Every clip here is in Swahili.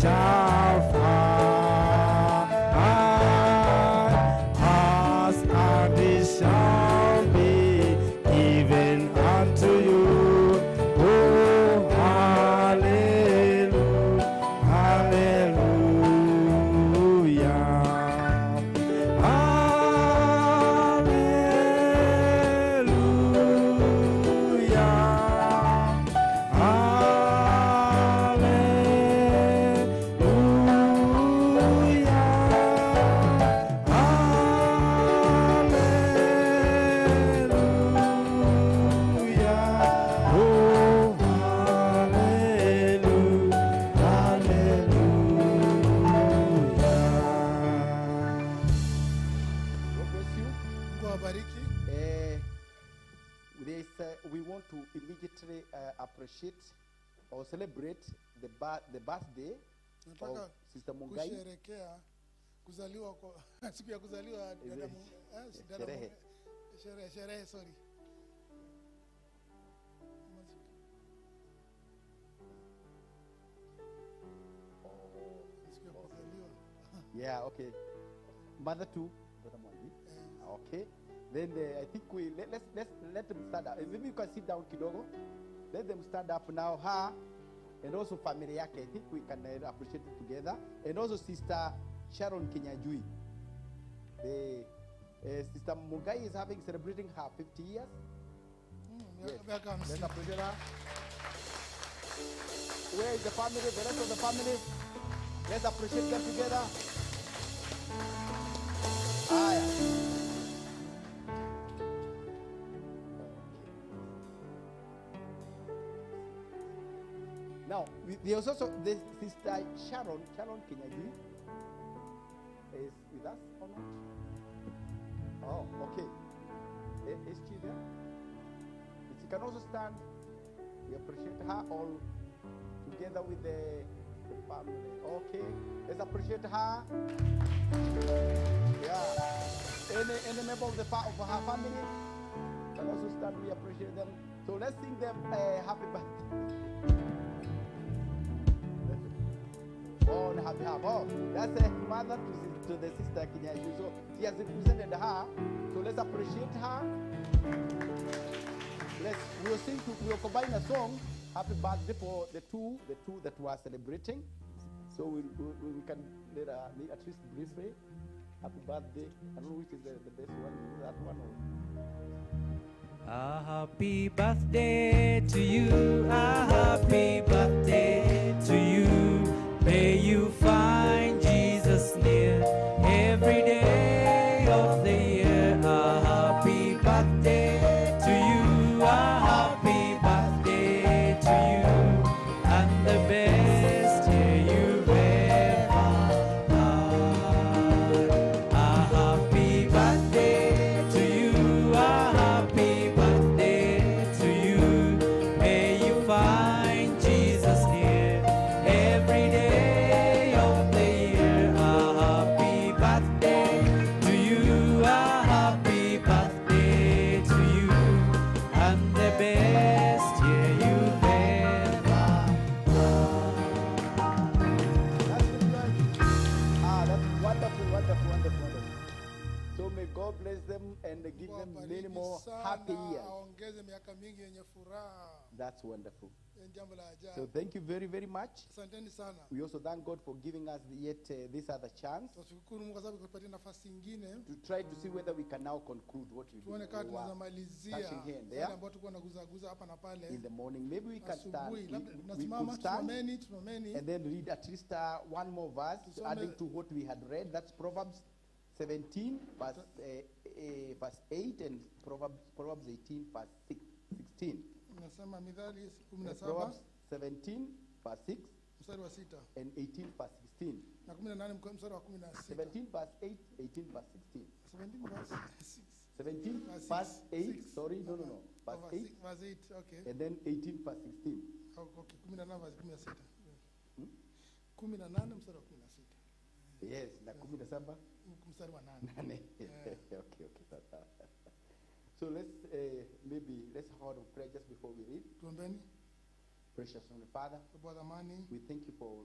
shall find us, and it shall be given unto you. Oh, hallelujah, hallelujah, we want to immediately appreciate or celebrate the birthday of Sister Mungai. Kusherekea kuzaliwa kwa siku ya kuzaliwa dada sherehe sorry. Yeah, okay. Mother too. Okay. Then I think let's let them stand up. Maybe you can sit down kidogo. Let them stand up now. Her and also family yake. I think we can appreciate it together. And also Sister Sharon Kinyajui. Sister Mugai is celebrating her 50 years. Yes. Let's appreciate her. Where is the family? The rest of the family? Let's appreciate them together. Now, there's also the Sister Sharon Kinyajui is with us or not? Oh, okay. Is she there? She can also stand. We appreciate her all together with the family. Okay, let's appreciate her. Yeah. Any member of her family can also stand. We appreciate them. So let's sing them happy birthday. Oh, happy birthday. Oh, that's a mother to the Sister Kinyaju. So she has represented her. So let's appreciate her. We'll combine a song, happy birthday for the two that we are celebrating. So we can let at least briefly, happy birthday. I don't know which is the best one. That one or? A happy birthday to you, a happy birthday to you. May you find Jesus near every day of the year. A happy birthday to you, a happy birthday to you, and the best year you've ever had. A happy birthday to you, a happy birthday to you. May you find Jesus near every day of the year. A happy birthday to you, a happy birthday to you, and the best year you've ever That's wonderful. So may God bless them and give them many more happy years. Aongeze miaka mingi yenye furaha. That's wonderful. Jambo la ajabu. So thank you very, very much. Asanteni sana. We also thank God for giving us yet this other chance Tunashukuru Mungu kwa sababu kutupatia nafasi nyingine. to try to see whether we can now conclude what we Tuone kama tunaweza were malizia touching here and yale there ambayo tulikuwa tunaguza hapa na pale. in the morning. Maybe we can stand. Asubuhi, We labda could tunasimama, stand tusimameni. and then read at least one more verse Tusome- adding to what we had read. That's Proverbs 17 verse 8 and Proverbs 18 verse 16. Nasema Mithali 17 Proverbs 17 verse 6 mstari wa 6 and 18 verse 16. na 18 mstari wa 16. 17 verse 8, 18 verse 16. 17 verse 6. 17 Verse verse 8, 6. sorry, no. Verse 8 verse 8, okay. and then 18 verse 16. Okay, 18 verse 16. 18 mstari wa 16. Yes, na 17 Mstari wa 8. nane. Okay. So let's let's hold on prayer just before we read. Tuombeni. Precious Heavenly Father, Baba zamani, we thank you for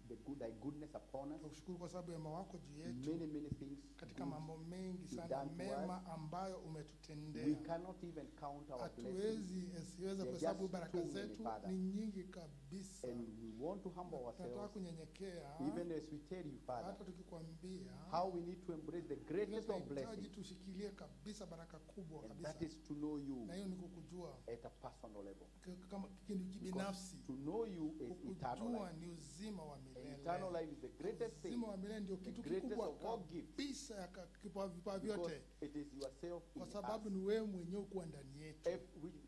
the good goodness upon us. Tukushukuru kwa sababu ya wema wako juu yetu Many things katika good mambo mengi you've sana done to mema us. ambayo We umetutendea. cannot even count our blessings. Hatuwezi siweza They're kuhesabu just baraka too many, zetu, Father. ni nyingi kabisa. And we want to humble Tunataka ourselves, kunyenyekea, even as we tell you, Father, hata tukikwambia how we need to embrace the greatest of tunahitaji blessings. tushikilie kabisa baraka kubwa And kabisa, that is to know you na hiyo ni kukujua at a personal level. kama kibinafsi. To know you is eternal Kukujua life. ni uzima wa And milele. eternal life is the greatest thing. Uzima wa milele ndio The kitu greatest kikubwa of all gifts. kabisa ya vipawa Because vyote, it is yourself in kwa sababu us, ni wewe mwenyewe kuwa ndani yetu,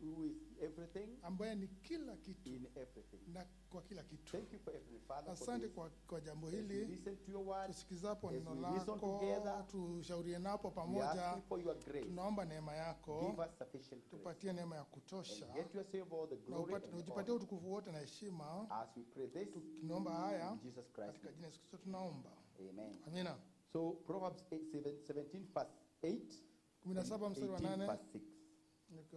who is everything ambaye ni kila kitu in everything. na kwa kila kitu. Thank you for every Father for Asante this. kwa jambo As we hili, listen to your word, tusikizapo as neno we listen lako, together, tushaurianapo we pamoja, ask for your grace. tunaomba neema yako, Give us sufficient grace. tupatie neema ya kutosha, And get yourself all the na glory and ujipatie honor. utukufu wote na heshima. As we pray this Tunaomba haya in Jesus Christ. katika jina la Yesu Kristo tunaomba. Amen. Amina. So Proverbs 17 verse 8 17 and mstari wa 18 8. verse 6.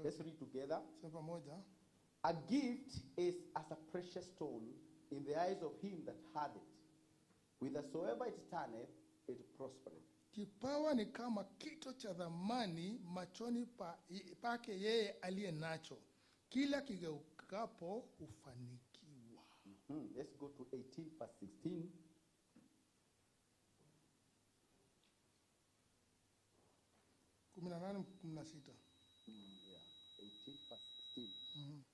Let's read together. Sema pamoja. A gift is as a precious stone in the eyes of him that had it. Whithersoever it turneth, it prospereth. Kipawa ni kama kito cha thamani machoni pake yeye aliye nacho, kila kigeukapo hufanikiwa. Let's go to 18 verse 16. 18:16. Yeah, 18 verse 16.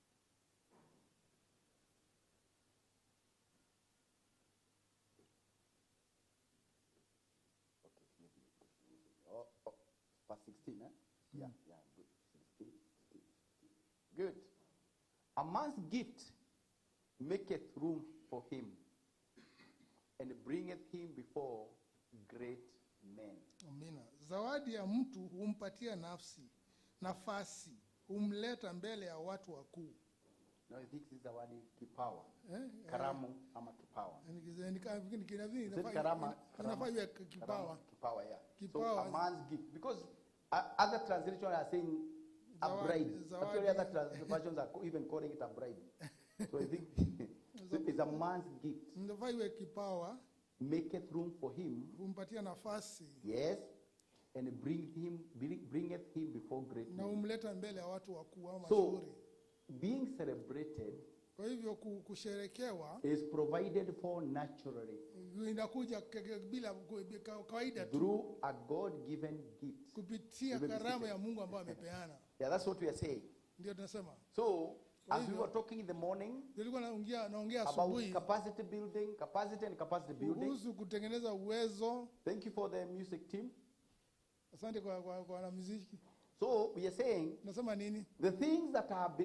Okay, verse 16, eh? Yeah, good. 16. Good. A man's gift maketh room for him, and bringeth him before great men. Amina. Zawadi ya mtu humpatia nafasi, humleta mbele ya watu wakuu. Now I think this is the word kipawa. Karamu ama kipawa. Inafaa iwe kipawa. Kipawa, yeah. Kipawa. So a man's gift. Because other translations are saying a bride. Actually, other translations are even calling it a bride. So I think it's a man's gift. Inafaa iwe kipawa, Maketh room for him. humpatia nafasi. Yes. And bringeth him before great Na men. humleta mbele ya watu wakuu au So, mashuhuri. being celebrated Kwa hivyo kusherekewa is provided for naturally inakuja bila kawaida tu, through a God-given gift. kupitia karama ya Mungu ambayo amepeana. Yeah, that's what we are saying. Ndio tunasema. So, as we were talking in the morning Nilikuwa naongea about asubuhi capacity building, capacity building. kuhusu kutengeneza uwezo. Thank you for the music team. Asante kwa wanamuziki. So, we are saying Nasema nini? the things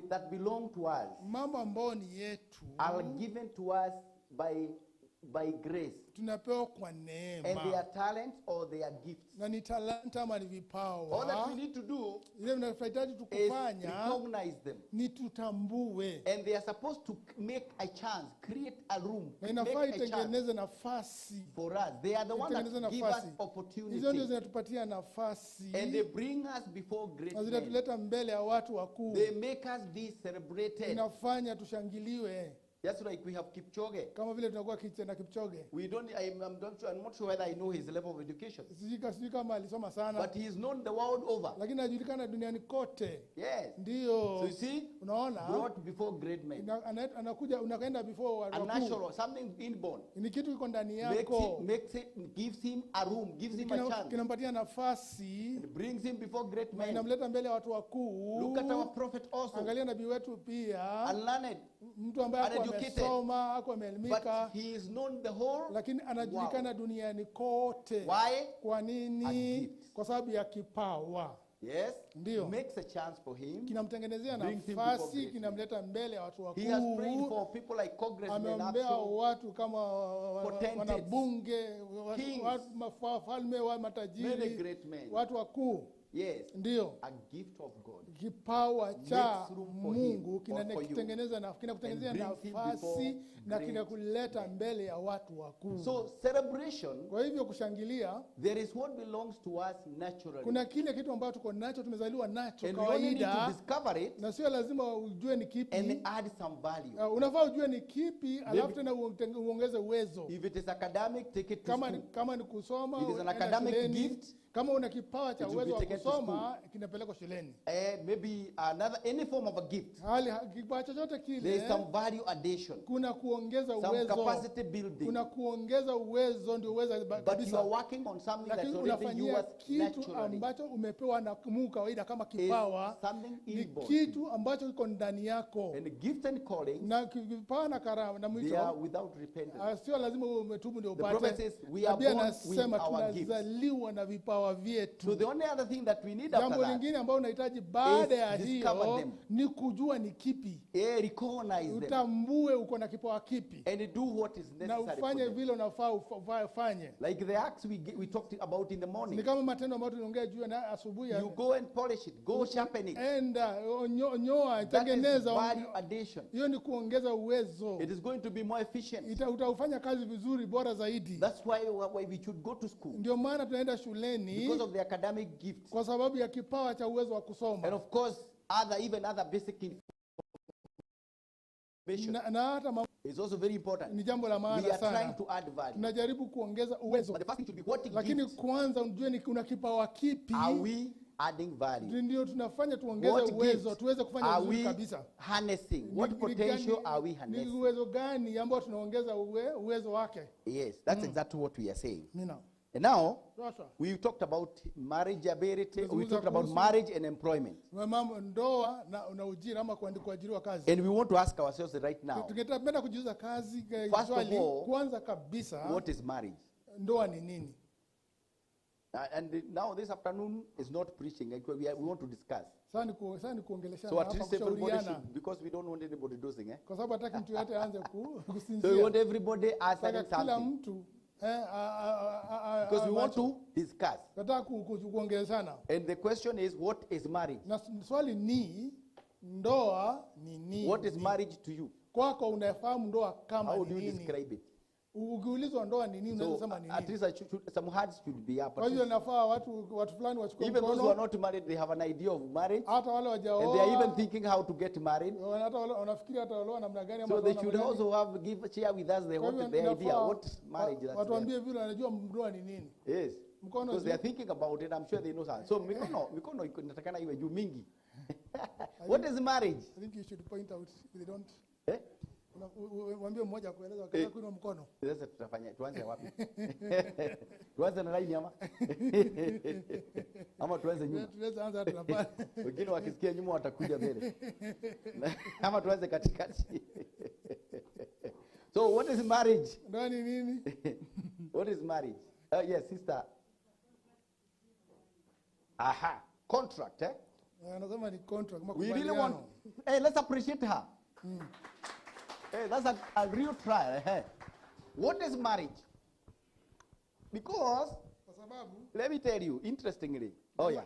that belong to us Mambo ambayo ni yetu are given to us by grace. tunapewa kwa And neema, their talents or their gifts. na ni talanta ama ni All that we vipawa. need to do Ile tunahitaji is tukufanya recognize them. ni tutambue, And they are supposed to make a chance, create a room, na make inafaa a chance itengeneze nafasi. for us. They are the ones Itengeneze that give us nafasi. Hizo ndio opportunity. zinatupatia nafasi, And they bring us before great na men. zinatuleta mbele ya watu wakuu. They make us be celebrated. Inafanya tushangiliwe, Just like we have Kipchoge. kama vile tunakuwa na Kipchoge. We don't, I'm not sure whether I know his level of education. Sijui kama alisoma sana, But he is known the world over. lakini anajulikana duniani kote. Yes. Ndio. So you see, Unaona? brought before great men. Anakuja unakaenda before A watu wakuu. natural, something inborn. Ni kitu kiko ndani yako. Gives him a room, gives him a chance. Kinampatia nafasi, It brings him before great na men. inamleta mbele ya watu wakuu. Look at our prophet also. Angalia nabii wetu pia, Unlearned. mtu ambaye hakuwa uneducated. amesoma, hakuwa ameelimika, But he is known the whole lakini anajulikana duniani kote. Why? Kwa A nini? gift. Kwa sababu ya kipawa. Yes. Ndio. Makes a chance for him. Kinamtengenezea Brings him before nafasi, great kinamleta mbele ya watu wakuu. He has prayed for people like congressmen, Ameombea actual watu kama potentates, wanabunge, kings, wafalme wa many matajiri, great men. watu wakuu. Yes. Ndio. A gift of God. Kipawa cha Makes room for him Mungu or for you. kinakutengenezea And brings him nafasi before na great kinakuleta men. mbele ya watu wakuu. So celebration, Kwa hivyo kushangilia, there is what belongs to us naturally. kuna kile kitu ambacho tuko nacho, tumezaliwa nacho And we only need to kawaida, discover it na sio lazima ujue ni kipi. and add some value. Unafaa ujue ni kipi, alafu tena uongeze uwezo. If it is academic, take it to school. Kama ni kusoma, It is an enda academic shuleni. gift. Kama una kipawa cha It will be uwezo wa taken to kusoma, kinapelekwa shuleni. Maybe any form of a gift. Kipawa chochote There kile, is some value addition, kuna kuongeza some uwezo. capacity building. Kuna kuongeza uwezo, ndio uweza But you are kabisa. working on something that's Lakini already unafanyia yours kitu naturally. ambacho umepewa na Mungu kawaida kama It's kipawa, something ni inborn. kitu ambacho iko ndani yako. And gift and calling, Na kipawa na karama na they are mwito, without repentance. sio lazima uwe umetubu ndio The prophet upate. says we are Biblia born inasema with our gifts. tunazaliwa na vipawa vyetu. So the only other thing that we need after Jambo that, lingine ambalo unahitaji baada ya discover hiyo them. ni kujua ni kipi. recognize them Utambue uko na kipawa kipi and do what is na necessary for ufanye them. vile unafaa ufanye. Like the acts we talked about in the morning. Ni kama matendo ambayo tunaongea juu na asubuhi. You go and polish it, go sharpen it. Enda nyoa, That is tengeneza. value addition. Hiyo ni kuongeza uwezo. It is going to be more efficient. Utaufanya kazi vizuri, bora zaidi. That's why we should go to school. Ndio maana tunaenda shuleni, Because of the academic gift. kwa sababu ya kipawa cha uwezo wa kusoma. And of course, even other basic information Na hata is also very important. ni jambo la We maana are trying sana. to add value. Tunajaribu kuongeza uwezo. But the first thing should be what Lakini gift kwanza ujue ni kuna kipawa kipi. are we adding value? Ndio tunafanya tuongeze What uwezo, gift tuweze kufanya are vizuri we kabisa. harnessing? What potential are we Ni harnessing? uwezo gani ambao tunaongeza uwezo wake? Yes, that's exactly what we are saying. Mina. And now, Sasa, we talked about marriage ability. We Tumezungumza talked about kuhusu- marriage and employment. mambo ndoa na ujira ama kuajiriwa kazi. And we want to ask ourselves right now, Tungependa kujiuliza kazi First of swali, all, kwanza kabisa what is marriage? ndoa ni nini? And now this afternoon is not preaching. Like we want to discuss. Sasa ni kuongeleshana So at hapa, least everybody kushauriana. should, because we don't want anybody dozing. Kwa sababu hataki mtu yote aanze So we kusinzia. want everybody asking Sasa kila something. mtu Because we want to discuss. nataka kuongeleshana. And the question is, what is marriage? Na swali ni ndoa ni nini? What is marriage to you? Kwako unafahamu ndoa kama How ni do you nini? describe it? Ukiulizwa ndoa ni nini unaweza So sema ni at nini? least some hearts should be up. Kwa hiyo nafaa watu fulani wachukue Even those who are mkono, not married, they have an idea of marriage. hata wale And they are wajaoa, even thinking how to get married. hata wale wanafikiri hata walewa namna gani ama So they wataoa should namna gani. also share with us Kwa hivyo the idea. inafaa What marriage that's watuambie vile wanajua ndoa ni nini. there. Yes. Mkono Because they are juu. thinking about it, I'm sure they know something. So mikono inatakana iwe juu mingi. What is marriage? I think you should point out if they don't. Eh? Mwambie mmoja kueleza wakati kuinua mkono. Sasa tutafanya tuanze wapi? Tuanze na line ama? Ama tuanze nyuma? Tunaweza anza hata pale. Wengine wakisikia nyuma watakuja mbele. Ama tuanze katikati. So what is marriage? Ndoa ni nini? What is marriage? Yes, sister. Aha, contract, eh? Anasema ni contract, We really want, hey, let's appreciate her. Hey, that's a real trial. Eh? What is marriage? Because, kwa sababu let me tell you, interestingly, yes,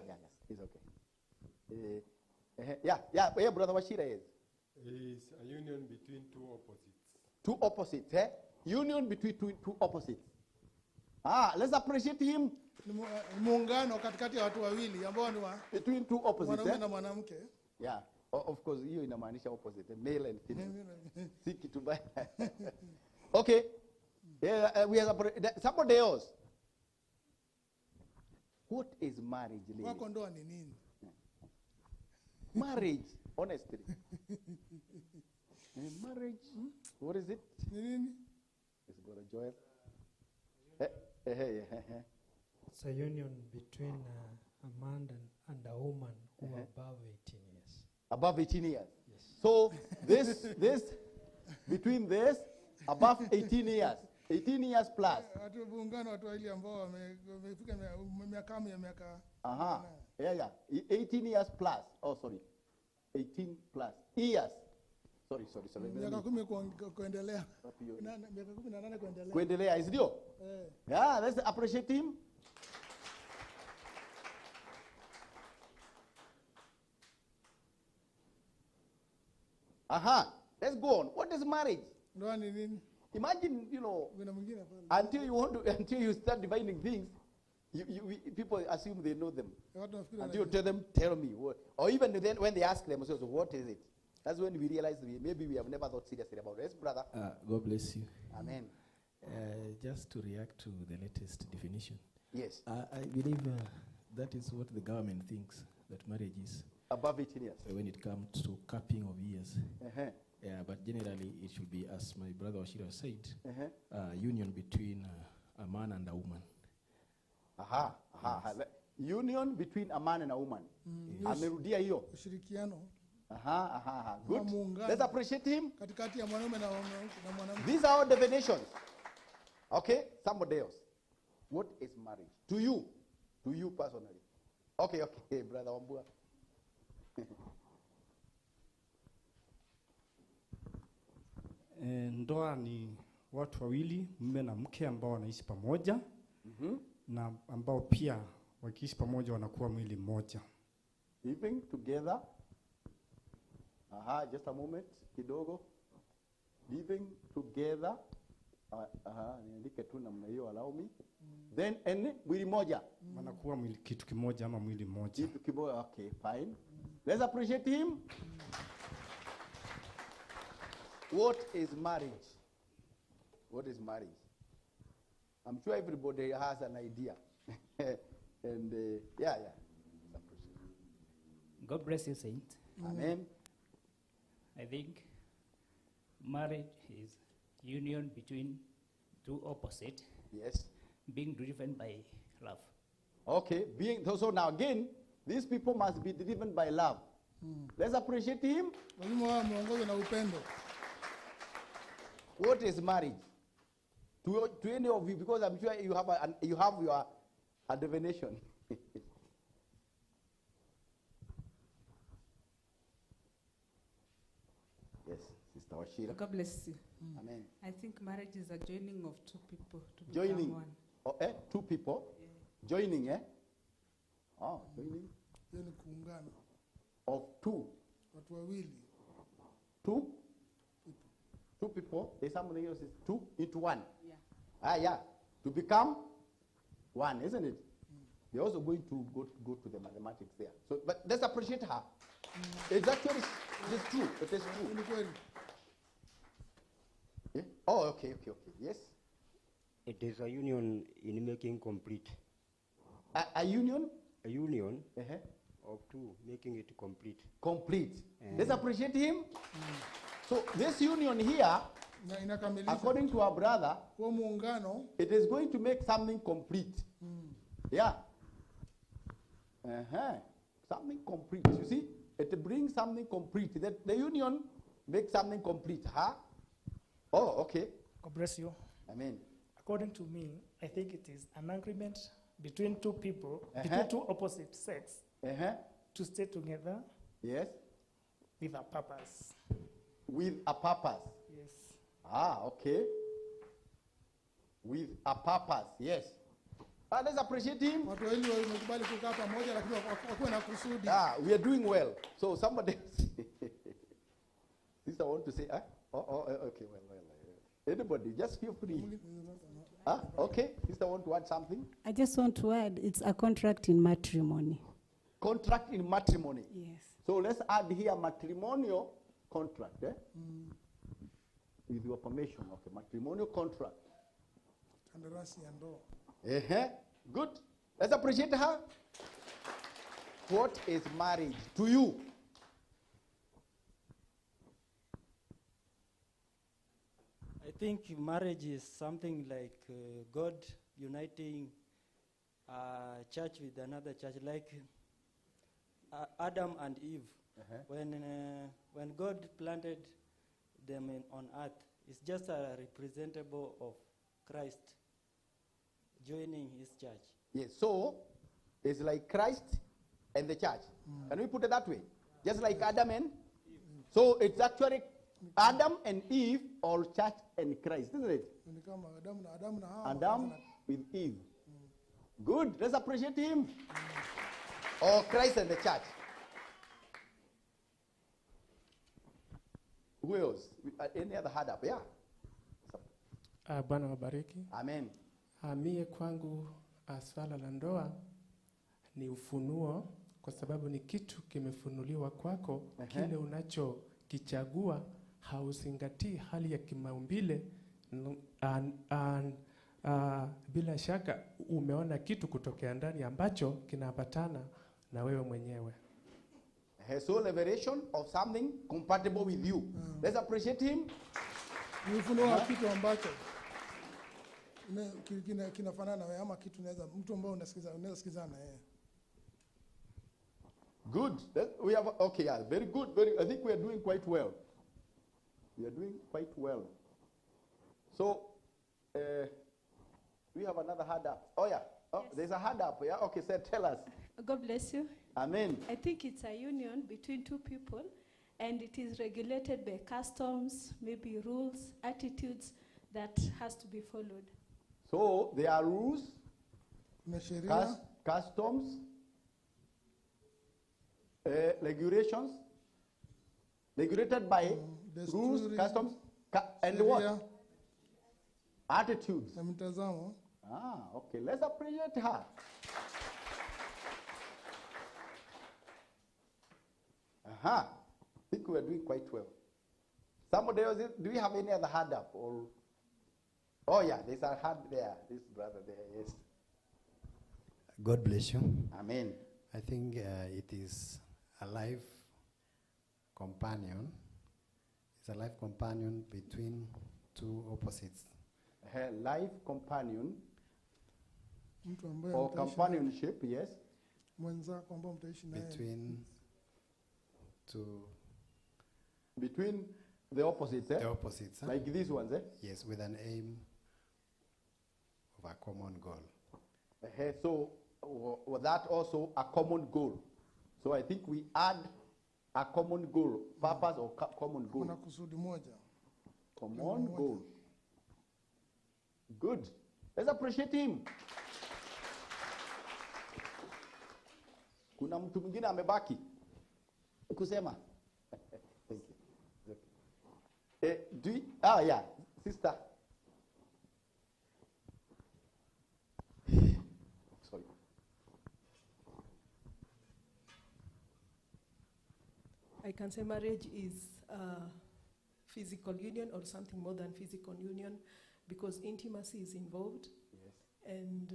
it's okay. Yeah, brother Washira is. Is a union between two opposites. Two opposites, eh? Union between two opposites. Let's appreciate him. ni muungano katikati ya watu wawili ambao ni wa Between two opposites, mwanamume na mwanamke. Yeah, of course, hiyo inamaanisha opposite, male and female. Si kitu baya. Okay. Yeah, we have somebody else. What is marriage, ladies? Wako ndoa ni nini? Marriage, honestly. Marriage, what is it? Ni nini? It's got a Joel. It's a union between a man and a woman who are above 18 years. Above 18 years. Yes. So this between this above 18 years, 18 years plus. Watu muungano watu wawili ambao wamefika miaka Yeah. 18 years plus. Oh, sorry. 18 plus years. Sorry. miaka 10 kuendelea. Miaka 18 kuendelea. Kuendelea, is it? Yeah, let's appreciate him. Aha. Let's go on. What is marriage? Ndoa ni nini? Imagine, Kuna mwingine pale. until you start defining things, people assume they know them. Watu nafikiri Until you tell them, tell me. Or even then when they ask themselves, what is it? That's when we realize maybe we have never thought seriously about it. Yes, brother? God bless you. Amen. Just to react to the latest definition, Yes. I believe that is what the government thinks that marriage is Above 18 years. when it comes to capping of years. Uh-huh. Yeah, but generally it should be, as my brother Oshiro said, Uh-huh. union between a man and a woman. Aha. Aha. Union between a man and a woman. Yes. Amerudia hiyo. Ushirikiano Aha. Good. muungano. Let's appreciate him. katikati ya mwanaume na mwanamke. These are all definitions. Okay? Somebody else. What is marriage? To you. To you personally. Okay, Brother Wambua. Ndoa ni watu wawili, mume na mke, ambao wanaishi pamoja na ambao pia wakiishi pamoja wanakuwa mwili mmoja. Living together. Aha, just a moment. Kidogo. Living together. Niandike tu namna hiyo, allow me. Then, mwili moja. Wanakuwa kitu kimoja ama mwili mmoja. Kitu kimoja. Okay, fine. Let's appreciate him. What is marriage? What is marriage? I'm sure everybody has an idea. And yeah. God bless you, Saint. Amen. I think marriage is union between two opposites Yes. being driven by love. Okay. So now again, these people must be driven by love. Let's appreciate him. Lazima wao muongozwe na upendo. What is marriage? To any of you, because I'm sure you have your definition. Yes, Sister Washira. God bless you. Amen. I think marriage is a joining of two people to Joining. become one. Two people. Yeah. Joining, Oh, joining Hiyo ni kuungana. of two. Watu wawili. Two people. There's somebody else is two into one. Yeah. Yeah. To become one, isn't it? They're also going to go to the mathematics there. So, but let's appreciate her. It's actually it's true. It is true. Ni kweli. Yeah? Oh, okay. Yes. It is a union in making complete. A union. A union Uh-huh. of two, making it complete. Complete. Let's appreciate him. So this union here, Na inakamilisha. according to our brother, Huo muungano it is going to make something complete. Yeah. Something complete. You see, it brings something complete. That the union makes something complete. Huh? Oh, okay. God bless you. Amen. According to me, I think it is an agreement between two people, Uh-huh. between two opposite sex, Uh-huh. to stay together Yes. with a purpose. With a purpose. Yes. Okay. With a purpose. Yes. Let's appreciate him. watu wawili wamekubali kukaa pamoja lakini wakuwe na kusudi. We are doing well. So somebody Sister want to say, okay, well. Anybody, just feel free. Okay, Sister want to add something? I just want to add, it's a contract in matrimony. Contract in matrimony. Yes. So let's add here matrimonial contract, with your permission. Okay, matrimonial contract. Kandarasi ya ndoa. Good. Let's appreciate her. What is marriage to you? I think marriage is something like God uniting a church with another church, like Adam and Eve. When God planted them on earth, it's just a representable of Christ joining his church. Yes, so it's like Christ and the church. Can we put it that way? Just like Adam and Eve. So it's actually Adam and Eve, or church and Christ, isn't it? Ni kama Adam na Hawa. Adam with Eve. Good. Let's appreciate him. Or Christ and the church. Who else? Any other hand up? Yeah. Bwana wabariki. Amen. Mie kwangu swala la ndoa ni ufunuo, kwa sababu ni kitu kimefunuliwa kwako. Kile unachokichagua hauzingatii hali ya kimaumbile. Bila shaka umeona kitu kutokea ndani ambacho kinaambatana na wewe mwenyewe. So revelation of something compatible with you. Let's appreciate him. Ni ufunuo wa kitu ambacho kinafanana na wewe, ama kitu mtu ambao unaweza sikizana na yeye. Good. We have okay, yeah, very good. I think we are doing quite well. We are doing quite well. So, we have another hand up. Oh yeah. Oh, yes. There's a hand up. Yeah. Okay, sir, tell us. God bless you. Amen. I think it's a union between two people, and it is regulated by customs, maybe rules, attitudes that has to be followed. So there are rules, customs, regulations, regulated by rules, customs, and what? Attitudes. Okay. Let's appreciate her. I think we are doing quite well. Somebody else, do we have any other hand up? Or oh yeah, there's a hand there. This brother there, yes. God bless you. Amen. I think it is a life companion. It's a life companion between two opposites. Life companion or companionship, yes. Between the opposites, eh? The opposites. Like these ones, eh? Yes, with an aim of a common goal. So that also a common goal. So I think we add a common goal, purpose or common goal. Common goal. Good. Let's appreciate him. Kuna mtu mwingine amebaki kusema. Thank you. Yeah, sister. Sorry. I can say marriage is a physical union or something more than physical union, because intimacy is involved. Yes. And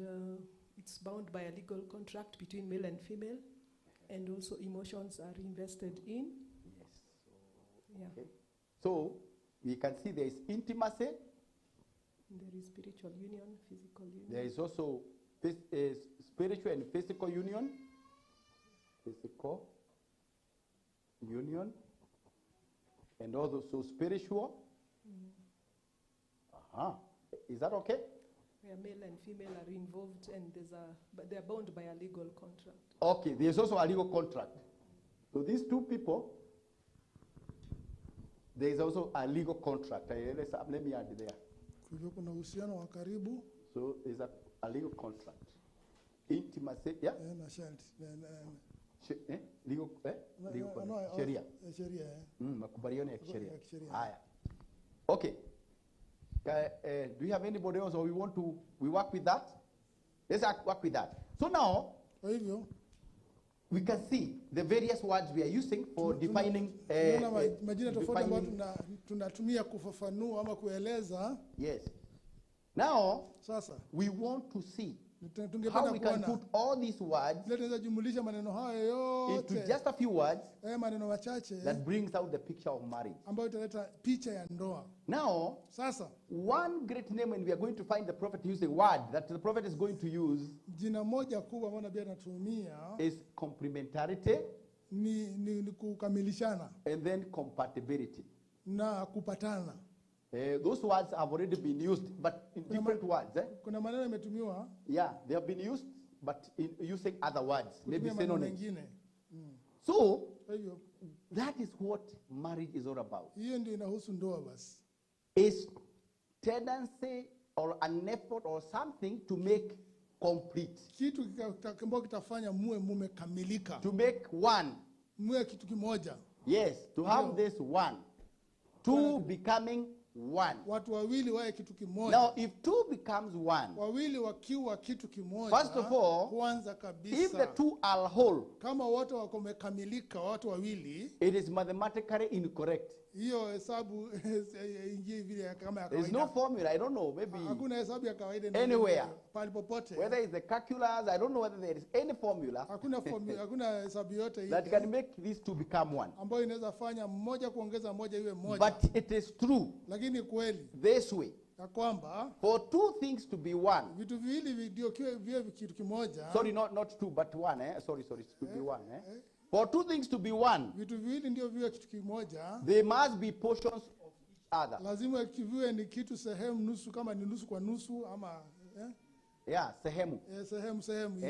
it's bound by a legal contract between male and female, and also emotions are invested in. Yes. Okay. So we can see there is intimacy. There is spiritual union, physical union. There is also spiritual and physical union. Physical union. And also spiritual. Is that okay? Where male and female are involved, and but they are bound by a legal contract. Okay, there's also a legal contract. So these two people, there is also a legal contract. Let me add there. So there's a legal contract. Intimacy, yeah? Legal, sheria. Makubaliano ya kisheria. Haya. Okay. Do you have anybody else, or we work with that? Let's work with that. So now, we can see the various words we are using for defining. Majina tofauti ambayo tunatumia kufafanua ama kueleza. Yes. Now, we want to see how we can put all these words into just a few words that brings out the picture of marriage. Now, one great name, and we are going to find the prophet using word that the prophet is going to use is complementarity and then compatibility. Those words have already been used, but in different words. Yeah, they have been used, but in using other words, maybe synonyms. So, that is what marriage is all about. It's tendency or an effort or something to make complete. To make one. Yes, to have this one. Two becoming one. Watu wawili wawe kitu kimoja. Now, if two becomes one, wawili wakiwa kitu kimoja, first of all, kwanza kabisa, if the two are whole, kama wote wamekamilika, watu wawili, it is mathematically incorrect. hiyo hesabu ingie vile kama ya There is kawaida. no formula. I don't know. Maybe Hakuna hesabu ya kawaida anywhere. pale popote. Whether it's the calculus, I don't know whether there is any formula Hakuna formula, hakuna hesabu yote that can make these two become one. ambayo inaweza fanya mmoja kuongeza moja iwe moja. But it is true Lakini kweli this way. ya kwamba For two things to be one. vitu viwili ndio viwe kitu kimoja. Sorry, not two, but one. Sorry, to be one. For two things to be one, vitu viwili ndio viwe kitu kimoja. They must be portions of each other. Lazima kiviwe ni kitu sehemu nusu, kama ni nusu kwa nusu ama yeah, sehemu. Sehemu.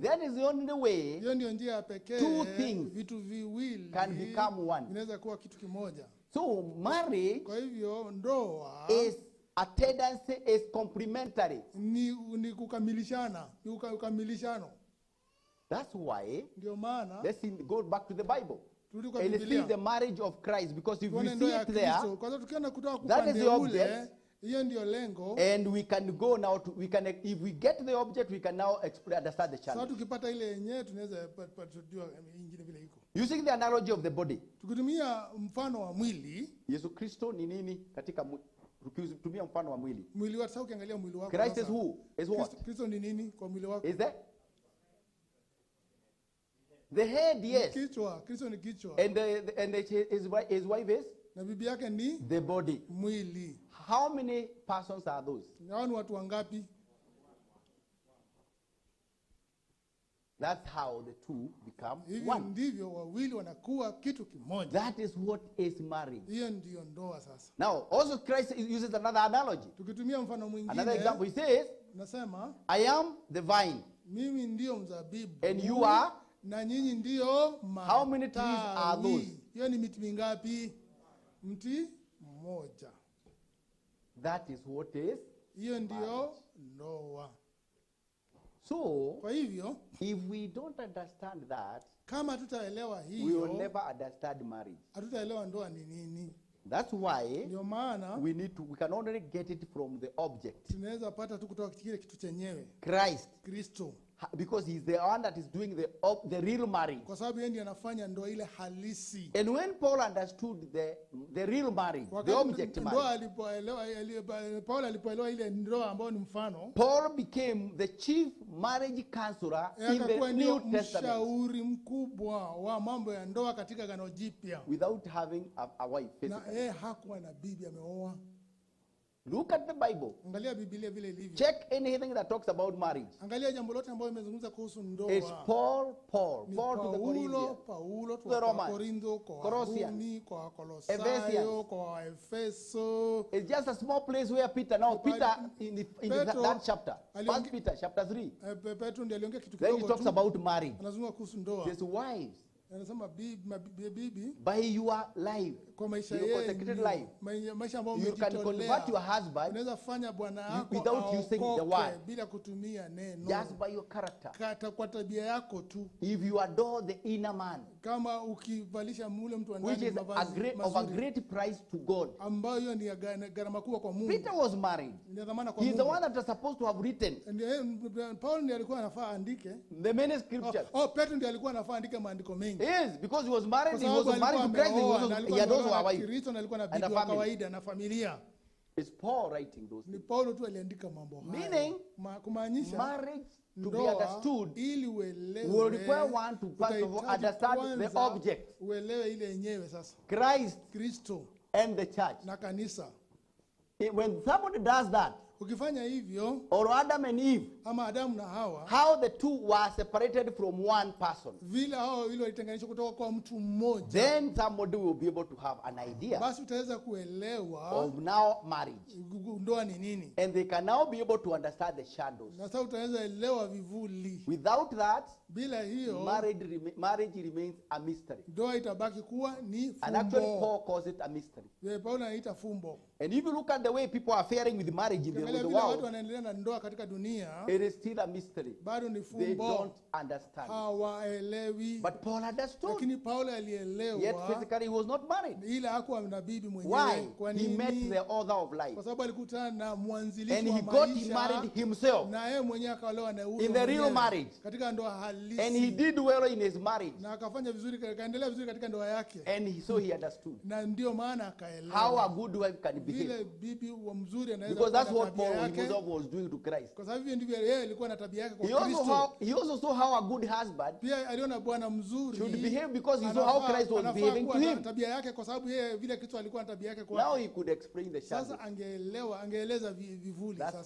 That is the only way. Hiyo ndio njia pekee. Two things vitu viwili can become one. Inaweza kuwa kitu kimoja. So marriage, kwa hivyo ndoa, is a tendency, is complementary. Ni kukamilishana, ni ukamilishano. That's why, ndio maana, let's go back to the Bible. And see the marriage of Christ, because if we see it there, that is the object. And we can go now to, if we get the object, we can now understand the challenge. Using the analogy of the body. Tukitumia mfano wa mwili, Yesu Kristo ni nini katika tukitumia mfano wa mwili? Mwili wako, ukiangalia mwili wako. Christ is who? Is what? Kristo ni nini kwa mwili wako? Is that? The head, yes. Kichwa, Kristo ni kichwa. And his wife is? Na bibi yake ni? The body. Mwili. How many persons are those? Hao ni watu wangapi? That's how the two become hivyo one. Ndivyo wawili wanakuwa kitu kimoja. That is what is marriage. Hiyo ndio ndoa sasa. Now, also Christ uses another analogy. Tukitumia mfano mwingine. Another example, he says, nasema, I am the vine. Mimi ndio mzabibu. And you are? Na nyinyi ndio matawi. How many trees are those? Hiyo ni miti mingapi? Mti mmoja. That is what is? Hiyo ndio ndoa. So, kwa hivyo, if we don't understand that, kama tutaelewa hiyo, we will never understand marriage. Hatutaelewa ndoa ni nini. That's why ndio maana we can only get it from the object. Tunaweza pata tu kutoka kile kitu chenyewe. Christ. Kristo. Because he's the one that is doing the real marriage. Kwa sababu yeye ndiye anafanya ndoa ile halisi. And when Paul understood the real marriage, the object marriage, Paul alipoelewa ile ndoa ambayo ni mfano, Paul became the chief marriage counselor in the New Testament. Mshauri mkubwa wa mambo ya ndoa katika Agano Jipya. Without having a wife. Na yeye hakuwa na bibi, ameoa. Look at the Bible. Angalia Biblia vile ilivyo. Check anything that talks about marriage. Angalia jambo lote ambalo limezungumza kuhusu ndoa. It's Paul to the Corinthians, Paulo to the Romans, Korintho, kwa Colossians, kwa Kolosayo, kwa Efeso. It's just a small place where Peter, Peter in that chapter, 1 Peter chapter 3. Petro ndiye aliongea kitu Then kidogo he talks about marriage. Anazungumza kuhusu ndoa. There's wives. Anasema bibi, by your life, kwa maisha your consecrated life, maisha ambayo you can convert your husband unaweza fanya bwana yako without using the word, bila kutumia neno, just by your character. Kwa tabia yako tu. If you adore the inner man, kama ukivalisha mule mtu which is of a great price to God, ambayo ni gharama kubwa kwa Mungu. Peter was married. He's the one that was supposed to have written. Paul ndiye alikuwa anafaa andike the many scriptures. Petro ndiye alikuwa anafaa andike maandiko mengi. Yes, because he was married. He was married to Christ. He had also a wife and a family. Na familia. It's Paul writing those things. Ni Paulo tu aliandika mambo haya. Meaning, kumaanisha marriage to be understood ili uelewe, will require one to first of all understand the object. Uelewe ile yenyewe sasa. Kristo and the church. Na kanisa. When somebody does that, ukifanya hivyo, or Adam and Eve, ama Adamu na Hawa, how the two were separated from one person, vile hao wawili walitenganishwa kutoka kwa mtu mmoja, then somebody will be able to have an idea, basi utaweza kuelewa of now marriage. Ndoa ni nini, and they can now be able to understand the shadows. Na sasa utaweza elewa vivuli. Without that, bila hiyo, marriage remains a mystery. Ndoa itabaki kuwa ni fumbo. And actually Paul calls it a mystery. Paulo anaita fumbo. And if you look at the way people are faring with marriage in the Ukiangalia world, vile watu wanaendelea na ndoa katika dunia, it is still a mystery. bado ni They fumbo. don't understand. Hawaelewi. But Paul understood. Lakini Paulo alielewa. Yet physically he was not married. Ila hakuwa na bibi mwenyewe. Why? Kwa He nini? met the author of life. Kwa sababu alikutana na mwanzilishi And wa he got maisha. married himself. Na yeye mwenyewe akaolewa na huyo In the real mwenyewe. marriage. Katika ndoa halisi. And he did well in his marriage. Na akafanya vizuri, akaendelea vizuri katika ndoa yake. And so he understood. Na ndio maana akaelewa. How a good wife can behave. Vile bibi wa mzuri anaweza. Because that's what Paul himself was doing to Christ. Kwa sababu hivyo ndivyo yeye alikuwa na tabia yake kwa He Kristo. also saw how a good husband Pia aliona bwana mzuri should behave because he saw how Christ was behaving to him. Tabia yake kwa sababu yeye vile Kristo alikuwa na tabia yake kwa. Now he could explain the shadow. Sasa angeeleza vivuli sasa.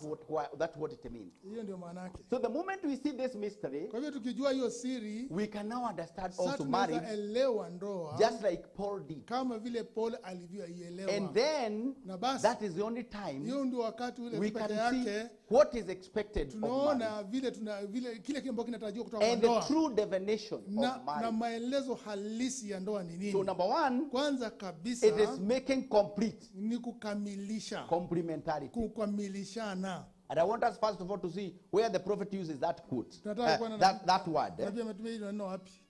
That's what it means. Hiyo ndio maana yake. So the moment we see this mystery, kwa hivyo tukijua hiyo siri, we can now understand also marriage. Elewa ndoa. Just like Paul did. Kama vile Paul alivyoielewa. And then that is the only time hiyo ndio wakati ule we can see what is expected of marriage. Tunaona vile kile ambacho kinatarajiwa kutoka kwa ndoa. And the true definition of marriage. Na maelezo halisi ya ndoa ni nini? So number one, kwanza kabisa, it is making complete. Ni kukamilisha. Complementarity. Kukamilishana. And I want us first of all to see where the prophet uses that quote. That word.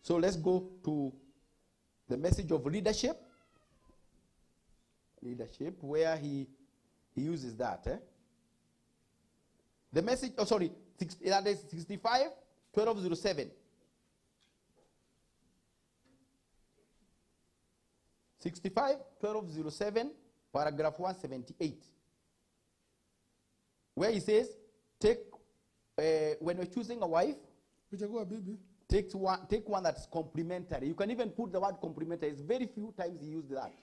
So let's go to the message of leadership. Leadership, where he uses that. The message, that is 65, 1207. 65, 1207, paragraph 178. Where he says, when you're choosing a wife, take one that's complementary. You can even put the word complementary. It's very few times he used that.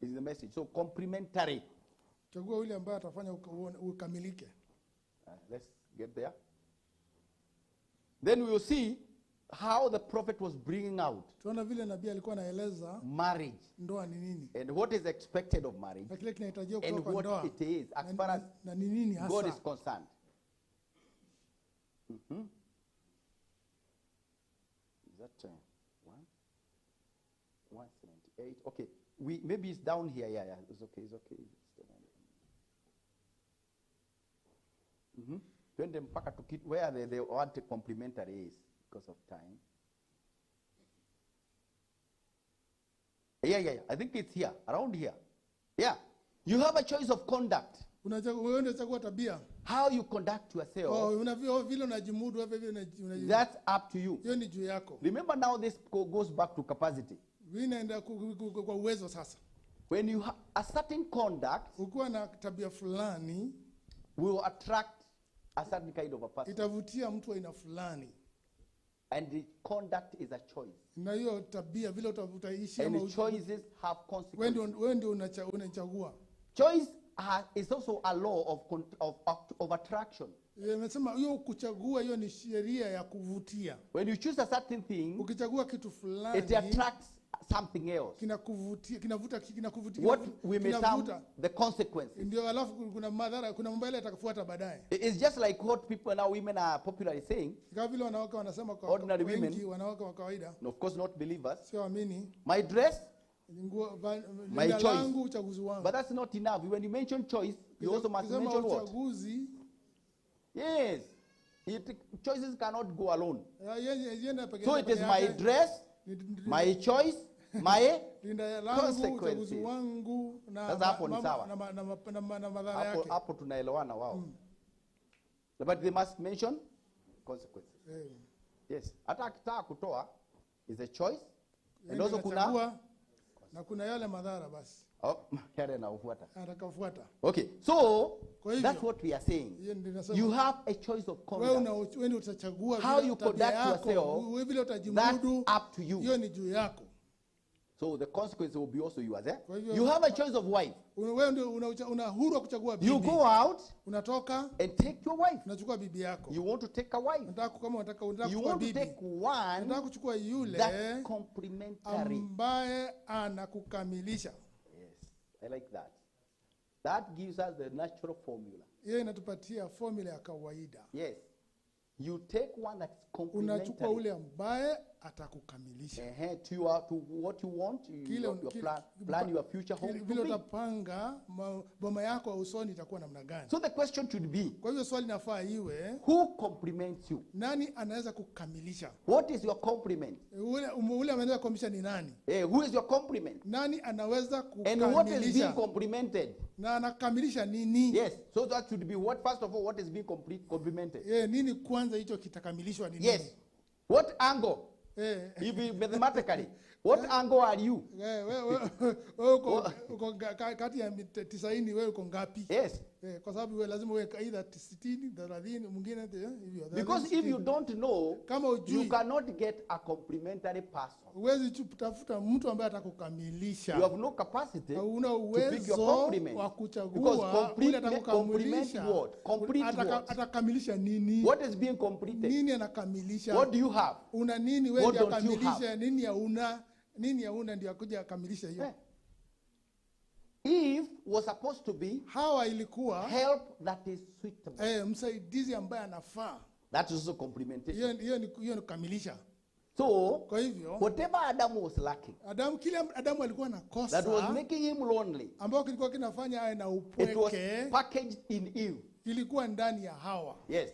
Is the message. So complementary. Let's get there. Then we will see how the prophet was bringing out marriage and what is expected of marriage and what it is as far as God is concerned. Is that 178? Okay, maybe it's down here. Yeah, it's okay. Where the word complementary is because of time. Yeah. I think it's here, around here. Yeah. You have a choice of conduct. How you conduct yourself. That's up to you. Remember now this goes back to capacity. When you have a certain conduct, will attract a certain kind of a person. And the conduct is a choice. And the choices have consequences. Choice is also a law of attraction. When you choose a certain thing, it attracts something else. What we may term the consequences. It's just like what people now, women are popularly saying. Ordinary women, of course not believers. My dress, my choice. But that's not enough. When you mention choice, you also must mention what? Yes. Choices cannot go alone. So it is my dress, my choice, my consequences. Sasa hapo ni sawa. Hapo tunaelewana wao. But they must mention consequences. Yes. Hata akitaka kutoa is a choice. And also kuna yale madhara basi. Okay, so that's what we are saying. You have a choice of conduct. How you conduct yourself, that's up to you. So the consequence will be also yours. You have a choice of wife. You go out and take your wife. You want to take a wife. You want to take one that's complementary. Yes, I like that. That gives us the natural formula. Yes. You take one that's complementary atakukamilisha. To what you want, your plan your future home vile to be. utapanga boma yako usoni itakuwa namna gani. So the question should be, kwa hivyo swali nafaa iwe, who compliments you? Nani anaweza kukamilisha? What is your compliment? Ule anaweza kukamilisha ni nani? Who is your compliment? Nani anaweza kukamilisha? And what is being complimented? Na anakamilisha nini? Yes, so that should be what, first of all, what is being complimented? Nini kwanza hicho kitakamilishwa ni nini? Yes. What angle? If you mathematically, what angle are you? Uko kati ya 90 wewe uko ngapi? Yes. Kwa sababu wewe lazima uwe either 60, 30, mwingine hivyo. Because if you don't know, kama ujui, you cannot get a complimentary person. Huwezi kutafuta mtu ambaye atakukamilisha. You have no capacity to pick your compliment. Wa kuchagua ule atakukamilisha. Atakamilisha nini? What is being completed? Nini anakamilisha? What do you have? Una nini wewe ndio akamilisha? Nini hauna? Nini hauna ndio akuja akamilisha hiyo? Eve was supposed to be Hawa ilikuwa help that is suitable. Msaidizi ambaye anafaa. That is also complimentation. Hiyo ni kukamilisha. So, kwa hivyo, whatever Adam was lacking, kile Adamu alikuwa nakosa, that was making him lonely, ambao kilikuwa kinafanya awe na upweke, it was packaged in Eve. Kilikuwa ndani ya Hawa. Yes.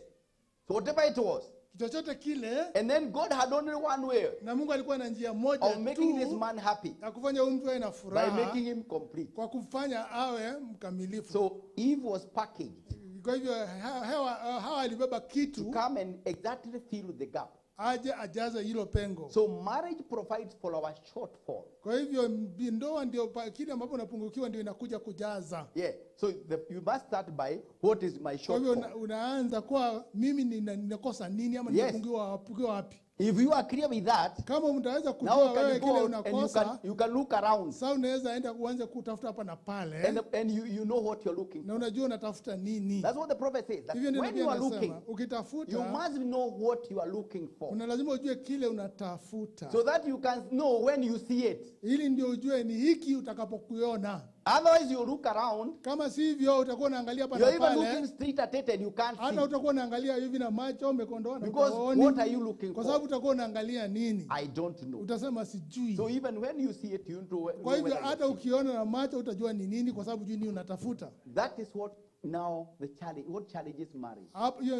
So whatever it was, chochote kile, and then God had only one way, na Mungu alikuwa na njia moja of making this man happy, ya kufanya huyu mtu awe na furaha, by making him complete, kwa kufanya awe mkamilifu. So Eve was packaged. Kwa hivyo Hawa alibeba kitu, to come and exactly fill the gap. Aje ajaze hilo pengo. So marriage provides for our shortfall. Kwa hivyo ndoa ndio kile ambapo unapungukiwa ndio inakuja kujaza. Yeah. So you must start by what is my shortfall. Kwa hivyo unaanza kwa mimi ninakosa nini ama nimepungukiwa wapi? If you are clear with that, kama mtaweza kujua wewe kile unakosa, you can look around. Sasa unaweza enda kuanza kutafuta hapa na pale. And you know what you're looking for. Na unajua unatafuta nini. That's what the prophet says. That when you are looking, ukitafuta, you must know what you are looking for. Una lazima ujue kile unatafuta. So that you can know when you see it. Ili ndio ujue ni hiki utakapokuona. Otherwise you look around. Kama sivyo utakuwa unaangalia hapa na pale. You're even looking straight at it and you can't see. Hata utakuwa unaangalia hivi na macho umekondoa na because what are you looking for? Kwa sababu utakuwa unaangalia nini? I don't know. Utasema sijui. So even when you see it you know. Kwa hivyo hata ukiona na macho utajua ni nini kwa sababu juu ni unatafuta. That is what now the challenge, what challenges marriage.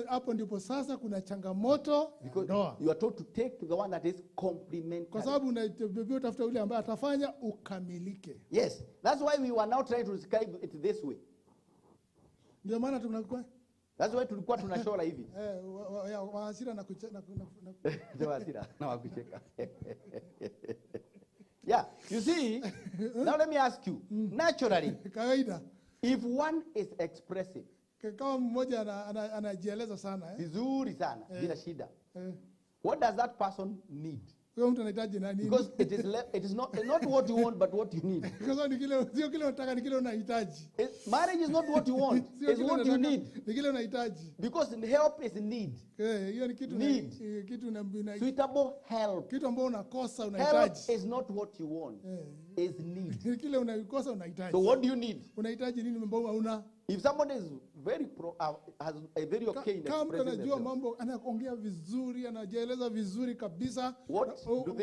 Hapo ndipo sasa kuna changamoto ndoa. You are told to take the one that is complementary. Kwa sababu unabebea utafuta yule ambaye atafanya ukamilike. Yes, that's why we were now trying to describe it this way. Ndio maana tunakuwa that's why tulikuwa tunashora hivi. Wa hasira na kucheka na hasira na wakucheka. Yeah, you see, now let me ask you, naturally, kawaida, if one is expressive, kama mmoja anajieleza sana, vizuri sana, bila shida, what does that person need? Huyo mtu anahitaji nini? Because it is not what you want but what you need. Because ni kile sio kile unataka, ni kile unahitaji. Marriage is not what you want, it's what you need. Ni kile unahitaji. Because help is need. Hiyo ni kitu kitu suitable help. Kitu ambao unakosa unahitaji. Help is not what you want. Is need. Ni kile unakosa unahitaji. So what do you need? Unahitaji nini ambao una? If somebody is very has a very okay in kama anajua mambo, anaongea vizuri, anajieleza vizuri kabisa,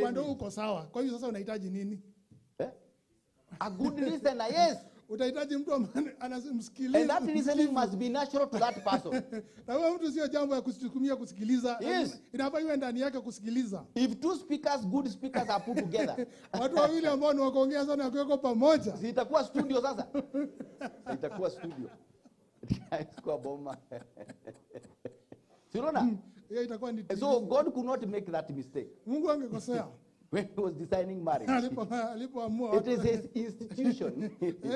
bado uko sawa. Kwa hiyo sasa unahitaji nini? A good listener, yes. Utahitaji mtu anamsikiliza. And that listening must be natural to that person. Na huyo mtu sio jambo ya kusukumia kusikiliza. Yes. Inafaa iwe ndani yake kusikiliza. If two speakers, good speakers are put together. Watu wawili ambao ni wakuongea sana wakiweko pamoja. Itakuwa studio sasa. Itakuwa studio. Itakuwa boma. Siona? Itakuwa ni. So God could not make that mistake. Mungu angekosea. When he was designing marriage. Alipoamua. It is his institution.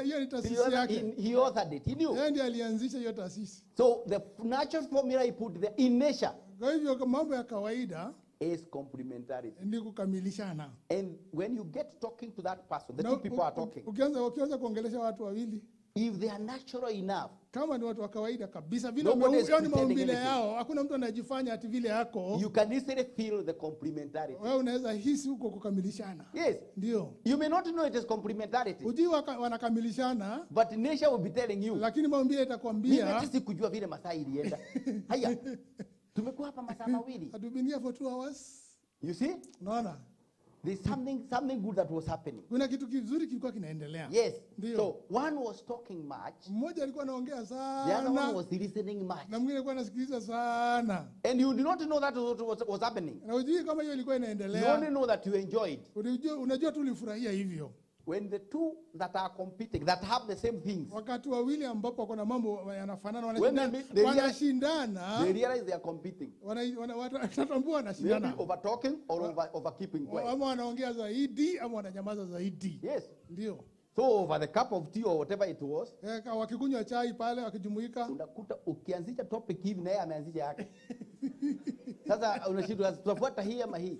Hiyo ni taasisi yake. He authored it. He knew. Yeye ndiye alianzisha hiyo taasisi. So the natural formula he put there in nature. Kwa hivyo mambo ya kawaida is complementarity. Ni kukamilishana. And when you get talking to that person, the two people are talking. Ukianza kuongelesha watu wawili, if they are natural enough, kama ni watu wa kawaida kabisa, vile ni maumbile yao, hakuna mtu anajifanya ati vile yako, you can easily feel the complementarity. Wewe unaweza hisi huko kukamilishana. Yes. Ndio. You may not know it is complementarity. Ujui wanakamilishana, but nature will be telling you. Lakini maumbile itakwambia. Mimi sikujua vile masaa ilienda. Haya. Tumekuwa hapa masaa mawili. I've been here for 2 hours. You see? Unaona? There's something good that was happening. Kuna kitu kizuri kilikuwa kinaendelea. Yes. Ndio. So one was talking much. Mmoja alikuwa anaongea sana. The other one was listening much. Na mwingine alikuwa anasikiliza sana. And you did not know that was happening. Na hujui kama hiyo ilikuwa inaendelea. You only know that you enjoyed. Unajua tu ulifurahia hivyo. When the two that are competing, that have the same things. Wakati wawili ambapo kuna mambo yanafanana wanashindana. They realize they are competing. Watatambua wanashindana. Maybe over talking or over keeping quiet. Ama wanaongea zaidi ama wananyamaza zaidi. Yes. Ndio. So over the cup of tea or whatever it was. Wakikunywa chai pale wakijumuika. Unakuta ukianzisha topic hivi na yeye ameanzisha yake. Sasa unashindwa tutafuata hii ama hii.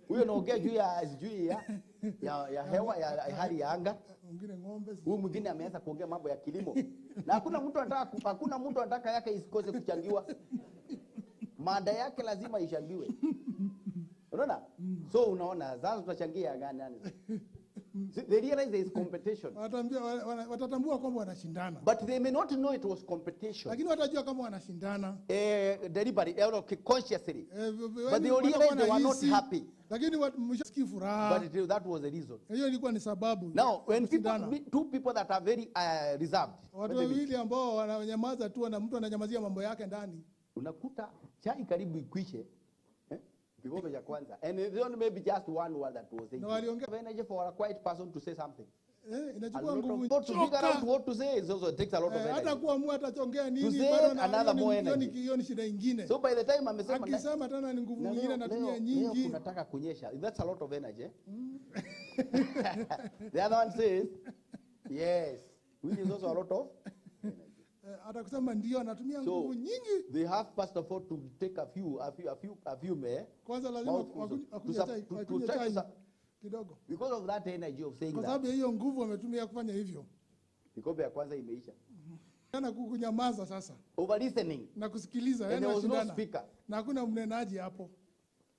Huyo anaongea juu ya hewa ya hali ya anga. Mwingine ng'ombe. Huyu mwingine ameanza kuongea mambo ya kilimo. Na hakuna mtu anataka yake isikose kuchangiwa. Mada yake lazima ichangiwe. Unaona? So unaona sasa tutachangia gani? They realize there is competition. Watatambua kwamba wanashindana. But they may not know it was competition. Lakini watajua kama wanashindana. Deliberately, consciously. But they realize they were not happy. Lakini mshasikia furaha. But that was the reason. Hiyo ilikuwa ni sababu. Now, when two people that are very reserved. Watu wawili ambao wananyamaza tu na mtu ananyamazia mambo yake ndani. Unakuta chai karibu ikwishe. Kikombe cha kwanza. And they don't maybe just one word that was saying. Na waliongea energy for a quiet person to say something. Inachukua nguvu. To figure out what to say is also takes a lot of energy. Hata kuamua atachongea nini bado another more energy. Hiyo ni shida nyingine. So by the time amesema akisema tena ni nguvu nyingine anatumia nyingi. Leo tunataka kunyesha. That's a lot of energy. The other one says yes, which is also a lot of hata kusema ndio anatumia nguvu nyingi. They have first of all to take a few more. Kwanza lazima akunywe chai kidogo. Because of that energy of saying that. Kwa sababu hiyo nguvu ametumia kufanya hivyo. Kikombe ya kwanza imeisha. Kana kukunyamaza sasa. Over listening. Na kusikiliza. And there was no speaker. Na hakuna mnenaji hapo.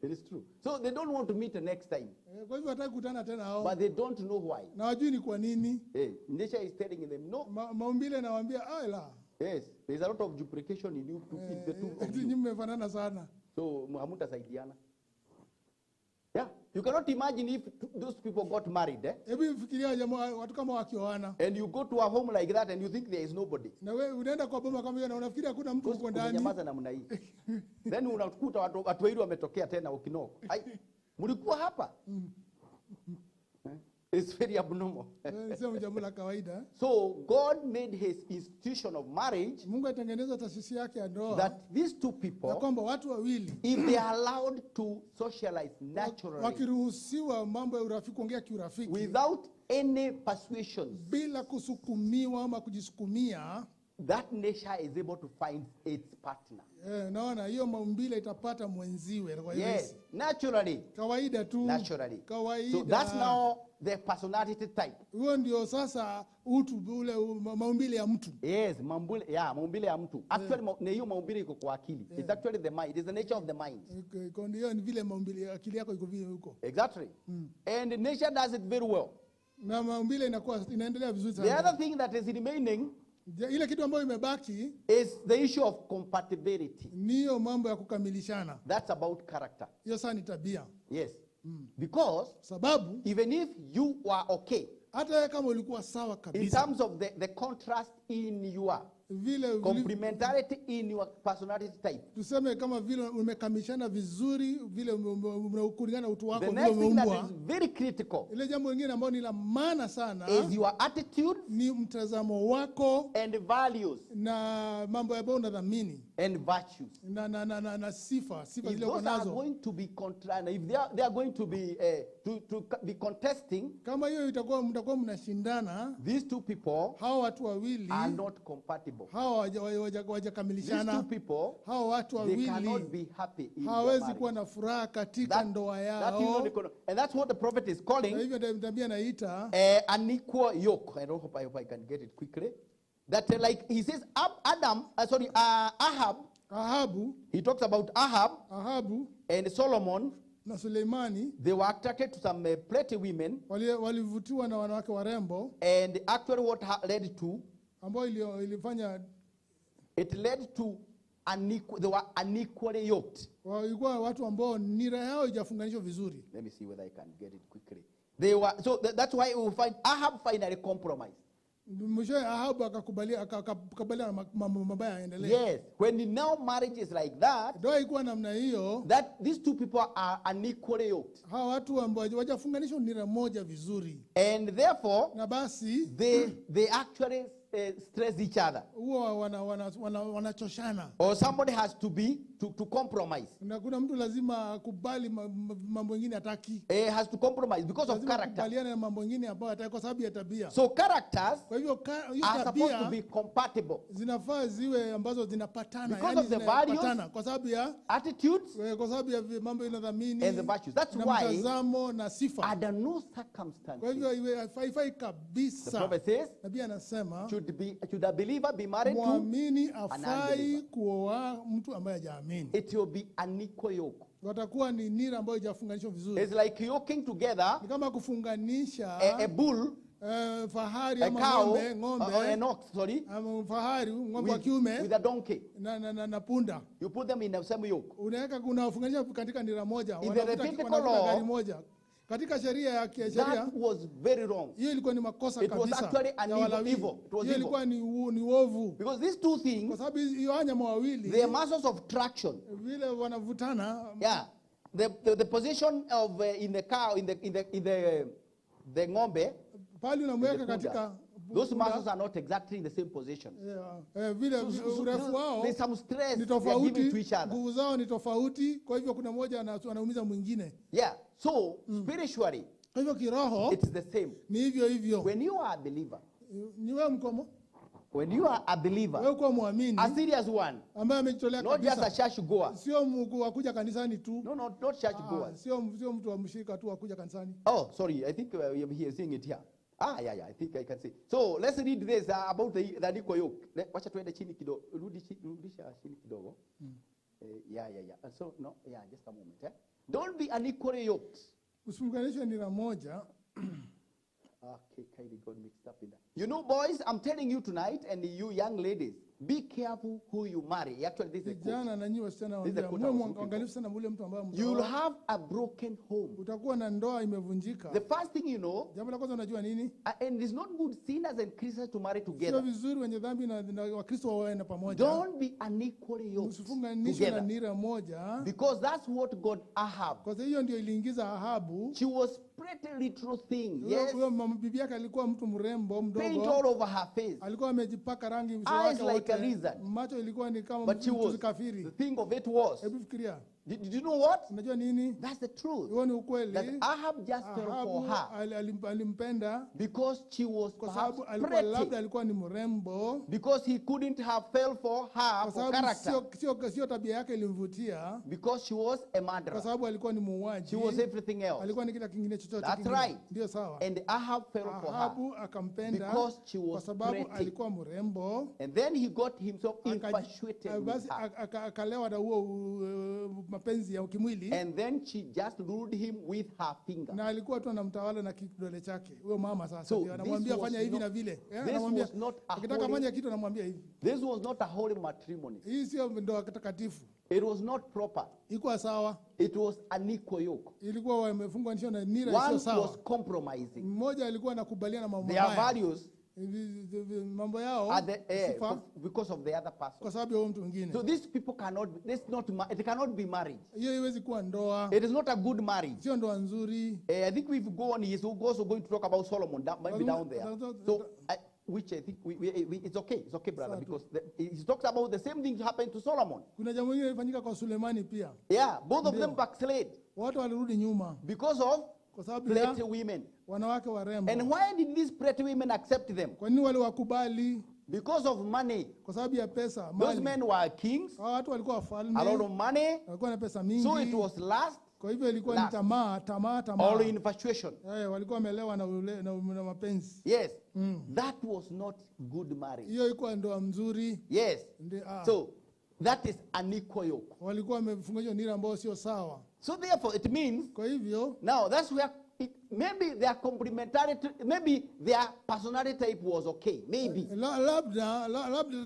It is true. So they don't want to meet the next time. Kwa hivyo hataki kukutana tena hao. But they don't know why. Na wajui ni kwa nini. Nature is telling them no. Maumbile nawaambia la. Yes, there is a lot of duplication in you in the two of you. Nyinyi mmefanana sana. So hamutasaidiana. Yeah, you cannot imagine if those people got married. Hebu fikiria jamaa watu kama wakioana. And you go to a home like that and you think there is nobody. Na wewe unaenda kwa boma kama hiyo na unafikiri hakuna mtu huko ndani. Unyamaza namna hii. Then unakuta watu wawili wametokea tena ukinoko. Mlikuwa hapa. It's very abnormal. Sio jambo la kawaida. So God made his institution of marriage. Mungu atengeneza taasisi yake ya ndoa. That these two people, na kwamba watu wawili, if they are allowed to socialize naturally, wakiruhusiwa mambo ya urafiki, kuongea kiurafiki, without any persuasions, bila kusukumiwa ama kujisukumia, that nature is able to find its partner. Naona hiyo maumbile itapata mwenziwe kwa hiyo. Yes, naturally. Kawaida tu. Naturally. Kawaida. So that's now the personality type. Huo ndio sasa utu ule maumbile ya mtu. Yes, maumbile ya mtu. Actually hiyo maumbile iko kwa akili. It's actually the mind. It's the nature of the mind. Ndio ni vile maumbile akili yako iko vile huko. Exactly. And nature does it very well. Na maumbile inaendelea vizuri sana. The other thing that is remaining, ile kitu ambayo imebaki, is the issue of compatibility. Niyo mambo ya kukamilishana. That's about character. Hiyo sana ni tabia. Yes. Because sababu even if you were okay, hata kama ulikuwa sawa kabisa, in terms of the contrast in your complementarity in your personality type, tuseme kama vile umekamilishana vizuri, vile unakulingana utu wako vile umeumbwa. The next thing that is very critical, ile jambo lingine ambalo ni la maana sana, is your attitude, ni mtazamo wako, and values, na mambo ambayo unadhamini, and virtues, na sifa zile uko nazo. If those are going to be if they are going to be to be contesting, kama hiyo mtakuwa mnashindana, these two people, hao watu wawili, are not compatible. Hao hawajakamilishana. These two people, hao watu wawili, they cannot be happy in hawezi kuwa na furaha katika ndoa yao. And that's what the prophet is calling, hivyo ndio anaita an equal yoke. I don't hope I can get it quickly. That like he says Ahab, he talks about Ahabu and Solomon na Suleimani. They were attracted to some pretty women, walivutiwa na wanawake warembo, and actually what led to, ambayo ilifanya, it led to they were unequally yoked. Walikuwa watu ambao nira yao haijafunganishwa vizuri. Let me see whether I can get it quickly. They were, so that's why we will find Ahab finally compromised. Mwishowe Ahabu akakubalia mambo mabaya yaendelee. Yes, when now marriage is like that, ndoa ikuwa namna hiyo, that these two people are unequally yoked. Hawa watu ambao hawajafunganishwa nira moja vizuri. And therefore, na basi they actually stress each other. Huwa wanachoshana. Or somebody has to to compromise. Na kuna mtu lazima akubali mambo mengine hataki. Has to compromise because of character. Kubaliana na mambo mengine ambayo hataki kwa sababu ya tabia. So characters kwa hivyo are supposed to be compatible. Zinafaa ziwe ambazo zinapatana. Because of the values, kwa sababu ya attitudes, kwa sababu ya mambo inadhamini and the virtues. That's na why mtazamo na sifa. Under no circumstances. Kwa hivyo haifai kabisa. The prophet says, nabii anasema, should a believer be married to muamini afai kuoa mtu ambaye hajaamini. It will be unequal yoke. Watakuwa ni nira ambayo haijafunganishwa vizuri. It's like yoking together. Ni kama kufunganisha a bull, fahari a cow, ng'ombe, an ox, sorry, fahari ng'ombe wa kiume with a donkey. Na punda. You put them in the same yoke. Unaweka unafunganisha katika nira moja. Wanafuta gari moja. Katika sheria ya that was very wrong. Hiyo ilikuwa ni makosa kabisa. It was actually an evil. Hiyo ilikuwa ni uovu. Because these two things, kwa sababu hiyo wanyama wawili, they are muscles of traction. Vile wanavutana. Yeah. The position of in the cow, in the ng'ombe, pale unamweka katika those muscles are not exactly in the same position. Vile urefu wao, there's some stress ni tofauti, nguvu zao ni tofauti, kwa hivyo kuna mmoja anaumiza mwingine. Yeah. So spiritually, kwa hivyo kiroho, it's the same. Ni hivyo. When you are a believer, ni wewe mkomo. When you are a believer, wewe kwa muamini, a serious one, ambaye amejitolea kabisa, not just a church goer, sio mtu wa kuja kanisani tu. No, not church goers. Sio mtu wa mshirika tu wa kuja kanisani. Oh, sorry, I think we are seeing it here. Yeah, I think I can see. So let's read this about the unequal yoke. Wacha tuende chini kidogo. Rudisha chini kidogo. Yeah. So no, yeah, just a moment. Don't be unequally yoked. Usifunganishwe nira moja. Okay, Kylie got mixed up in that. You know, boys, I'm telling you tonight, and you young ladies, be careful who you marry. Actually, this is a quote. You'll have a broken home. The first thing you know, and it's not good sinners and Christians to marry together. Don't be unequally yoked together. Because that's what God Ahab. She was pretty little thing. Yes. Paint all over her face. Eyes like a lizard. But she was, the thing of it was, did you know what? That's the truth. That Ahab just fell for her because she was perhaps pretty. Because he couldn't have fell for her for character. Because she was a murderer. She was everything else. That's right. And Ahab fell for her because she was pretty. And then he got himself infatuated with her. And then she just ruled him with her finger. So this was not a holy matrimony. It was not proper. It was an equal yoke. One was compromising. Their values are because of the other person. So these people it cannot be married. It is not a good marriage. I think if we go on, he's also going to talk about Solomon maybe down there. So which I think it's okay. It's okay, brother, because he talks about the same thing happened to Solomon. Yeah, both of them backslid because of pretty women. And why did these pretty women accept them? Because of money. Those men were kings, a lot of money, so it was lust, or infatuation. Yes, that was not good marriage. Yes, so that is unequal yoke. So therefore it means, now that's where maybe their complementarity, maybe their personality type was okay, maybe. Labda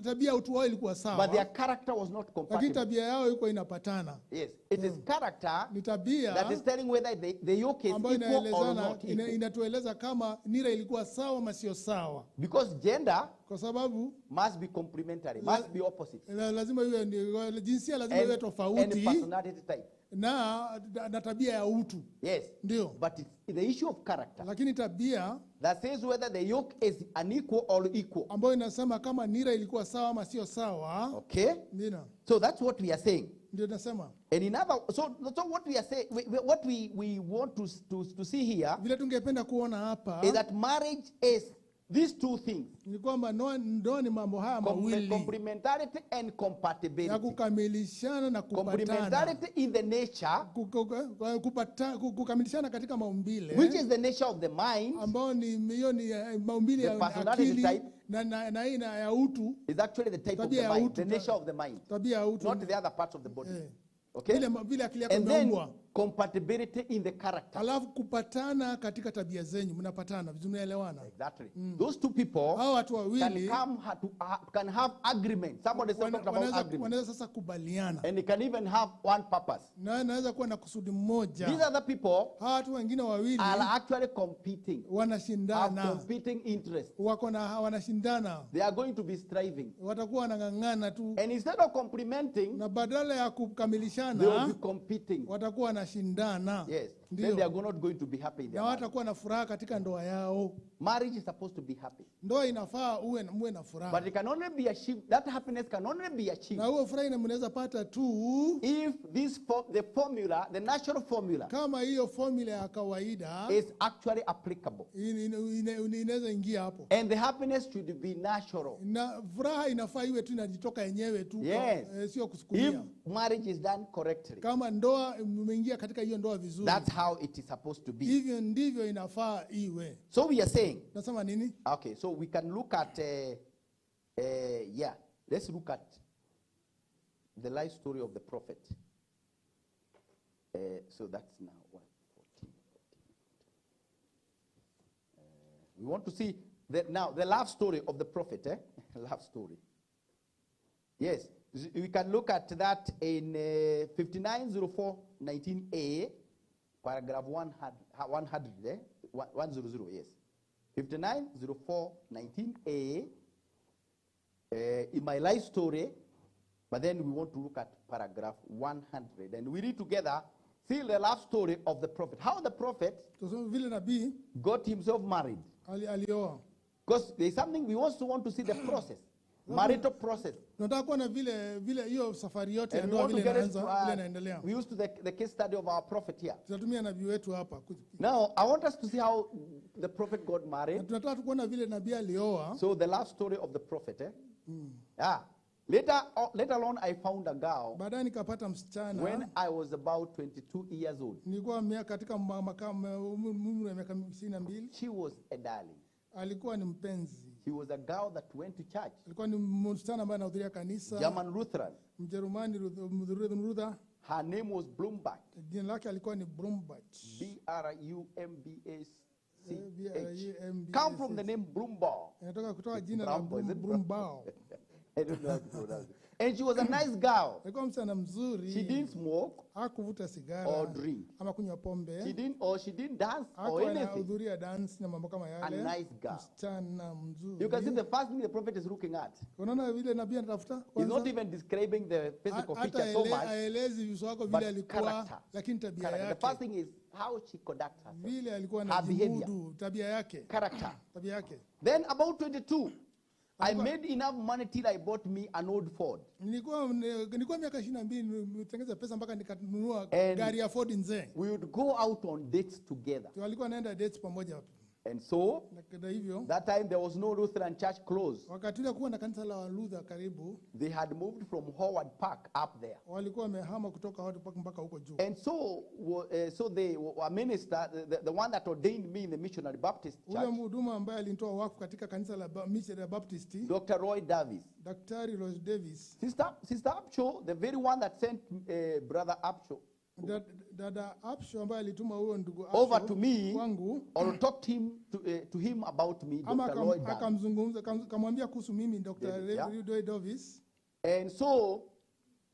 tabia ya utu wao ilikuwa sawa. But their character was not Lakini compatible. tabia yao ilikuwa inapatana. Yes, it is character Ni tabia that is telling whether the yoke is ambayo equal or not equal. inatueleza kama nira ilikuwa sawa ama sio sawa. Because gender kwa sababu must be complementary, must be opposite. Lazima iwe jinsia lazima iwe tofauti. And personality type. Na tabia ya utu. Yes. Ndio. But it's the issue of character. Lakini tabia that says whether the yoke is unequal or equal. Ambayo inasema kama nira ilikuwa sawa ama sio sawa. Okay? Nina. So that's what we are saying. Ndio nasema. And in other, so what we are saying, what we want to see here vile tungependa kuona hapa is that marriage is these two things. Ni kwamba ndoa ni mambo haya mawili. Complementarity and compatibility. Ya kukamilishana na kupatana. Complementarity in the nature. Kukamilishana katika maumbile. Which is the nature of the mind. Ambao ni maumbile ya akili na aina ya utu. Is actually the type of the mind, the nature of the mind. Tabia ya utu. Not the other parts of the body. Okay? Vile akili yako and then imeumbwa. Compatibility in the character. Alafu kupatana katika tabia zenyu, mnapatana, mnaelewana. Exactly. Those two people hao watu wawili can have agreement. Somebody is talking about agreement. Wanaweza sasa kubaliana. And they can even have one purpose. Na naweza kuwa na kusudi moja. These other people hao watu wengine wawili are actually competing. Wanashindana. Have competing interests. Wanashindana. They are going to be striving. Watakuwa wanang'ang'ana tu. And instead of complementing, na badala ya kukamilishana, they will be competing. Watakuwa wanashindana. Yes. Then they are not going to be happy in their na watakuwa na furaha katika ndoa yao. Marriage is supposed to be happy. Ndoa inafaa muwe na furaha. But it can only be achieved, that happiness can only be achieved. Na huo furaha mnaweza pata tu if the formula, the natural formula, kama hiyo formula ya kawaida is actually applicable. Inaweza ingia hapo. And the happiness should be natural. Na furaha inafaa iwe tu inajitoka yenyewe tu. Yes. Sio kusukumia. If marriage is done correctly. Kama ndoa imeingia katika hiyo ndoa vizuri. That's how it is supposed to be. Hivyo ndivyo inafaa iwe. So we are saying. Nasema nini? Okay, so we can look at let's look at the life story of the prophet. So that's now 14. We want to see now the love story of the prophet. Love story. Yes, we can look at that in 5904-19A, paragraph 100, 100, yes. 5904-19A, in my life story, but then we want to look at paragraph 100. And we read together, see the love story of the prophet. How the prophet got himself married. Because there is something we also want to see the process. Marital process. Nataka kuona vile hiyo safari yote ya ndoa vile inaanza vile inaendelea. We used to the case study of our prophet here. Tunatumia nabii wetu hapa. Now I want us to see how the prophet got married. Tunataka kuona vile nabii alioa. So the love story of the prophet, later on I found a girl. Baadaye nikapata msichana. When I was about 22 years old. Nilikuwa katika umri wa miaka 22. She was a darling. Alikuwa ni mpenzi. He was a girl that went to church. Alikuwa ni msichana ambaye anahudhuria kanisa. German Lutheran. Mjerumani Luther. Her name was Bloomberg. Jina lake alikuwa ni Bloomberg. Brumbach. Come from the name Bloomberg. Inatoka kutoka jina la Bloomberg. I don't know how to pronounce it. And she was a nice girl. Alikuwa msichana mzuri. She didn't smoke. Hakuvuta sigara. Or drink. Ama kunywa pombe. She didn't dance or anything. Hudhuria dance na mambo kama yale. A nice girl. Msichana mzuri. You can see the first thing the prophet is looking at. Unaona vile nabii anatafuta? He's not even describing the physical feature so much. Haelezi uso wako vile alikuwa, lakini tabia yake. The first thing is how she conducts herself. Vile alikuwa anajimudu, tabia yake. Character. Tabia yake. Then about 22. I made enough money till I bought me an old Ford. Nilikuwa miaka 22 nilitengeneza pesa mpaka nikanunua gari ya Ford nzee. We would go out on dates together. Walikuwa naenda dates pamoja. And so, that time there was no Lutheran church close. Wakati ule kuwa na kanisa la Luther karibu. They had moved from Howard Park up there. Walikuwa wamehama kutoka Howard Park mpaka huko juu. And so they a minister, the one that ordained me in the Missionary Baptist Church. Ule mhuduma ambaye alinitoa wakfu katika kanisa la Missionary Baptist. Dr. Roy Davis. Daktari Roy Davis. Sister Upshaw, the very one that sent Brother Upshaw Dada Upshaw ambaye alituma huyo ndugu over Upshaw to me kwangu, or talked to him about me, ama Dr. Lloyd Dunn. akamzungumza akamwambia kuhusu mimi Dr. David, yeah. Lloyd Davis. And so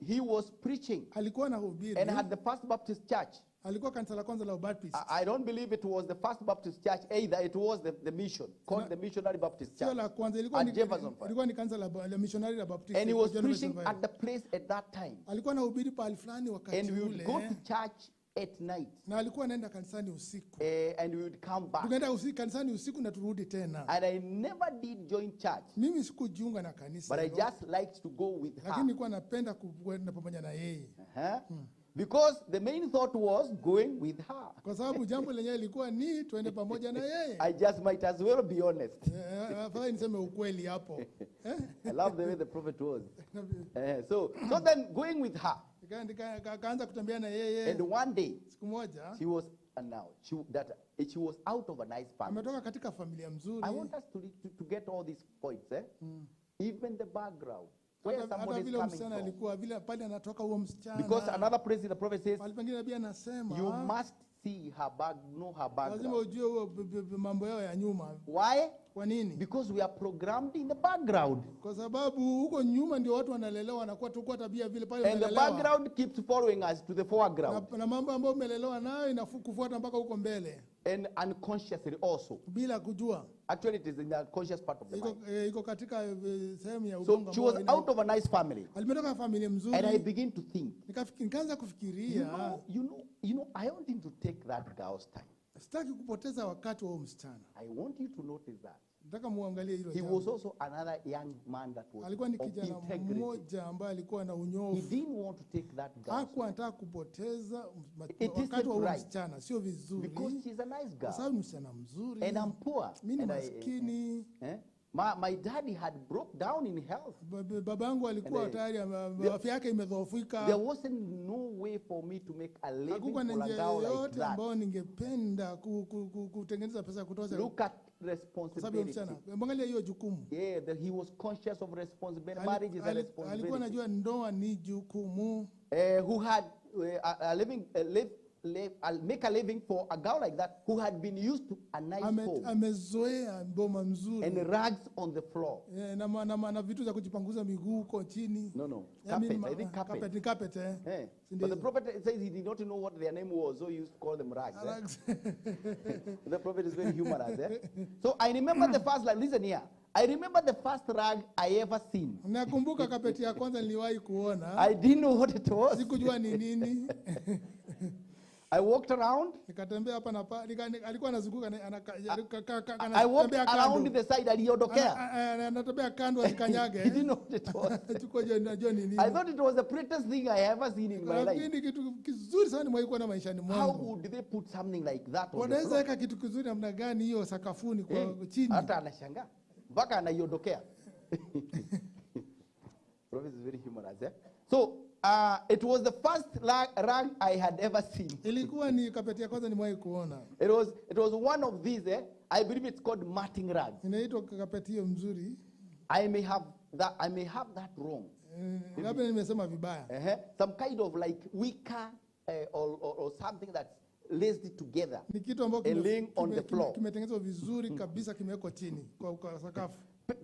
he was preaching Alikuwa anahubiri. and had the First Baptist Church. Alikuwa kanisa la kwanza la Baptist. I don't believe it was the First Baptist Church, either it was the mission, called the Missionary Baptist Sio Church la kwanza, at Jefferson Farm. ilikuwa ni kanisa la missionary la Baptist. And he was Jefferson preaching Farm. at the place at that time. Alikuwa anahubiri pahali fulani wakati And we would ule. go to church at night. Na alikuwa anaenda kanisani usiku. And we would come back. Tukaenda kanisani usiku na turudi tena. And I never did join church. Mimi sikujiunga na kanisa. But I just liked to go with her. Lakini nilikuwa napenda kwenda pamoja na yeye. Because the main thought was going with her. Kwa sababu jambo lenyewe lilikuwa ni tuende pamoja na yeye. I just might as well be honest. Afadhali niseme ukweli hapo. I love the way the prophet was. So then going with her. Kaanza kutembea na yeye. And one day, siku moja, she was she was out of a nice family. Ametoka katika familia mzuri. I want us to get all these points, even the background. Where somebody is coming from. Alikuwa vile pale anatoka huo msichana. Because another place in the prophet says, pengine pia anasema, you must see her know her background. Lazima ujue huo mambo yao ya nyuma. Why? Kwa nini? Because we are programmed in the background. Kwa sababu huko nyuma ndio watu wanalelewa, wanakuwa tukua tabia vile pale umelelewa. And the background keeps following us to the foreground. Na mambo ambayo umelelewa nayo inakufuata mpaka huko mbele. And unconsciously also. Bila kujua. Actually it is in the conscious part of the mind. Iko katika sehemu ya ubongo. So she was out of a nice family. Alimetoka familia mzuri. And I begin to think. Nikaanza kufikiria. You know, I want him to take that girl's time. Sitaki kupoteza wakati wa msichana. I want you to notice that. Nataka muangalie hilo jambo. He was also another young man that was alikuwa ni kijana mmoja ambaye alikuwa na unyofu. He didn't want to take that girl. Hakuwa anataka kupoteza wakati wa msichana, sio vizuri. Because she's a nice girl. Kwa sababu msichana mzuri. And I'm poor. Mimi ni maskini. My daddy had broke down in health. Babangu alikuwa tayari afya yake imedhoofika. There wasn't no way for me to make a living for a girl like that. Ambao ningependa kutengeneza pesa kutosha. Look at responsibility. Mwangalia hiyo jukumu. Yeah, that he was conscious of responsibility. Marriage is a responsibility. Alikuwa anajua ndoa ni jukumu. Who had make a living for a girl like that who had been used to a nice home. Amezoea boma mzuri. And rugs on the floor. Na vitu za kujipanguza miguu huko chini. No. Carpet. I think carpet. Carpet. But the prophet says he did not know what their name was, so he used to call them rugs. The prophet is very humorous. So I remember the first, listen here. I remember the first rug I ever seen. Nakumbuka kapeti ya kwanza niliwahi kuona. I didn't know what it was. Sikujua ni nini. I walked around. Nikatembea hapa na pale. Alikuwa anazunguka I walked around the side aliondokea. Anatembea kando asikanyage. He didn't know what it was. I thought it was the prettiest thing I ever seen in my life. Lakini kitu kizuri sana nimewahi kuona maishani mwangu. How would they put something like that on the floor? Wanaweza weka kitu kizuri namna gani hiyo sakafuni kwa chini? Hata anashangaa. Mpaka anaiondokea. Prophet is very humorous. So it was the first rug I had ever seen. Ilikuwa ni kapeti ya kwanza nimewahi kuona. It was one of these. I believe it's called matting rug. Inaitwa kapeti hiyo mzuri. I may have that wrong. Labda nimesema vibaya. Some kind of like wicker or something that's laced together. Ni kitu ambacho kimetengenezwa vizuri kabisa, kimewekwa chini kwa sakafu.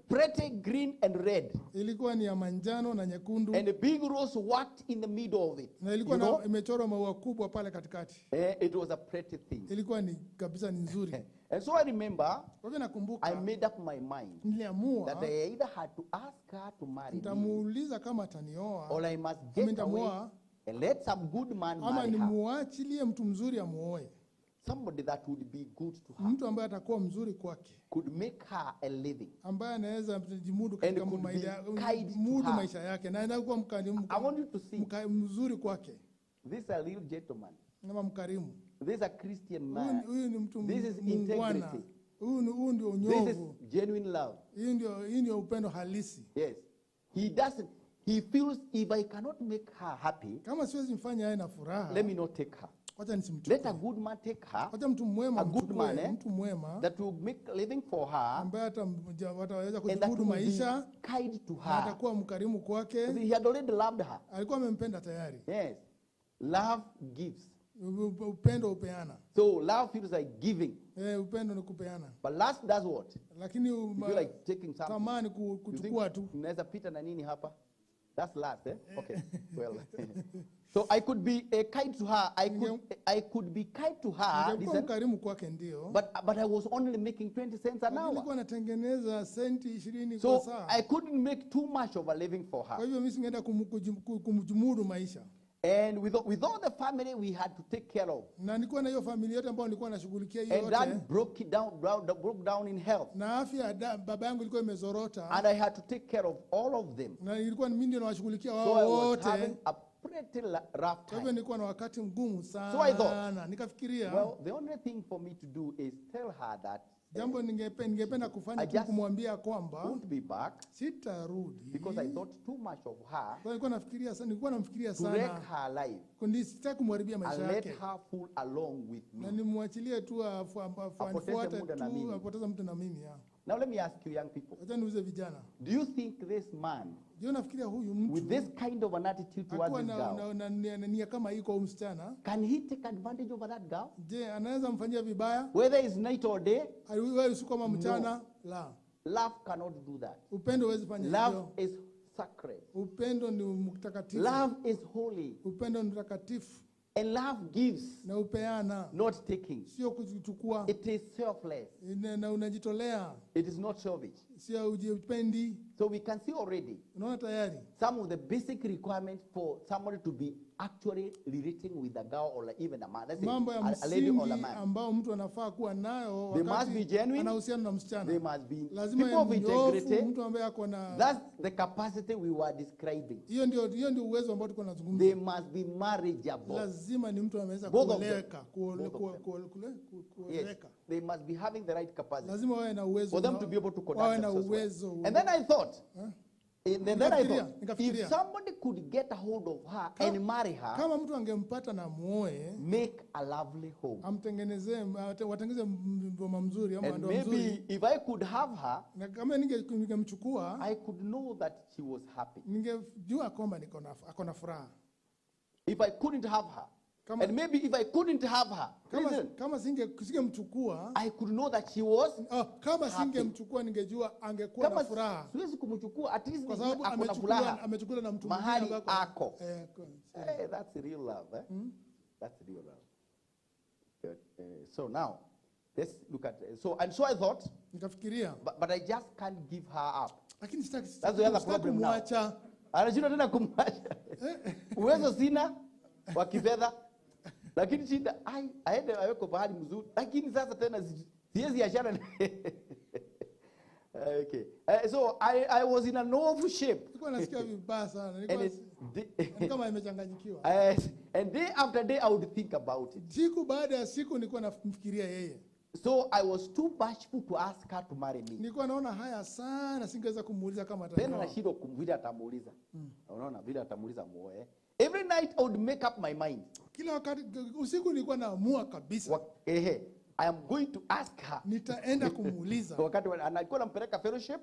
Pretty green and red. Ilikuwa ni ya manjano na nyekundu. And a big rose worked in the middle of it. Na ilikuwa imechorwa maua kubwa pale katikati. It was a pretty thing. Ilikuwa ni kabisa ni nzuri. And so I remember, nakumbuka, I made up my mind that I either had to ask her to marry me, nitamuuliza kama atanioa, or I must get away and let some good man marry her. Ama nimuachilie mtu mzuri amuoe. Somebody that would be good to her. Mtu ambaye atakuwa mzuri kwake. Could make her a living. Ambaye anaweza kujimudu katika maisha yake. Na anakuwa mkarimu. I want you to see. Mzuri kwake. This is a real gentleman. Kama mkarimu. This is a Christian man. Huyu ni mtu This is integrity. Huyu ndio unyovu. This is genuine love. Hii ndio upendo halisi. Yes. He feels if I cannot make her happy. Kama siwezi mfanya yeye na furaha. Let me not take her. Let a good man take her. A good man that will make a living for her. Ambaye ataweza kujimudu maisha. Kind to her. Atakuwa mkarimu kwake. He had already loved her. Alikuwa amempenda tayari. Yes. Love gives. Upendo upeana. So love feels like giving. Upendo ni kupeana. But lust does what? Lakini you feel like taking something. Tamani kuchukua tu. Unaweza pita na nini hapa? That's lust, eh? Okay. Well. So I could be kind to her. I could be kind to her. Ningekuwa mkarimu kwake ndio. But I was only making 20 cents an hour. Nilikuwa natengeneza senti 20 So kwa saa. I couldn't make too much of a living for her. Kwa hivyo mimi singeenda kumjumudu maisha. And with all the family we had to take care of. Na nilikuwa na hiyo familia yote ambayo nilikuwa nashughulikia hiyo And yote. that broke down in health. Na afya baba yangu ilikuwa imezorota. And I had to take care of all of them. Na ilikuwa mimi ndio nawashughulikia So wao I was wote. having a pretty rough Kwa hivyo time. nilikuwa na wakati mgumu sana. So I thought, nikafikiria, well, the only thing for me to do is tell her that jambo ningependa kufanya tu kumwambia kwamba won't be back sitarudi. because I thought too much of her. Nilikuwa nafikiria sana, nilikuwa namfikiria To wreck sana. her life. Kundi sitaki kumharibia maisha And let yake. her fool along with me. Na nimwachilie tu afuate muda na tu mimi. apoteza mtu na mimi. Now let me ask you young people. Acha niulize vijana. Do you think this man Je, unafikiria huyu mtu with this kind of an attitude towards akiwa this girl, na nia kama hii kwa huyu msichana, can he take advantage over that girl? je, anaweza mfanyia vibaya? Whether it's night or day? Wewe usiku kama mchana? La. Love cannot do that. Upendo huwezi fanya Love hivyo. is sacred. Upendo ni mtakatifu. Love is holy. Upendo ni mtakatifu. And love gives, na upeana, not taking. Sio kuchukua. It is selfless. Na unajitolea. It is not selfish. Sio ujipendi. So we can see already unaona tayari some of the basic requirements for somebody to be actually relating with a girl or even a man. Let's mambo ya say a lady or a msingi man. ambao mtu anafaa kuwa nayo They must be genuine. anahusiana na msichana. They must be lazima people of integrity. mtu ambaye ako na That's the capacity we were describing. hiyo ndio uwezo ambao tulikuwa tunazungumza. They must be marriageable. Lazima ni mtu ameweza Both of them. kuoleka. Yes, they must be having the right capacity. Lazima wawe na uwezo. For them to be able to conduct wawe na themselves uwezo. well. And then I thought, Nikafikiria. if somebody could get a hold of her and marry her, kama mtu angempata na muoe, make a lovely home. Amtengenezee, watengeneze mboma mzuri ama And ndoa maybe mzuri. if I could have her, Na kama ningemchukua, I could know that she was happy. Ningejua kwamba ako na furaha. If I couldn't have her, and maybe if I couldn't have her, kama singemchukua, I could know that she was kama happy. singemchukua ningejua angekuwa na furaha. Siwezi kumchukua, at least kwa sababu amechukua na mtu mahali mwingine ako. Hey, that's real love, eh? That's real love. So now, let's look at so I thought, nikafikiria, but I just can't give her up. Lakini sitaki. That's the other problem now. Anashindwa tena kumwacha. Uwezo sina wa kifedha. Lakini shida aende aweko pahali mzuri. Lakini sasa tena siwezi achana. Okay. So I was in a normal shape. Nilikuwa nasikia vibaya sana. Nilikuwa kama nimechanganyikiwa. And day after day I would think about it. Siku baada ya siku nilikuwa nafikiria yeye. So I was too bashful to ask her to marry me. Nilikuwa naona haya sana, singeweza kumuuliza kama atanioa. Tena nashindwa vile atamuuliza. Unaona vile atamuuliza muoe. Every night I would make up my mind. Kila wakati usiku nilikuwa naamua kabisa. I am going to ask her. Nitaenda kumuuliza. Wakati anakuwa nampeleka fellowship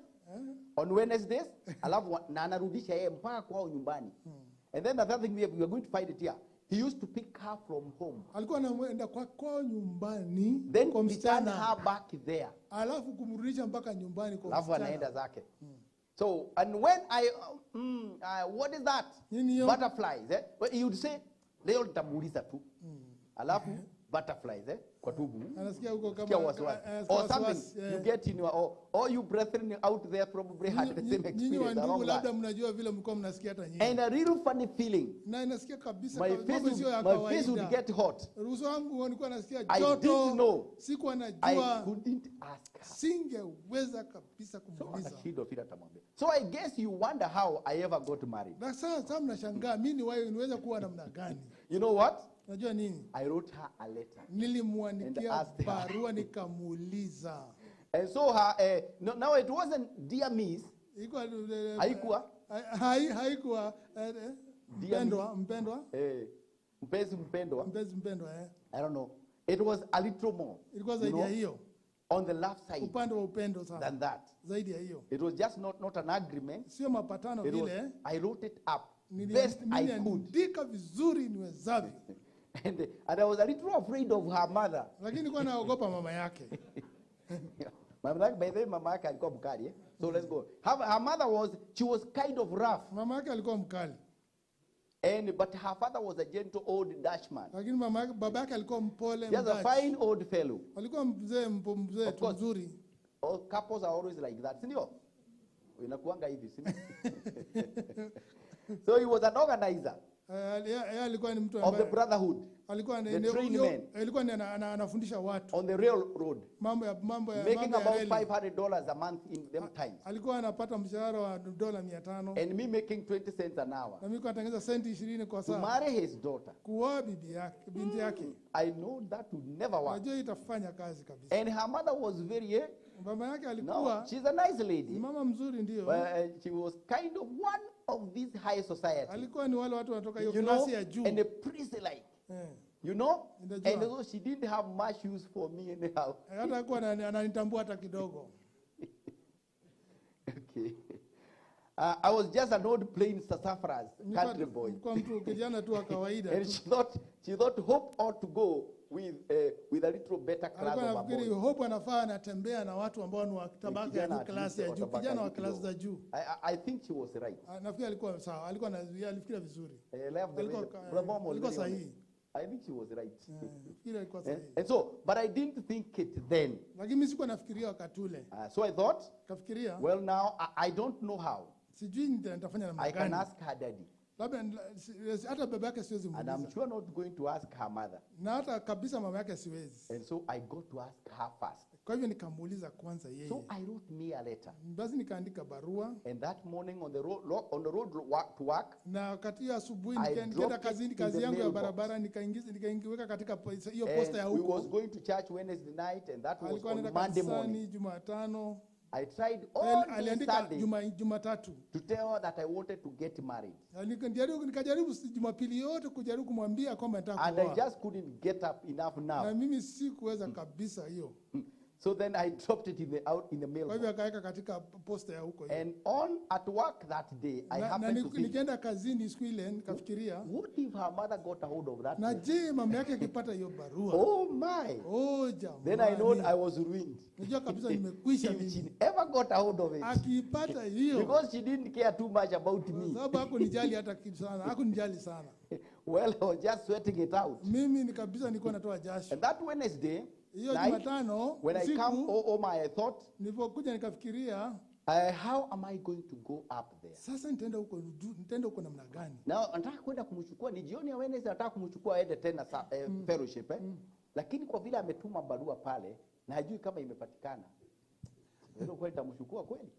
on Wednesdays, alafu na anarudisha yeye mpaka kwao nyumbani. And then the third thing we are going to find it here. He used to pick her from home. Alikuwa anaenda kwao nyumbani then kwa msichana. Her back there. Alafu kumrudisha mpaka nyumbani kwa msichana. Alafu anaenda zake. So, and when what is that? Butterflies, eh? But he would say, leo nitamuuliza tu. Alafu, butterflies, eh? Kwa tubu. Anasikia huko kama or something you get in your or you brethren out there probably had the same experience. Nyinyi wandugu labda mnajua vile mlikuwa mnasikia hata nyinyi. And a real funny feeling. Na inasikia kabisa my face would get hot. Uso wangu nilikuwa nasikia I joto. didn't know. Sikuwa najua. I couldn't ask her. Singeweza kabisa kumuuliza. So I guess you wonder how I ever got married. Na sasa mnashangaa mimi niweza kuwa namna gani? You know what? Najua nini? I wrote her a letter. Nilimwandikia barua nikamuuliza. And so her now it wasn't dear miss. Haikuwa haikuwa mpendwa mpenzi mpendwa. I don't know. It was a little more. Ilikuwa zaidi ya hiyo. On the left side. Upande wa upendo sana. Than that. Zaidi ya hiyo. It was just not an agreement. Sio mapatano vile. I wrote it up. best I could. Niliandika vizuri niwezavyo. And I was a little afraid of her mother. Lakini nilikuwa naogopa mama yake. By the way, mama yake alikuwa mkali. So let's go. Her mother she was kind of rough. Mama yake alikuwa mkali. But her father was a gentle old Dutchman. Lakini baba yake alikuwa mpole. He was a fine old fellow. Alikuwa mzee tu mzuri. All couples are always like that, sindio? Inakuanga hivi, sindio? So he was an organizer of the brotherhood. Alikuwa anafundisha watu on the railroad, mambo ya making about $500 a month in them times. Alikuwa anapata mshahara wa $500 and me making 20 cents an hour. Na mimi natengeneza senti 20 kwa saa. To marry his daughter. Kuoa binti yake. I know that would never work. Najua itafanya kazi kabisa. And her mother was very mama yake alikuwa she's a nice lady. Mama mzuri ndio. She was kind of one of these high society. Alikuwa ni wale watu wanatoka hiyo klasi ya juu. And a priest-like. You know? And so she didn't have much use for me anyhow. Hata alikuwa ananitambua hata kidogo. Okay. I was just an old plain sassafras country boy. Kwa mtu kijana tu wa kawaida. And she thought Hope ought to go with a little better class of a boy. Alikuwa Hope anafaa anatembea na watu ambao ni wa tabaka ya klasi ya juu, kijana wa klasi za juu. I think she was right. Nafikiri alikuwa sawa, alifikiria vizuri. Alikuwa sahihi. I think she was right. Alikuwa sahihi. And so, but I didn't think it then. Lakini mimi sikuwa nafikiria wakati ule. So I thought, kafikiria, well now I don't know how. Sijui nitafanya namna gani. I can ask her daddy. Labda hata baba yake siwezi muuliza. And I'm sure not going to ask her mother. Na hata kabisa mama yake siwezi. And so I got to ask her first. Kwa hivyo nikamuuliza kwanza yeye. So I wrote me a letter. Basi nikaandika barua. And that morning on the road to work. Na wakati asubuhi nikaenda kazi yangu ya barabara nikaingiweka katika hiyo posta ya huko. We was going to church Wednesday night and that was on Monday morning. Jumatano. I tried all day Sunday Jumatatu to tell her that I wanted to get married. Nikajaribu Jumapili yote kujaribu kumwambia kwamba nataka kuoa. And I just couldn't get up enough now. Na mimi sikuweza kabisa hiyo. So then I dropped it out in the mail. Kwa hivyo akaweka katika posta ya huko hiyo. And at work that day I happened to think. Nikaenda kazini siku ile nikafikiria. What if her mother got a hold of that? Na je mama yake akipata hiyo barua? Oh my. Oh jamani. Then I know I was ruined. Najua kabisa nimekwisha mimi. She ever got a hold of it. Akipata hiyo. Because she didn't care too much about me. Sababu hakunijali hata sana. Hakunijali sana. Well, I was just sweating it out. Mimi ni kabisa nilikuwa natoa jasho. And that Wednesday night, when I come home, I thought, nilipokuja nikafikiria, how am I going to go up there? Sasa nitaenda huko namna gani? Now, nataka kwenda kumchukua, ni jioni ya Wednesday, nataka kumchukua aende tena fellowship. Lakini kwa vile ametuma barua pale, na hajui kama imepatikana. Ndio kwenda kumchukua kweli.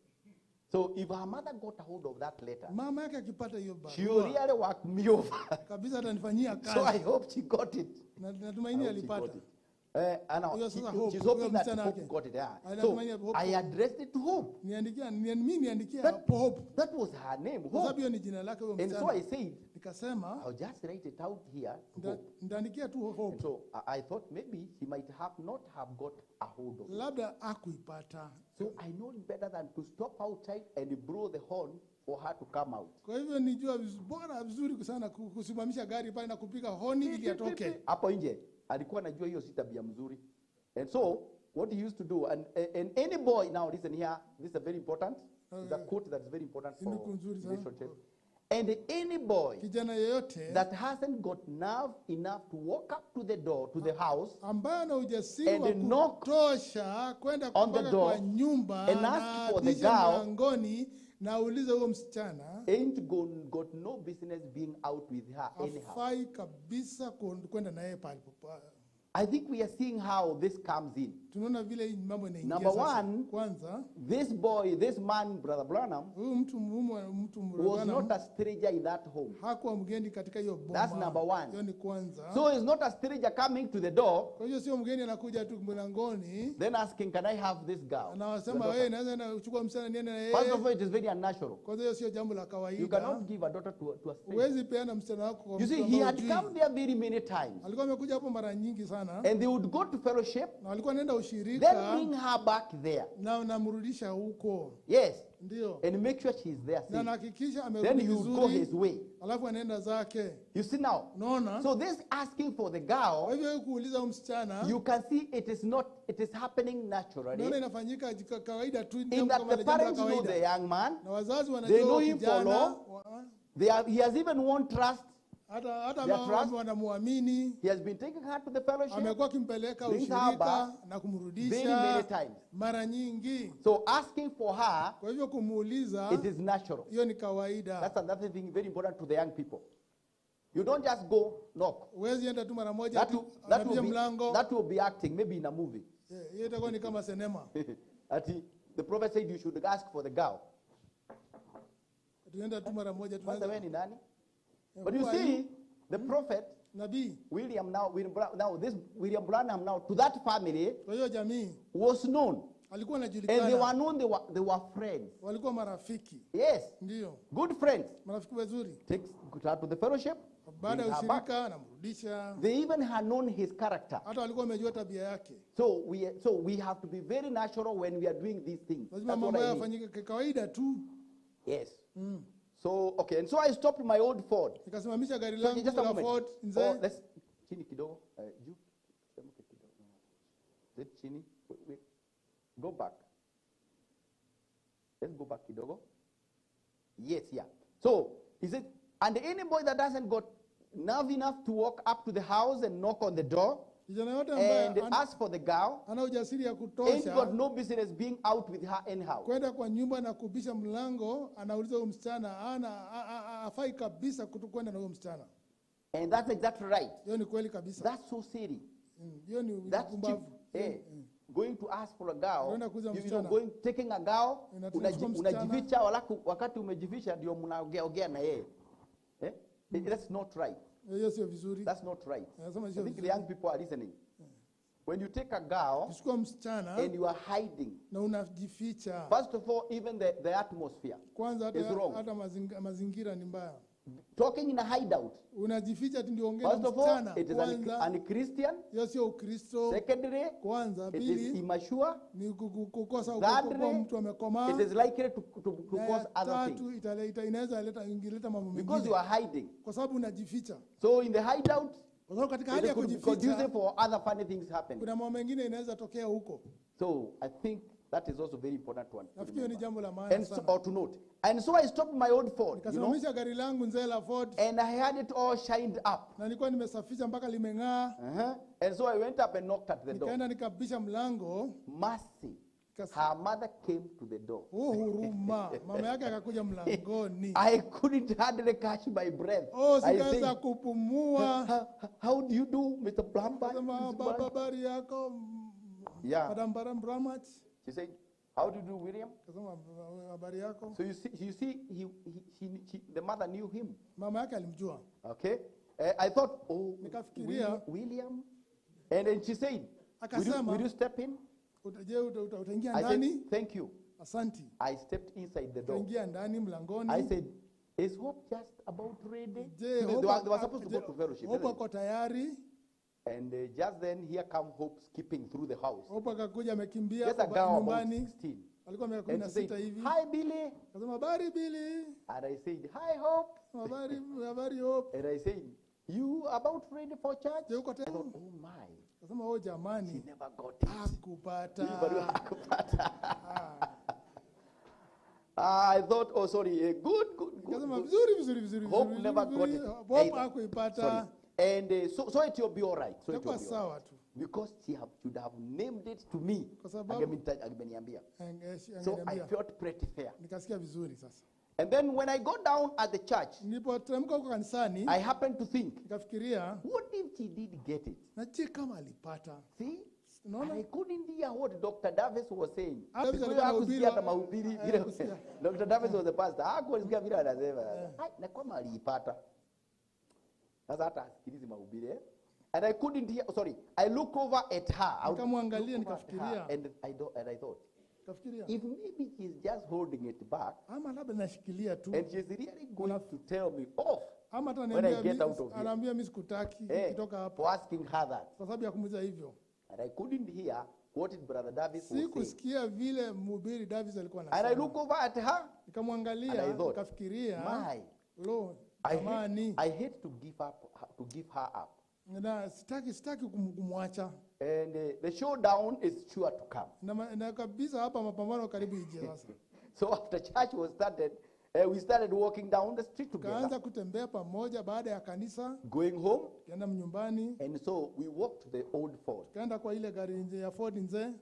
So if her mother got a hold of that letter, mama yake akipata hiyo barua, she really worked me over. Kabisa atanifanyia kazi. So I hope she got it. Natumaini alipata. She's hoping that Hope got it. So I addressed it to Hope. Hope. That was her name, Hope. And so I said, I'll just write it out here to Hope. And so I thought maybe she might not have got a hold of it. So I know better than to stop outside and blow the horn for her to come out. Kwa hivyo nijua bora vizuri sana kusimamisha gari pale na kupiga honi ili atoke. Hapo nje alikuwa anajua hiyo si tabia mzuri. And so what he used to do, and any boy, now listen here, this is a very important, it's a quote that's very important for relationship. And any boy that hasn't got nerve enough to walk up to the door, to the house, and knock on the door and ask for the girl, na uliza huyo msichana ain't got no business being out with her anyhow. Afai kabisa kwenda naye pale. I think we are seeing how this comes in. Tunaona vile mambo inaingia sasa. Number one, kwanza, this man, Brother Branham, was not a stranger in that home. Hakuwa mgeni katika hiyo boma. That's number one. Hiyo ni kwanza. So he's not a stranger coming to the door. Kwa hiyo sio mgeni anakuja tu mlangoni. Then asking, can I have this girl? Anasema wewe naweza kuchukua msichana niende na yeye. First of all, it is very unnatural. Kwa hiyo sio jambo la kawaida. You cannot give a daughter to a stranger. Huwezi peana msichana wako kwa mtu. You see, he had come there very many times. Alikuwa amekuja hapo mara nyingi sana. msichana and they would go to fellowship, na walikuwa nenda then ushirika bring her back there. na namrudisha huko. Yes. Ndio. And make sure she's there Na safe. nahakikisha Then amerudi he would go his vizuri. way. Alafu anaenda zake. You see now? Unaona? So this asking for the Kwa girl, hivyo kuuliza msichana, you can see it is happening naturally. unaona inafanyika kawaida tu In jambo that kama the jambo la parents know the kawaida. young man, Na wazazi they wanajua know huyo him for kijana. long. He has even won trust. Hata Their trust. wanamuamini. He has been taking her to the fellowship. Amekuwa akimpeleka brings her ushirika back na very kumrudisha many times. mara nyingi. So asking for her, Kwa hivyo kumuuliza, it is natural. hiyo ni kawaida. That's another thing very important to the young people. You don't just go knock. Huwezi enda tu mara moja That tu will, anapiga mlango. that will be acting, maybe in a movie. Hiyo itakuwa ni kama sinema. The prophet said you should ask for the girl. Tuenda tu mara moja Kwanza tunaanza. wewe ni nani? But you see, the prophet, Nabii this William Branham now, to that family, kwa hiyo jamii was known. alikuwa And they anajulikana. were known, they were friends. Walikuwa marafiki. Yes. Ndio. Good friends. Marafiki wazuri. Takes her to the fellowship. Baada ya brings her back. ushirika anamrudisha. They even had known his character. Hata walikuwa wamejua tabia yake. So we have to be very natural when we are doing these things. Lazima That's what mambo I haya mean. yafanyike kawaida tu. Yes. So okay, and so I stopped my old Ford. Nikasimamisha gari So langu just a la moment. Ford nzee. Let's chini kidogo. Juu. Semuke kidogo. Let chini. Wait. Go back. Let's go back kidogo. Yes, yeah. So he said, and any boy that doesn't got nerve enough to walk up to the house and knock on the door Kijana yote and ambaye ask for the girl, ana ujasiri ya ain't kutosha got no business being out with her anyhow. kwenda kwa nyumba na kubisha mlango, anauliza huyo msichana afai kabisa kwenda na huyo msichana. And that's exactly right. Hiyo ni kweli kabisa. That's so silly. Hiyo ni That's cheap. upumbavu. Going to ask for a girl, Unaenda kuuliza you know, msichana. taking a girl, Unachukua msichana. unajificha, wakati umejificha ndio mnaongea na yeye. That's not right. Hiyo sio vizuri. That's not right. Nasema I sio think the vizuri. young people are listening. When you take a girl Kuchukua msichana and you are hiding, na unajificha. first of all, even the atmosphere Kwanza is wrong. hata mazingira ni mbaya. Talking in a hideout. Unajificha tu ndio ongea na First of msichana. all, it is an Christian. Hiyo sio Ukristo. Secondly, Kwanza, it is pili immature. ni kukosa Thirdly, kwa mtu amekomaa. it is likely to cause other things. Tatu inaweza ingeleta mambo mengine. Because you are hiding. Kwa sababu unajificha. So in the hideout, kwa sababu katika hali ya it could be kujificha conducive for other funny things happening. kuna mambo mengine inaweza tokea huko. So I think that is also very important to Nafikiri ni jambo la maana and so, sana. or to note. And so I stopped my old Ford, you know, Nikasimamisha gari langu nzee la Ford and I had it all shined up. na nilikuwa nimesafisha mpaka limeng'aa. And so I went up and knocked at the door. Nikaenda nikabisha mlango. Mercy. Her mother came to the door. Huruma. Mama yake akakuja mlangoni. I couldn't hardly catch my breath. I Sikaweza said, kupumua. How do you do, Mr. Plumber? Baba, habari yako? Yeah. Madam Bramat. She said, how do you do, William? Kasema habari yako? So you see, the mother knew him. Mama yake alimjua. Okay. I thought, oh, Nikafikiria William. And then she said, will you step in? Utaingia I said, ndani? thank you. Asanti. I stepped inside the door. Utaingia ndani mlangoni. I said, is Hope just about ready? Je, They were supposed to go to fellowship. Hope isn't it? ako tayari. And just then, here come Hope skipping through the house. Hope akakuja amekimbia Just a kwa girl about nyumbani. 16. Alikuwa miaka And she said, 16 hivi. hi, Billy. Kasema habari Billy. And I said, hi, Hope. Habari Hope. And I said, you about ready for church? Je, uko I tayari? thought, oh my. Kasema oh jamani. She never got it. Hakupata. I thought, oh sorry, good. Kasema vizuri. Hope never got it. Hope either. hakuipata. Sorry. And so it will be all right. So it will Itakuwa be all sawa right. tu. Because she should have named it to me. Kwa sababu Angeniambia. So I angeniambia. felt pretty fair. Nikasikia vizuri sasa. And then when I got down at the church, Nilipoteremka huko kanisani, I happened to think, nikafikiria, what if she did get it? na je kama alipata? See? Unaona? I couldn't hear what Dr. Davis was saying. Davis Siku hiyo alikuwa hakusikia hata anahubiri, mahubiri. hakusikia. Dr. Davis was the pastor. Hakusikia vile anasema. Na kama aliipata. Sasa hata asikilizi mahubiri. And I couldn't hear, sorry, I look over at her. Nikamwangalia nikafikiria. And I thought, Kafikiria. if maybe she's just holding it back, ama labda nashikilia tu. and she's really going to tell me off. Ama hata when I get out of here. anaambia mimi sikutaki Eh, kutoka hapa. for asking her that. Kwa sababu ya kumuuliza hivyo. And I couldn't hear what did Brother Davis was saying. Sikusikia vile mhubiri Davis alikuwa And I anasema. look over at her. And Nikamwangalia, I thought, nikafikiria, my, lo, I jamani. hate to give her up. Na sitaki kumwacha. And the showdown is sure to come. Na kabisa hapa mapambano karibu ije sasa. So after church was started, we started walking down the street Tukaanza together, kutembea pamoja baada ya kanisa, going home. tukaenda nyumbani, And so we walked to the old fort. tukaenda kwa ile gari nje ya Ford nzee.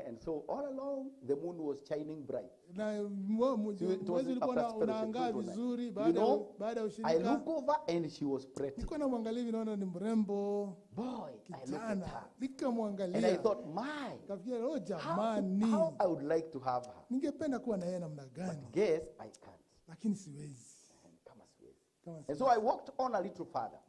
And so all along, the moon was shining bright. Na It mwezi was ulikuwa after unaangaa fellowship, vizuri you baada know, baada ya I ushirika. look over and she was pretty. Nilikuwa namwangalia hivi naona ni mrembo. Boy, I looked at Kijana. her. And I Nikamwangalia. thought, my, Kafikiria, oh jamani. how I would like to have her. Ningependa kuwa na yeye namna gani? Guess I can't. Lakini siwezi. Kama siwezi. Kama And siwezi. so I walked on a little further.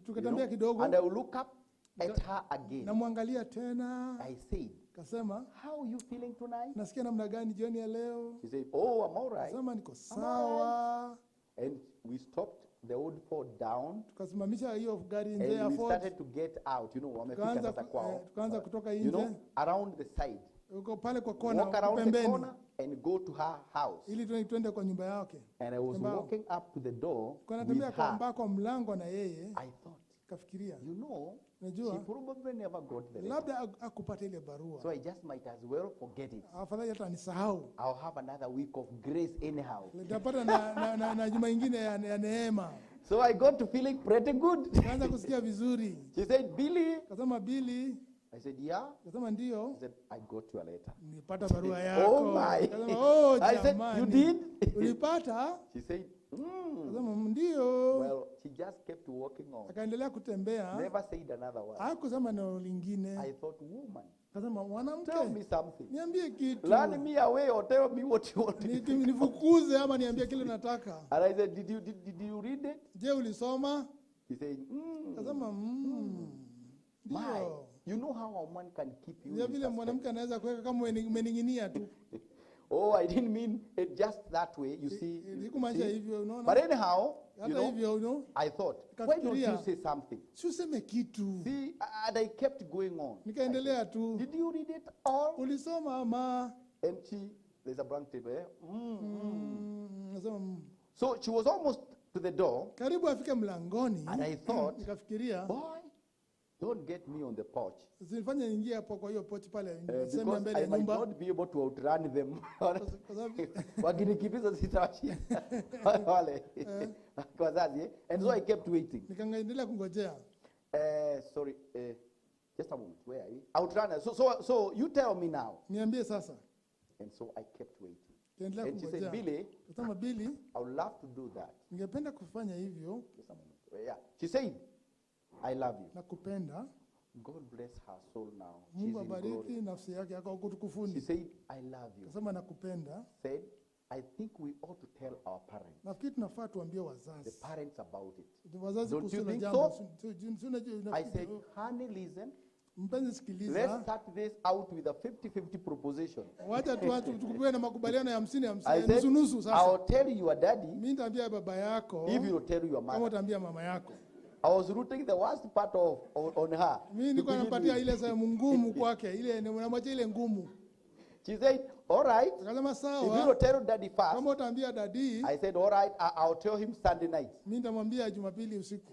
Tukatembea kidogo. And I will look up at her again. Namwangalia tena. I said, Kasema, how are you feeling tonight? nasikia namna gani jioni ya leo? She said, oh, I'm all right. Kasema niko sawa. And we stopped the old Ford down. Tukasimamisha hiyo gari nje ya And we Ford. started to get out. You know, wamefika sasa kwao. Tukaanza kutoka You know, nje. around the side. Uko pale kwa kona, Walk around the pembeni. corner and go to her house. Ili tuende kwa nyumba yake. And I was Tembea. walking up to the door Kwa with natembea kwa her. ambako mlango na yeye. I thought, kafikiria, you know, she unajua probably never got the letter. labda akupata ile barua. So I just might as well forget it. Afadhali hata nisahau. I'll have another week of grace anyhow. Nitapata na juma ingine ya neema. So I got to feeling pretty good. Kaanza kusikia vizuri. She said, Billy. Kasema Billy. I said, yeah. Kasema ndio. She said, I got your letter. Nilipata barua yako. Oh my. Kasema, oh I said, jamani. you did? Ulipata? She said, Kasema ndio. Well, she just kept walking on. Akaendelea kutembea. Never said another word. Hakusema neno lingine. I thought, woman. Kasema mwanamke. Tell me something. Niambie kitu. Run me away or tell me what you want. Nifukuze ama niambie kile nataka. And I said, did you read it? Je, ulisoma? He said, Kasema my, you know how a man can keep you ndio vile mwanamke anaweza kuweka kama umening'inia tu. Oh, I didn't mean it just that way, you see. Sikumaanisha hivyo, unaona? But anyhow, hata hivyo, you know, I thought, why don't you say something? Si useme kitu. See, and I kept going on. Nikaendelea tu. Did you read it all? Ulisoma ama? And there's a blank table, eh? So she was almost to the door. Karibu afike mlangoni. And I thought, nikafikiria, boy, don't get me on the porch. Usinifanye niingie hapo kwa hiyo porch pale Because mbele I ya might nyumba. not be able to outrun them. Wakinikimbiza sitawashinda wale wazazi. And so I kept waiting. Nikaendelea kungojea. Sorry, just a moment. Where are you? Outrunner. So you tell me now. Niambie sasa. And so I kept waiting. Niendelea And she said, kungojea. Kasema Billy, I would love to do that. ningependa kufanya hivyo. Just a moment. Yeah. She said, I love you. Nakupenda. God bless her soul now. Mungu She's in abariki glory. nafsi yake yako utukufuni. She said, I love you. Kasema nakupenda. Said, I think we ought to tell our parents. Nafikiri tunafaa tuambie wazazi. The parents about it. Wazazi Don't you kuhusu think jambo. so? I said, honey, listen. Mpenzi sikiliza. Let's start this out with a 50-50 proposition. Wacha tukupewe na makubaliano ya 50-50. I said, Nusu sasa. I'll tell your daddy. Mimi nitaambia baba yako. If you tell your mother. Kama utaambia mama yako. I was rooting the worst part on her. Mimi nilikuwa nampatia ile sehemu ngumu kwake, ile namwacha ile ngumu. She said, all right. Akasema sawa. If you don't tell daddy first. Kama utaambia daddy. I said, all right, I'll tell him Sunday night. Mimi nitamwambia Jumapili usiku.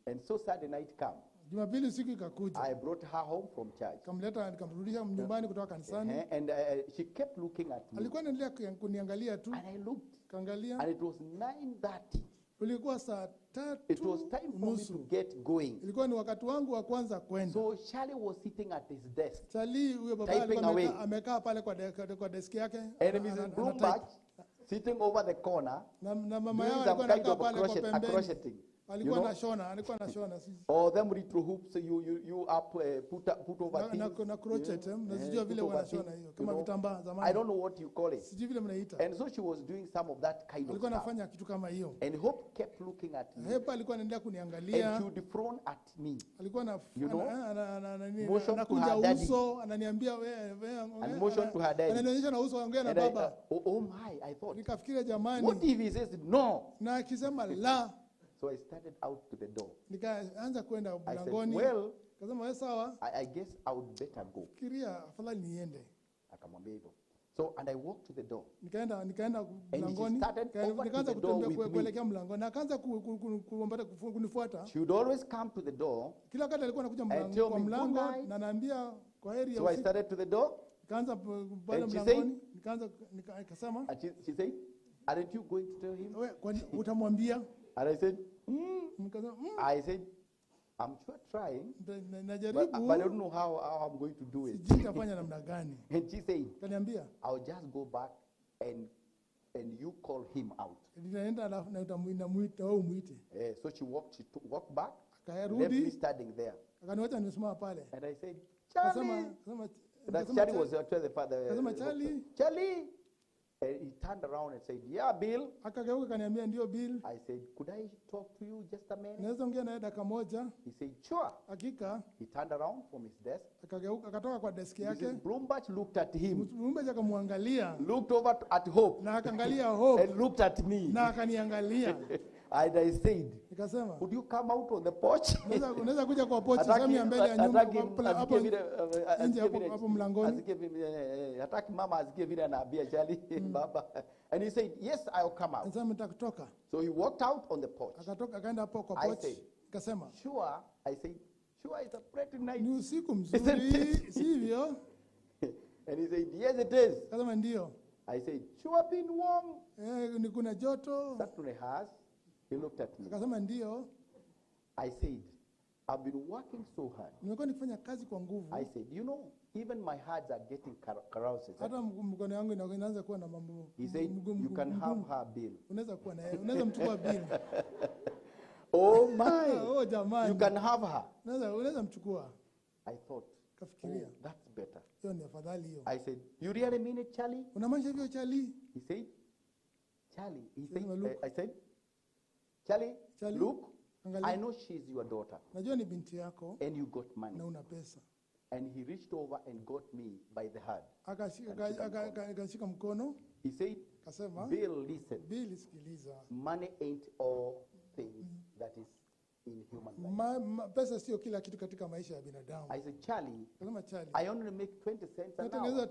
And so Sunday night come. Jumapili usiku ikakuja. I brought her home from church. Nikamrudisha nyumbani kutoka kanisani. And she kept looking at me. Alikuwa anaendelea kuniangalia tu. And I looked. Kaangalia. And it was 9:30. Ulikuwa saa 3. It was time for me to get going. Ilikuwa ni wakati wangu wa kwanza kwenda. So Charlie was sitting at his desk. Charlie huyo baba alikuwa amekaa pale kwa desk yake. And Mrs. Bloomberg sitting over the corner. Na mama yao alikuwa anakaa pale kwa pembeni. Alikuwa anashona sisi. Or them retro hoops you up put over things. Na crochet, mnajua vile wanashona hiyo kama vitambaa zamani. I don't know what you call it. Sijui vile mnaita. And so she was doing some of that kind of alikuwa stuff. anafanya kitu kama hiyo. And Hope kept looking at me. Hope alikuwa anaendelea kuniangalia. And she would frown at me. Alikuwa anakunja uso, ananiambia wewe. And motion to her daddy. Ananionyesha na uso, ongea na baba. Oh my, I thought. Nikafikiria jamani. What if he says no? Na akisema la. So I started out to the door. Nikaanza kwenda mlangoni. Well, kasema wewe sawa. I guess I would better go. Fikiria afadhali niende. Akamwambia hivyo. So and I walked to the door. Nikaenda mlangoni. Nikaanza kutembea kuelekea mlangoni. Na akaanza kunifuata. She would always come to the door. Kila wakati alikuwa anakuja mlango na naambia kwa heri ya usiku. So I started to the door. Nikaanza pale mlangoni. Nikasema. She said, aren't you going to tell him? Wewe kwani utamwambia? And I said, I said, I'm sure trying, but I don't know how I'm going to do it. And she said, I'll just go back and you call him out. So she walked back, left me standing there. And I said, Charlie. That Charlie was actually the father. Charlie. And he turned around and said, yeah, Bill. I said, could I talk to you just a minute? He said, sure. He turned around from his desk. Mrs. Bloomberg looked at him. Looked over at Hope. And looked at me. And I said, would you come out on the porch? And he said, yes, I'll come out. So he walked out on the porch. I said, sure. I said, sure, it's a pretty night. And he said, yes, it is. I said, sure, been warm. Certainly has. He looked at me. I said, I've been working so hard. I said, you know, even my hands are getting caroused. He said, you can have her, Bill. Oh my, you can have her. I thought, oh, that's better. I said, you really mean it, Charlie? He said, Charlie. He said, I said, Charlie, look, I know she's your daughter. And you got money. And he reached over and got me by the hand. He said, Bill, listen. Money ain't all things that is in human life. I said, Charlie, I only make 20 cents an hour.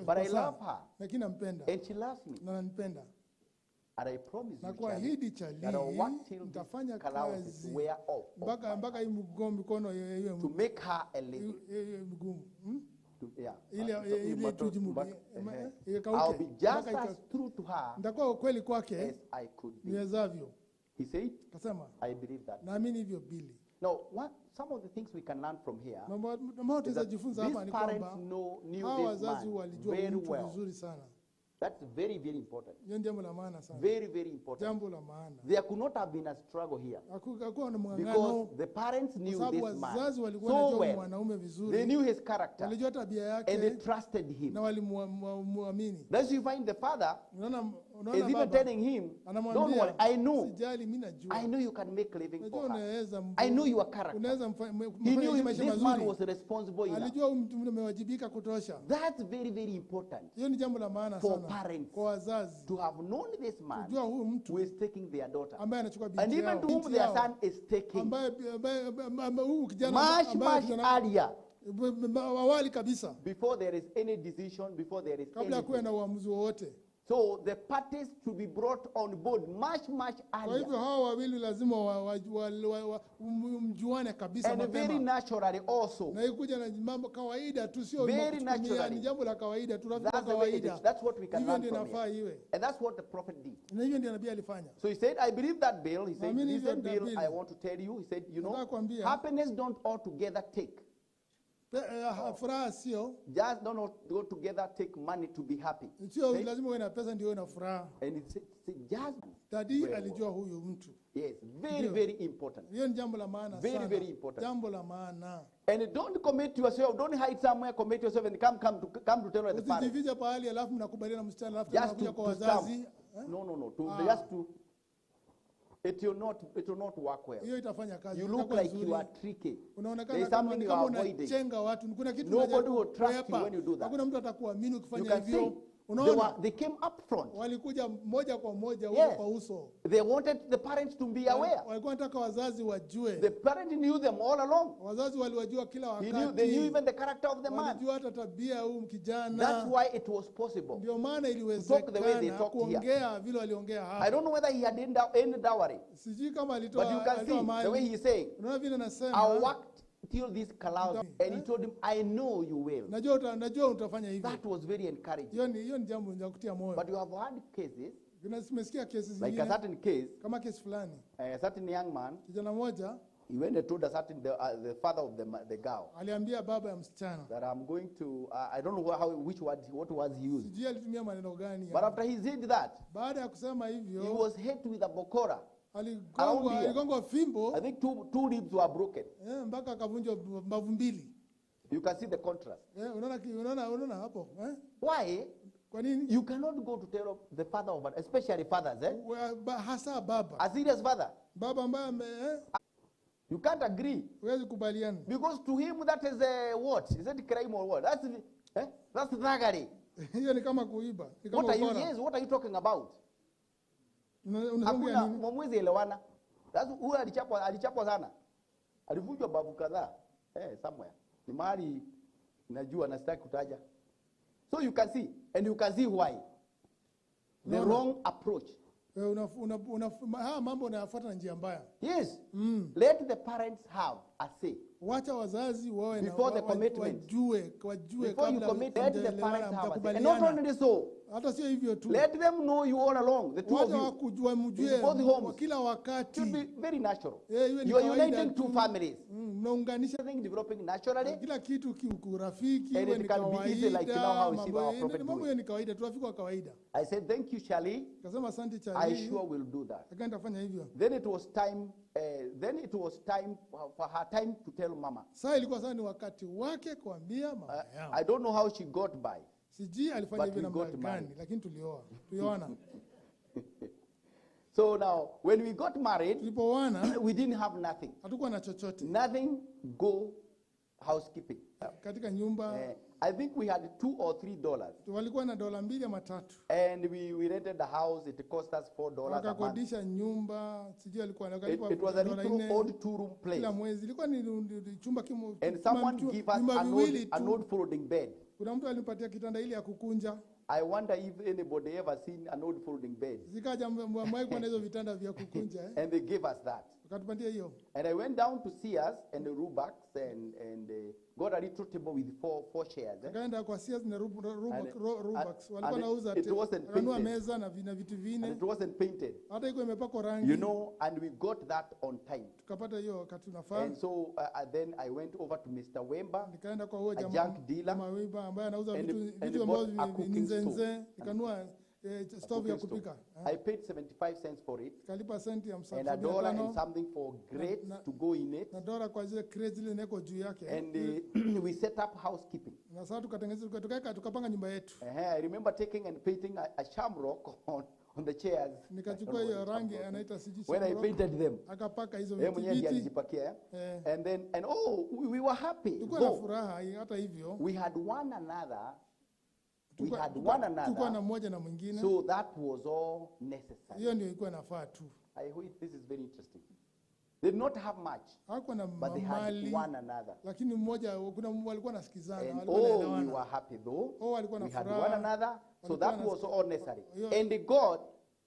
But I love her. And she loves me. And I promise you, Charlie, that I'll work till this carouse wear off to make her a lady. I'll be just as true to her as I could be. He said, I believe that. Now, some of the things we can learn from here is that these parents knew this man very well. That's very, very important. Very, very important. There could not have been a struggle here. Because the parents knew this man so well. They knew his character. And they trusted him. Thus you find the father is even telling him, don't worry, I know you can make a living for her. I know your character. He knew this man was responsible enough. That's very, very important for parents to have known this man who is taking their daughter. And even to whom their son is taking much, much earlier. Before there is any decision, before there is anything. So the parties to be brought on board much, much earlier. And very naturally also. Very naturally. That's the way it is. That's what we can learn from here. And that's what the prophet did. So he said, I believe that, Bill. He said, listen, Bill, I want to tell you. He said, you know, happiness don't altogether take. Just don't go together, take money to be happy. And he said, just Yes, very, Ndio. very important. Hiyo ni jambo la maana Very, sana. very important. Jambo la maana. And don't commit yourself, don't hide somewhere, commit yourself and come to tell the parents. Usijifiche pahali alafu mnakubaliana na msichana alafu Just tunakuja to kwa stamp. wazazi. No, Ah. just to, it will not work well. Hiyo itafanya kazi. You look itakuwa like nzuri. you are tricky. Unaonekana There is kama something ni you kama are avoiding. unachenga watu. Kuna kitu Nobody unajaribu will trust you kukwepa. when you do that. Hakuna mtu atakuamini You ukifanya can see, hivyo. they Unaona? they came up front. Walikuja moja kwa moja uso Yes. kwa uso. They wanted the parents to be aware. Walikuwa wanataka wazazi wajue. The parent knew them all along. Wazazi waliwajua kila wakati. They knew even the character of the man. Walijua hata tabia ya huyu kijana. That's why it was possible. Ndio maana To talk the way they iliwezekana talked here. kuongea vile waliongea hapa. I don't know whether he had any dowry. Sijui kama But you can see the way he's saying, Unaona vile nasema. I worked till this cloud, and he told him, I know you will. Najua utafanya hivyo. That was very encouraging. Hiyo ni jambo la kutia moyo. But you have had cases, Nimesikia kesi like a zingine certain case, kama kesi fulani. a certain young man, Kijana mmoja he went and told the father of the girl aliambia baba ya msichana. that I'm going to, I don't know what words he used. Sijui alitumia maneno gani. But after he said that, Baada ya kusema hivyo, he was hit with a bokora. aligongwa fimbo. I think two ribs were broken. Mpaka akavunjwa mbavu mbili. You can see the contrast. Unaona hapo. Why? Kwa nini? You cannot go to tell the father of, especially fathers, Hasa baba. a serious father. Baba ambaye You can't agree. Huwezi kubaliana. Because to him that is what? Is that crime or what? That's thuggery. Hiyo ni kama kuiba. Ni kama What are you talking about? Hakuna mwezi elewana. Huyu alichapwa sana. Alivunjwa babu kadhaa. Somewhere. Ni mahali najua na sitaki kutaja. So you can see, and you can see why. The wrong approach. Mambo unayafuata na njia mbaya. Yes. Let the parents have a say. Wacha wazazi wawe na before the commitment. Wajue Before you commit, let the parents have a say. And mtakubaliana. not only so, hata sio hivyo tu. let them know you all along. The two of Wacha you. wakujua In mjue both homes. kila wakati. Should be very natural. Iwe ni You are kawaida uniting tu. two families. Mnaunganisha Everything developing naturally. kila kitu kiurafiki, And iwe it ni can be easy like now how we see mambo our prophet mambo doing. ni kawaida, turafiki wa kawaida. I said, thank you, Charlie. Kasema asante Charlie. I sure will do that. Lakini nitafanya hivyo. Then it was time for her time to tell mama. Sasa ilikuwa sasa ni wakati wake kuambia mama yao. I don't know how she got by. Sijui alifanya But hivyo we namna got gani, married. lakini tuliona. So now, when we got married, tulipoana, we didn't have nothing. Hatukuwa na chochote. Nothing go housekeeping. Katika nyumba. I think we had $2 or $3. Walikuwa na $2 ama $3. And we rented the house. It cost us $4 a month. Wakakodisha nyumba, sijui alikuwa analipa. It was a little old two-room place. Kila mwezi ilikuwa ni chumba kimo. And someone gave us an old folding bed. Kuna mtu alinipatia kitanda ile ya kukunja. I wonder if anybody ever seen an old folding bed. Zikaja mwae kwa hizo vitanda vya kukunja. And they gave us that. Wakatupatia hiyo. And I went down to Sears and the Rubaks and got a little table with four chairs. Kaenda kwa Sears na Rubaks. Walikuwa nauza kanua meza na vitu vine. And it wasn't painted. Hata iko imepakwa rangi. You know, and we got that on time. Tukapata hiyo wakati unafaa. And so then I went over to Mr. Wemba, nikaenda kwa huyo a jamaa junk dealer, Wemba ambaye anauza and vitu bought a ambavyo cooking nzenze, nikanua stove ya kupika. I paid 75 cents for it. Kalipa senti ya And $1 and something for grates to go in it. Na dola kwa zile crates zile neko juu yake. And we set up housekeeping. Na sasa tukatengeneza tukapanga nyumba yetu. I remember taking and painting a shamrock on the chairs. Nikachukua hiyo rangi anaita siji when I painted them. Akapaka hizo vitu viti. And we were happy. Tulikuwa na furaha hata hivyo. We had one another. Tulikuwa na mmoja na mwingine. So that was all necessary. Hiyo ndio ilikuwa nafaa tu. I hope this is very interesting. They did not have much. Hakuwa na but they had one another. Lakini mmoja walikuwa nasikizana, walikuwa naelewana. We were happy though. Walikuwa na we furaha. had one another. So that was all necessary. And God,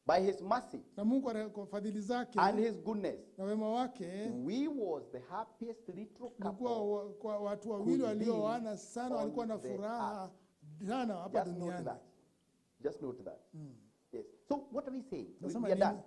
by his mercy, na Mungu kwa fadhili zake, and his goodness, na wema wake, we was the happiest little couple. Kwa watu wawili walioana sana, walikuwa na furaha sana hapa duniani. Just note that. Yes. So what are we saying? We Nasema are done.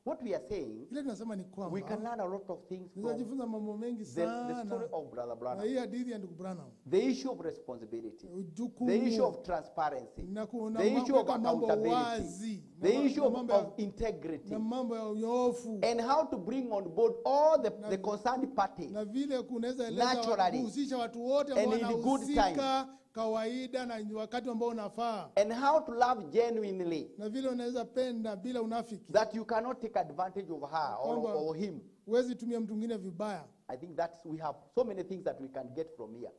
what we are saying, Ile tunasema ni kwamba we can learn a lot of things from tunajifunza mambo mengi the story sana of Brother na Branham. hii hadithi ya ndugu Branham. The issue of responsibility, Jukumu. the issue of transparency, Na kuna the issue of kuweka mambo accountability, wazi, the na issue mambo of ya- integrity, na mambo ya unyofu, and how to bring on board all the concerned parties na vile kunaweza eleza naturally kuhusisha watu wote and ambao in good wanahusika kawaida na wakati ambao unafaa, and how to love genuinely, na vile unaweza penda bila unafiki, that you cannot take advantage of her Kwamba or him. huwezi tumia mtu mwingine vibaya. I think that's, we have so many things that we can get from here.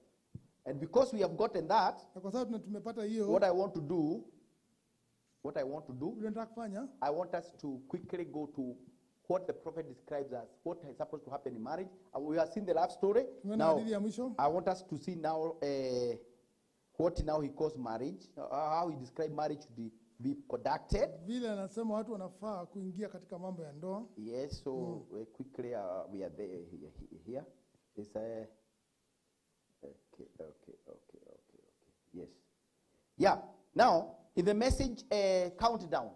And because we have gotten that, Na kwa sababu tumepata hiyo, what I want to do, vile nataka kufanya, I want us to quickly go to what the prophet describes as what is supposed to happen in marriage. We have seen the love story. tumeona Now, hadithi ya mwisho. I want us to see now what now he calls marriage, how he described marriage to be conducted. Vile anasema watu wanafaa kuingia katika mambo ya ndoa. Yes, so quickly we are there here. It's okay. Yes. Yeah. Now, in the message countdown,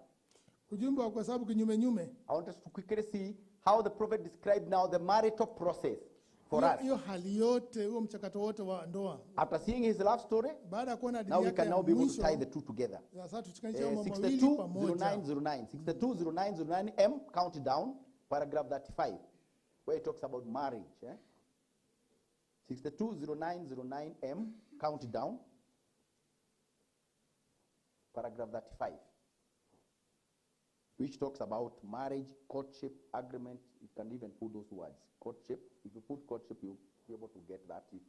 Ujumbe wa kwa sababu kinyume nyume. I want us to quickly see how the prophet described now the marital process for us. Hiyo hali yote, huo mchakato wote wa ndoa. After seeing his love story, Baada ya kuona now hadithi we yake can ya now be able to mwisho, tie the two together. sasa tuchikanisha mambo mawili pamoja. 620909 620909 M countdown paragraph 35 where it talks about marriage. 620909 M countdown paragraph 35 which talks about marriage, courtship, agreement. You can even put those words. Courtship. If you put courtship, you'll be able to get that. If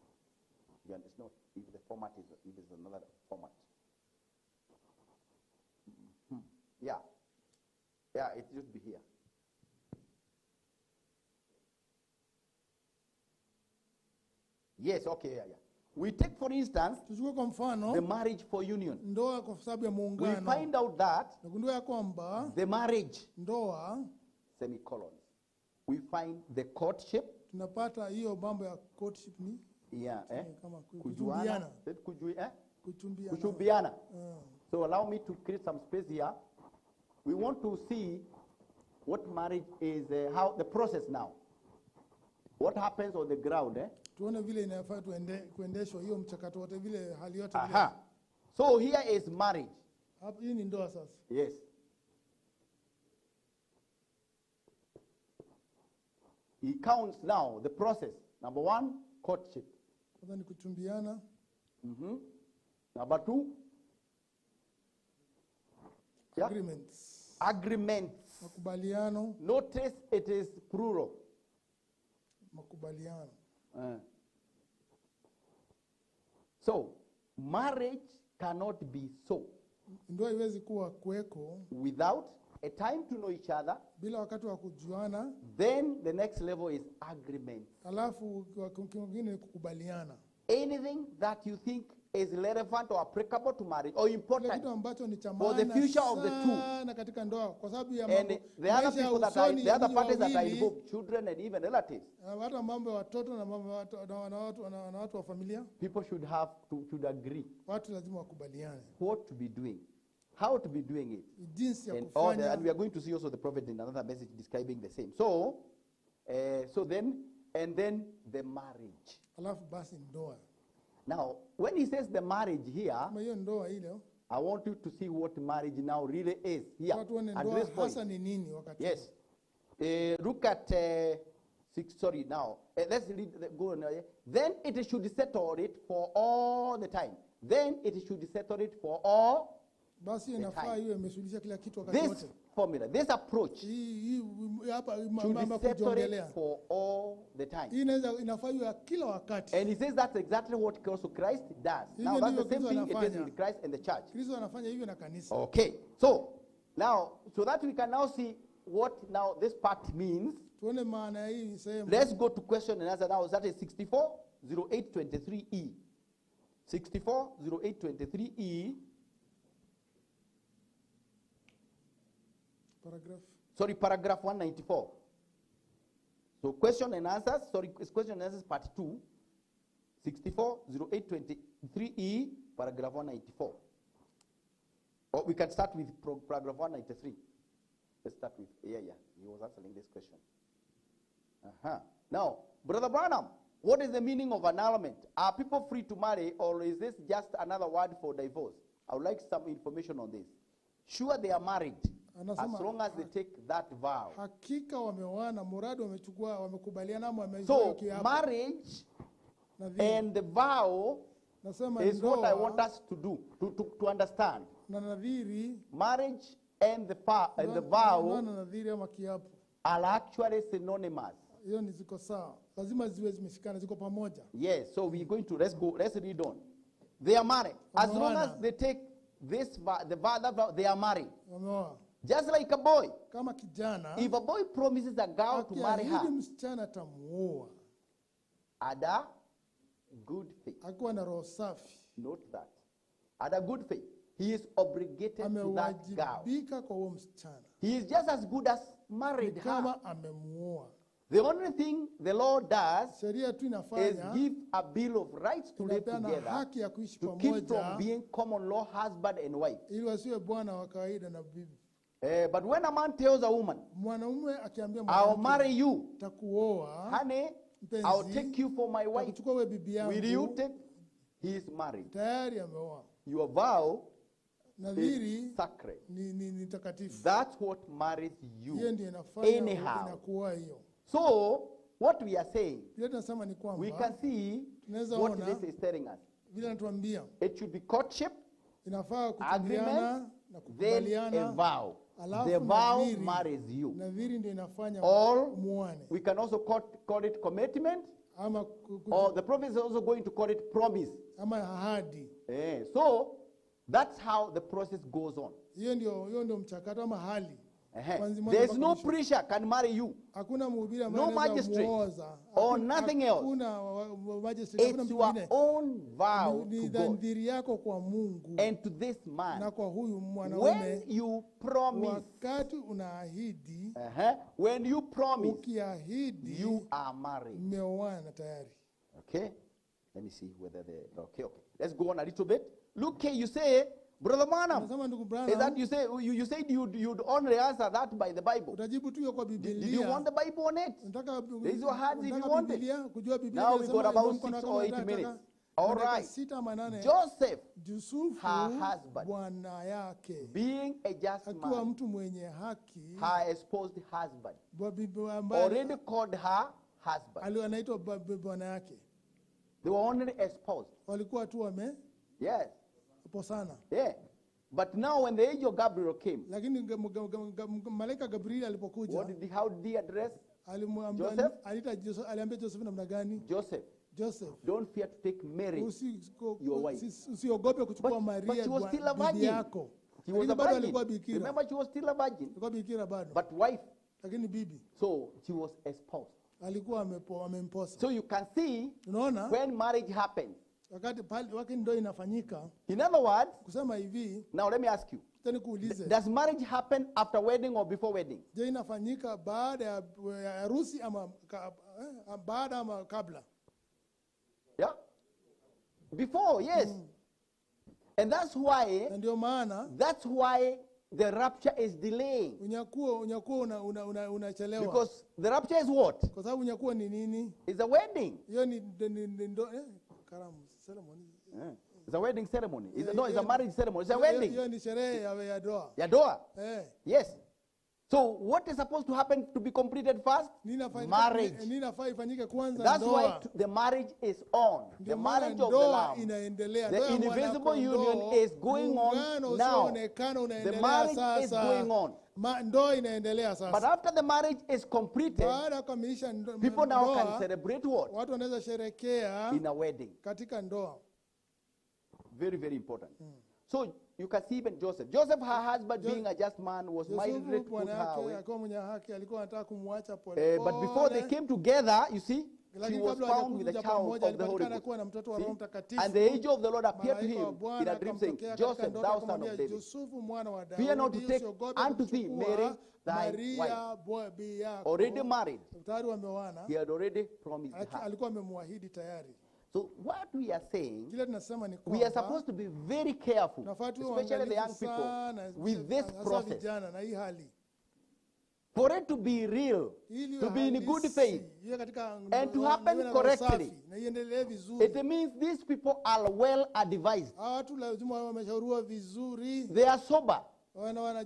it's not, if the format is, if it's another format. Yeah. Yeah, it should be here. Yes, okay, yeah. We take, for instance, Tuchukue kwa mfano the marriage for union. ndoa kwa sababu ya We muungano. find out that Nagundua ya kwamba the marriage, ndoa, semicolons, we find the courtship, tunapata hiyo mambo ya courtship ni yeah, kama kujuana, kuchumbiana. kuchumbiana. So allow me to create some space here. We want to see what marriage is, how the process now. What happens on the ground, Tuone vile inafaa kuendeshwa hiyo mchakato wote vile hali yote vile. Aha. So here is marriage. Hapo hii ni ndoa sasa. Yes. He counts now the process. Number 1, courtship. Kwanza ni kuchumbiana. Number 2, agreements. Agreements. Makubaliano. Notice it is plural. Makubaliano. So, marriage cannot be so Ndoa haiwezi kuwa kuweko without a time to know each other. bila wakati wa kujuana. Then the next level is agreement. Alafu kingine ni kukubaliana. Anything that you think is relevant or applicable to marriage or important Kitu ambacho ni cha for the maana future of the two. sana katika ndoa kwa sababu ya And mambo the other maisha ya people that are, usoni the other ya parties that are wawili, involved, children and even relatives. hata mambo ya watoto na mambo ya watu wa familia. People should agree Watu lazima wakubaliane. what to be doing, how to be doing it. Jinsi ya And kufanya. and we are going to see also the prophet in another message describing the same. So, then the marriage. Alafu basi ndoa. Now, when he says the marriage here, Kama hiyo ndoa ile, I want you to see what marriage now really is here. watu tuone At ndoa this point. hasa ni nini wakati. Yes. Look at now. Let's go on. Then it should settle it for all the time. Then it should settle it for all Basi the inafaa time. iwe imeshughulikia kila kitu wakati This wote. formula, this approach Hii hapa should mambo settle it kujiongelea. for all the time. Hii inafaa iwe kila wakati. And he says that's exactly what also Christ does. Hivyo Now that's ndivyo the same Kristo thing it is anafanya. with Christ and the church. Kristo anafanya hivyo na kanisa. Okay. So now, so that we can now see what now this part means. Tuone maana ya hii sehemu. Let's go to question and answer now. That is 640823E. 640823E. Paragraph 194. So question and answers. It's question and answers part 2. 640823E, paragraph 194. Or we can start with paragraph 193. Let's start with, yeah. He was answering this question. Now, Brother Branham, what is the meaning of annulment? Are people free to marry, or is this just another word for divorce? I would like some information on this. Sure, they are married, as long as they take that vow. Hakika wameoana, muradi wamechukua, wamekubaliana ama So, marriage and the vow is what I want us to do, to understand. Marriage and the vow are actually synonymous. Yes, so we're going to, let's read on. They are married. As long as they take this the vow, they are married. Just like a boy. If a boy promises a girl to marry her, ada good faith. Note that. Ada good faith. He is obligated to that girl. He is just as good as married her. The only thing the Lord does is give a bill of rights to live together, to keep from being common law husband and wife. But when a man tells a woman, I'll marry you, honey, I'll take you for my wife, will you take? He is married. Your vow is sacred. That's what marries you. Anyhow. So, what we are saying, we can see what this is telling us. It should be courtship, agreement, then a vow. The vow marries you. Or we can also call it commitment, or the prophet is also going to call it promise. So, that's how the process goes on. There's no preacher can marry you. No magistrate or nothing else. It's your own vow to God and to this man. When you promise, when you promise, you are married. Okay? Let me see whether they okay. Let's go on a little bit. Look here, you say, Brother Manam, is that you say you said you'd only answer that by the Bible. Did you want the Bible on it? Raise your hands if you want it. Now we got about 6 or 8 minutes. All right. Joseph, her husband, being a just man, her espoused husband, already called her husband. They were only espoused. Yes. Yeah. But now when the angel Gabriel came, how did he address Joseph? Joseph, don't fear to take Mary, your wife. But she was still a virgin. She was a virgin. Remember, she was still a virgin. But wife. So she was espoused. So you can see when marriage happens. In other words, now let me ask you, does marriage happen after wedding or before wedding? Yeah? Before, yes. And that's why the rapture is delaying. Because the rapture is what? It's a wedding. It's a wedding ceremony. It's a marriage ceremony. It's a wedding. Yadoa. Yes. So what is supposed to happen to be completed first? Marriage. That's why the marriage is on. The marriage of the Lamb. The invisible union is going on now. The marriage is going on. But after the marriage is completed, people now can celebrate what? In a wedding. Very, very important. So you can see even Joseph. Joseph, her husband, being a just man, was minded to put her away. But before they came together, you see, he was found with a child of the Holy Ghost. And the angel of the Lord appeared to him in a dream, saying, Joseph, thou son of David, fear not to take unto thee Mary, thy wife, already married. He had already promised her. So what we are saying, we are supposed to be very careful, especially the young people, with this process. For it to be real, ili to be in good halisi, faith, iwe katika and to iwe happen na correctly, usafi, na iendelee vizuri. it means these people are well advised. Hawa watu lazima wawe wameshauriwa vizuri. They are sober.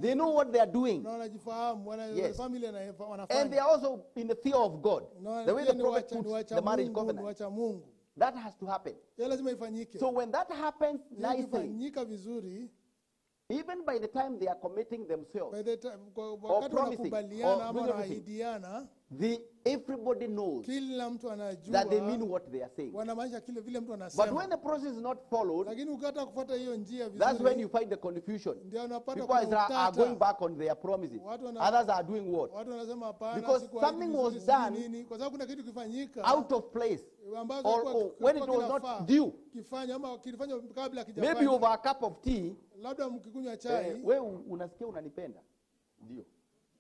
They know what they are doing. Wanajifahamu, Yes. family wanafanya. And they are also in the fear of God. The way the prophet puts the marriage covenant. That has to happen. Lazima ifanyike. So when that happens nicely, ifanyika vizuri, even by the time they are committing themselves or wakati promising wanakubaliana ama or wanaahidiana, everybody knows kila mtu anajua that they mean what they are saying. Wanamaanisha kile vile mtu anasema. But when the process is not followed, lakini ukata kufuata hiyo njia vizuri, that's when you find the confusion. Ndio unapata People are going back on their promises. Others are doing what? Watu wanasema hapana, because something was done kwa sababu kuna kitu kifanyika out of place or when it was not due. Kifanya ama kilifanywa kabla kijafanya. Maybe over a cup of tea. Labda mkikunywa chai. Wewe unasikia unanipenda? Ndio.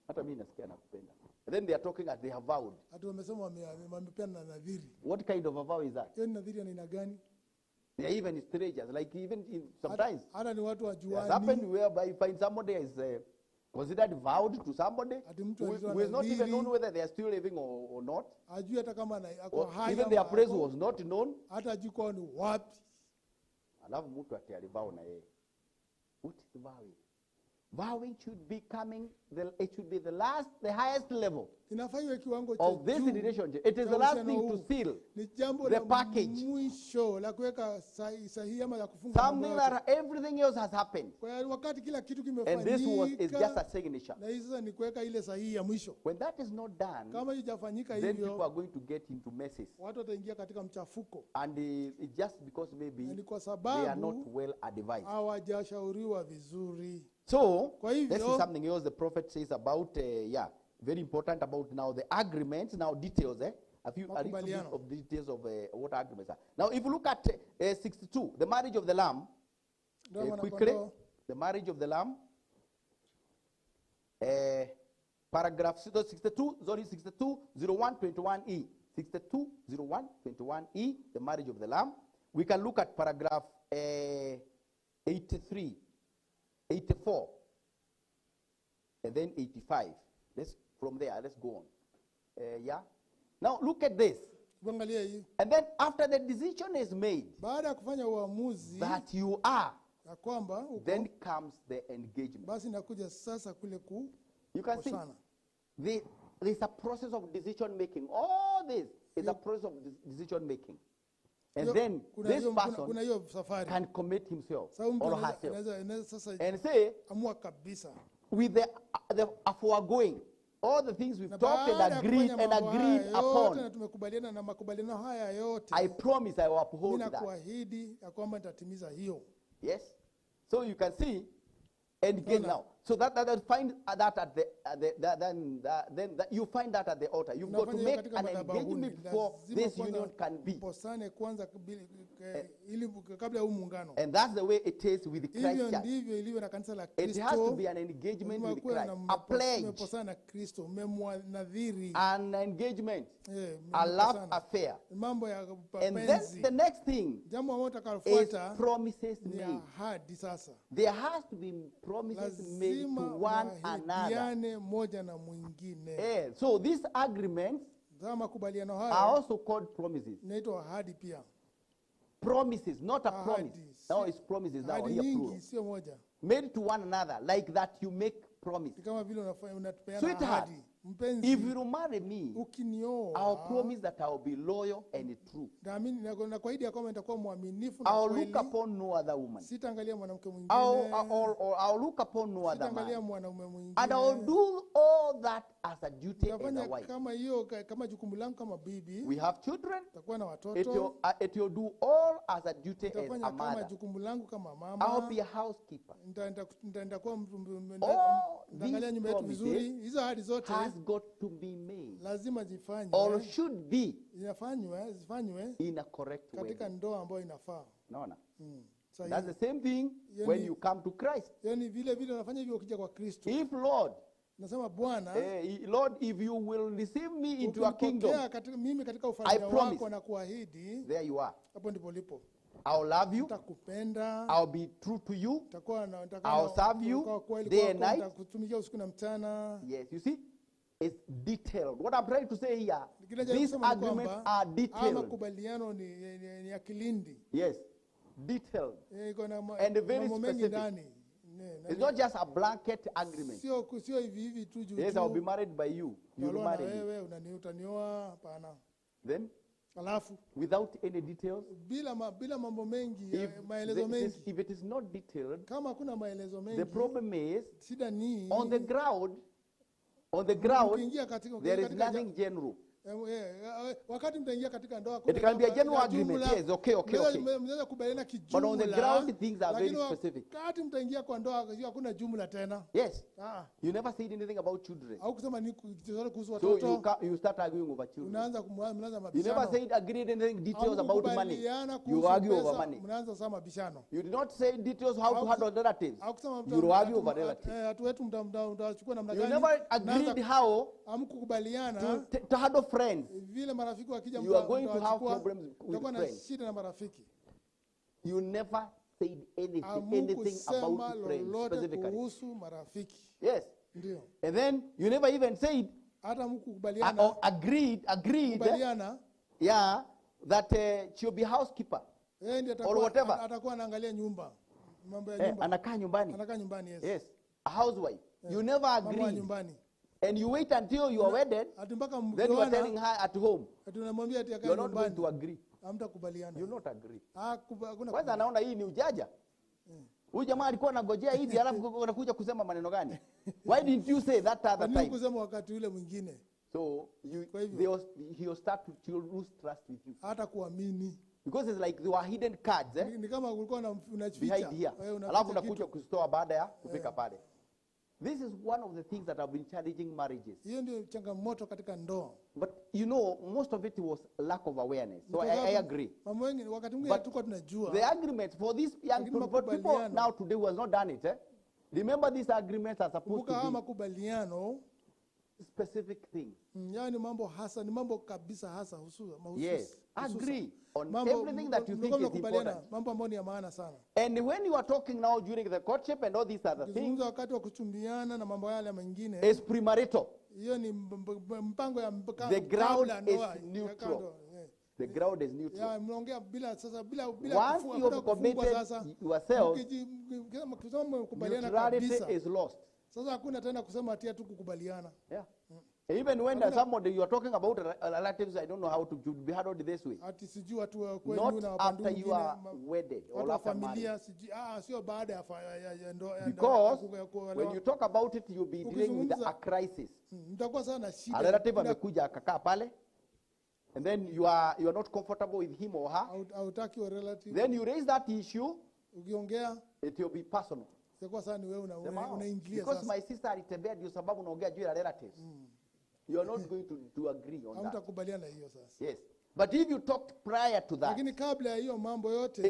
Hata mimi nasikia nakupenda. And then they are talking as they have vowed. Hata wamesema wamepeana nadhiri. What kind of a vow is that? Hiyo nadhiri ni aina gani? They are even strangers, like even sometimes. Hata ni watu wajuani. It happened whereby you find somebody is considered vowed to somebody who is not even known whether they are still living or not. Ajui hata kama ako hai. Even their place was not known. Hata ajui kwa ni wapi. Alafu mtu atialivao na yeye. What is vowing? Vowing should be coming, it should be the highest level of this relationship. It is the last thing to seal the package. Something that everything else has happened. And this is just a signature. When that is not done, then people are going to get into messes. And it's just because maybe they are not well advised. So, this is something else the prophet says about, very important about now the agreements, now details, a little bit of details of what agreements are. Now, if you look at 62, the marriage of the Lamb, quickly, the marriage of the Lamb, paragraph 62, 0121E, 620121E, the marriage of the Lamb. We can look at paragraph 83. 84, and then 85. From there, let's go on. Now, look at this. And then after the decision is made that you are, then comes the engagement. You can see, there's a process of decision making. All this is a process of decision making. And then this person can commit himself or herself and say, with the foregoing, all the things we've talked and agreed upon, I promise I will uphold that. Yes? So you can see, and again now, so that find that at then you find that at the altar. You've got to make an engagement before this union can be. And that's the way it is with the Christ Church. It has to be an engagement with Christ, a pledge, an engagement, a love affair. And then the next thing is promises made. There has to be promises made to one another. So these agreements are also called promises. Promises, not a promise. Now it's promises now. Made to one another, like that you make promise. Sweetheart, if you marry me, I'll promise that I'll be loyal and true. I'll look upon no other woman. I'll look upon no other man. And I'll do all that as a duty as a wife. We have children. It will do all as a duty as a mother. I'll be a housekeeper. All these promises has got to be made or should be in a correct way. No. That's the same thing when you come to Christ. If Lord, Lord, if you will receive me into your kingdom, I promise, there you are. I'll love you. I'll be true to you. I'll serve you day and night. Yes, you see? is detailed. What I'm trying to say here, Ninajaribu these kusema ni agreements kwamba, are haya detailed. makubaliano ni ya kilindi. Yes, detailed. Iko na And very mambo mengi specific. ndani. It's not just a blanket agreement. Sio hivi tu juu. Yes, I'll be married by you. You'll marry me. Wewe utanioa, hapana. Then, alafu without any details, bila mambo mengi, maelezo mengi. If it is not detailed, kama kuna maelezo mengi, the problem is shida ni on the ground there is nothing general. Wakati mtaingia katika ndoa, it can be a general agreement. Yes, okay. Mnaweza kubaliana kijumla. But on the ground things are very specific. Wakati mtaingia kwa ndoa hakuna jumla tena. Yes. You never said anything about children. Au kusema ni kuhusu watoto. So you start arguing over children. Unaanza mabishano. You never said agreed anything details about money. You argue over money. Mnaanza sasa mabishano. You did not say details how to handle relatives. You argue over relatives. Watu wetu mtachukua namna gani? You never agreed how hamkukubaliana to handle friends. Vile marafiki wakija you are going to have problems with friends. Shida na marafiki. You never said anything about friends specifically. Kuhusu marafiki. Yes. Ndio. And then you never even said hata mkukubaliana agreed kubaliana that she'll be housekeeper. Or whatever. Atakuwa anaangalia nyumba. Mambo ya nyumba. Anakaa nyumbani. Yes. A housewife. You never agreed. And you wait until you are wedded, then you are telling her at home. You are not going to agree. You not agree. Kwanza anaona hii ni ujaja. Huyu jamaa alikuwa anangojea hivi alafu anakuja kusema maneno gani? Why didn't you say that other time? Kusema wakati ule mwingine. So he will start to lose trust with you. Hata kuamini. Because it's like there were hidden cards, Ni kama ulikuwa unaficha. Behind here. Alafu unakuja kustoa baada ya kufika pale. This is one of the things that have been challenging marriages. Hiyo ndio changamoto katika ndoa. But you know, most of it was lack of awareness. So I agree. Mambo mengi wakati mwingine tuko tunajua. The agreement for these young people now today who has not done it. Remember these agreements are supposed to be makubaliano specific things. Yani mambo hasa, ni mambo kabisa hasa mahususi. Yes, agree on everything that you think is important. Mambo ambayo ni ya maana sana. And when you are talking now during the courtship and all these other things, wakati wa kuchumbiana na mambo yale mengine, is premarital. Hiyo ni mpango ya the ground is neutral. The ground is neutral. Ya mnaongea bila once you have committed yourself, neutrality is lost. Sasa hakuna tena kusema ati tu kukubaliana. Yeah. Even when somebody you are talking about relatives, I don't know how to be handled this way. Ati sijui watu kwenu na wapandu wengine. Not after you are wedded or after familia sijui sio baada ya ndoa. Because when you talk about it, you'll be dealing with a crisis. Mtakuwa sana shida. A relative amekuja akakaa pale. And then you are not comfortable with him or her. Hautaki wa relative. Then you raise that issue. Ukiongea it will be personal. Sikuwa sana wewe unaingilia sasa. Because my sister alitembea ndio sababu naongea juu ya relatives. You are not going to agree on that. Hamtakubaliana hiyo sasa. Yes. But if you talked prior to that, lakini kabla ya hiyo mambo yote,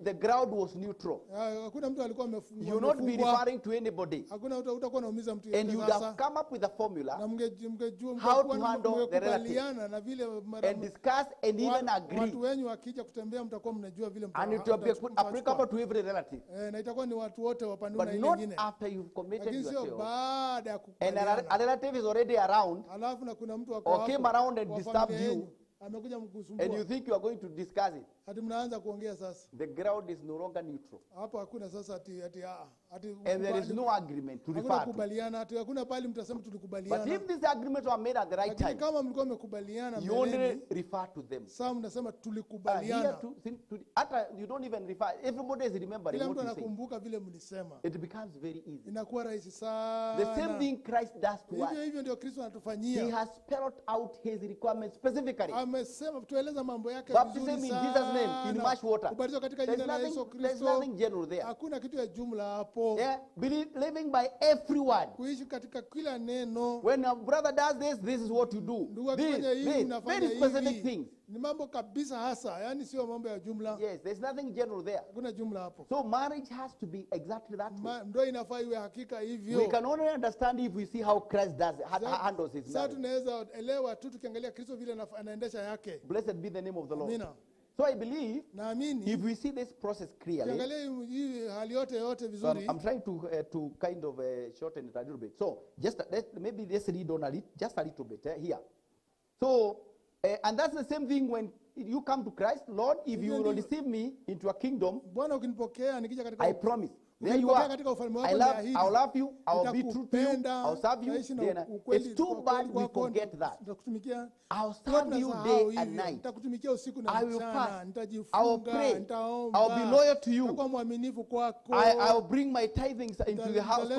the ground was neutral. Hakuna mtu alikuwa amefungwa. You not be referring to anybody. Hakuna utakuwa unaumiza mtu yeyote. And you have come up with a formula. Na mngejua how to handle the relatives. Na vile and discuss and even agree. Watu wenyu wakija kutembea mtakuwa mnajua vile and it will be applicable to every relative. Na itakuwa ni watu wote wa pande na nyingine. But not after you've committed yourself. Sio baada ya kukubaliana. And a relative is already around. Alafu na kuna mtu wako hapo. Or came around and disturbed you. Amekuja mkusumbua. And you think you are going to discuss it. Hadi mnaanza kuongea sasa. The ground is no longer neutral. Hapo hakuna sasa ati and there is no agreement to refer to. Hakuna hakuna pali mtasema tulikubaliana. But if these agreements were made at the right time, kama mlikuwa mmekubaliana you only refer to them. Sasa mnasema tulikubaliana. Hata you don't even refer. Everybody is remembering what you say. Kila mtu anakumbuka vile mlisema. It becomes very easy. Inakuwa rahisi sana. The same thing Christ does to us. Hivyo ndio Kristo anatufanyia. He has spelled out his requirements specifically. Amesema tueleza mambo yake vizuri sana. Baptism in Jesus name in much water. Ubatizo katika jina la Yesu Kristo. There's nothing general there. Hakuna kitu ya jumla hapo. Yeah, living by every word. Kuishi katika kila neno. When a brother does this, this is what you do. This, very specific things. Ni mambo kabisa hasa, yani sio mambo ya jumla. Yes, there's nothing general there. Hakuna jumla hapo. So marriage has to be exactly that way. Ndio inafaa iwe hakika hivyo. We can only understand if we see how Christ handles his marriage. Sasa tunaweza elewa tu tukiangalia Kristo vile anaendesha yake. Blessed be the name of the Lord. Amina. So I believe naamini if we see this process clearly, ukiangalia hii hali yote so vizuri. I'm trying to kind of shorten it a little bit. So just maybe let's read on just a little bit here. So and that's the same thing when you come to Christ, Lord. If you will receive me into a kingdom, Bwana ukinipokea nikija katika I promise. There you are. katika ufalme I'll love you. I'll be true to you. I'll serve you. Nitakupenda, It's too bad we forget that. Nitakutumikia. I'll serve you day and night. Nitakutumikia usiku na I will mchana. fast. Nitajifunga, I will pray. nitaomba. I'll be loyal to you. Nitakuwa mwaminifu kwako. I'll bring my tithings into the house.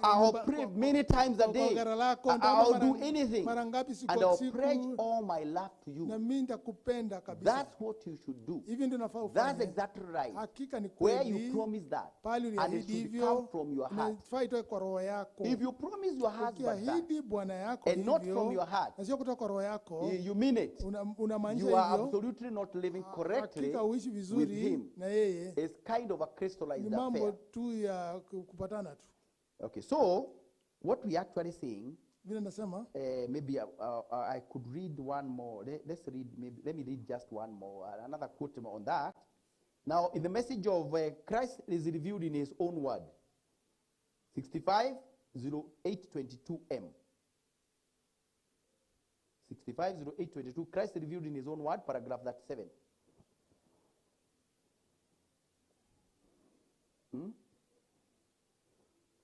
I'll pray many times a day. I'll do anything. And I'll pledge all my love to you. Na mimi nitakupenda kabisa. That's what you should do. Hivi ndio nafaa ufanye. That's exactly right. Hakika ni Where kweli. you promise that. Pali And it should hivyo, come from your heart. inafaa itoke kwa roho yako. If you promise your husband that, Ukiahidi bwana yako and not hivyo, from your heart, na sio kutoka kwa roho yako, you mean it. unamaanisha You are hivyo, absolutely not living correctly hakika uishi with vizuri him. na yeye. It's kind of a Ni crystallized mambo affair. tu ya kupatana tu. Okay, so what we actually saying, Vile nasema, maybe I could read one more. Let's read, maybe let me read just one more, another quote on that. Now, in the message of Christ is revealed in his own word, 650822M. 650822, Christ revealed in his own word, paragraph 37.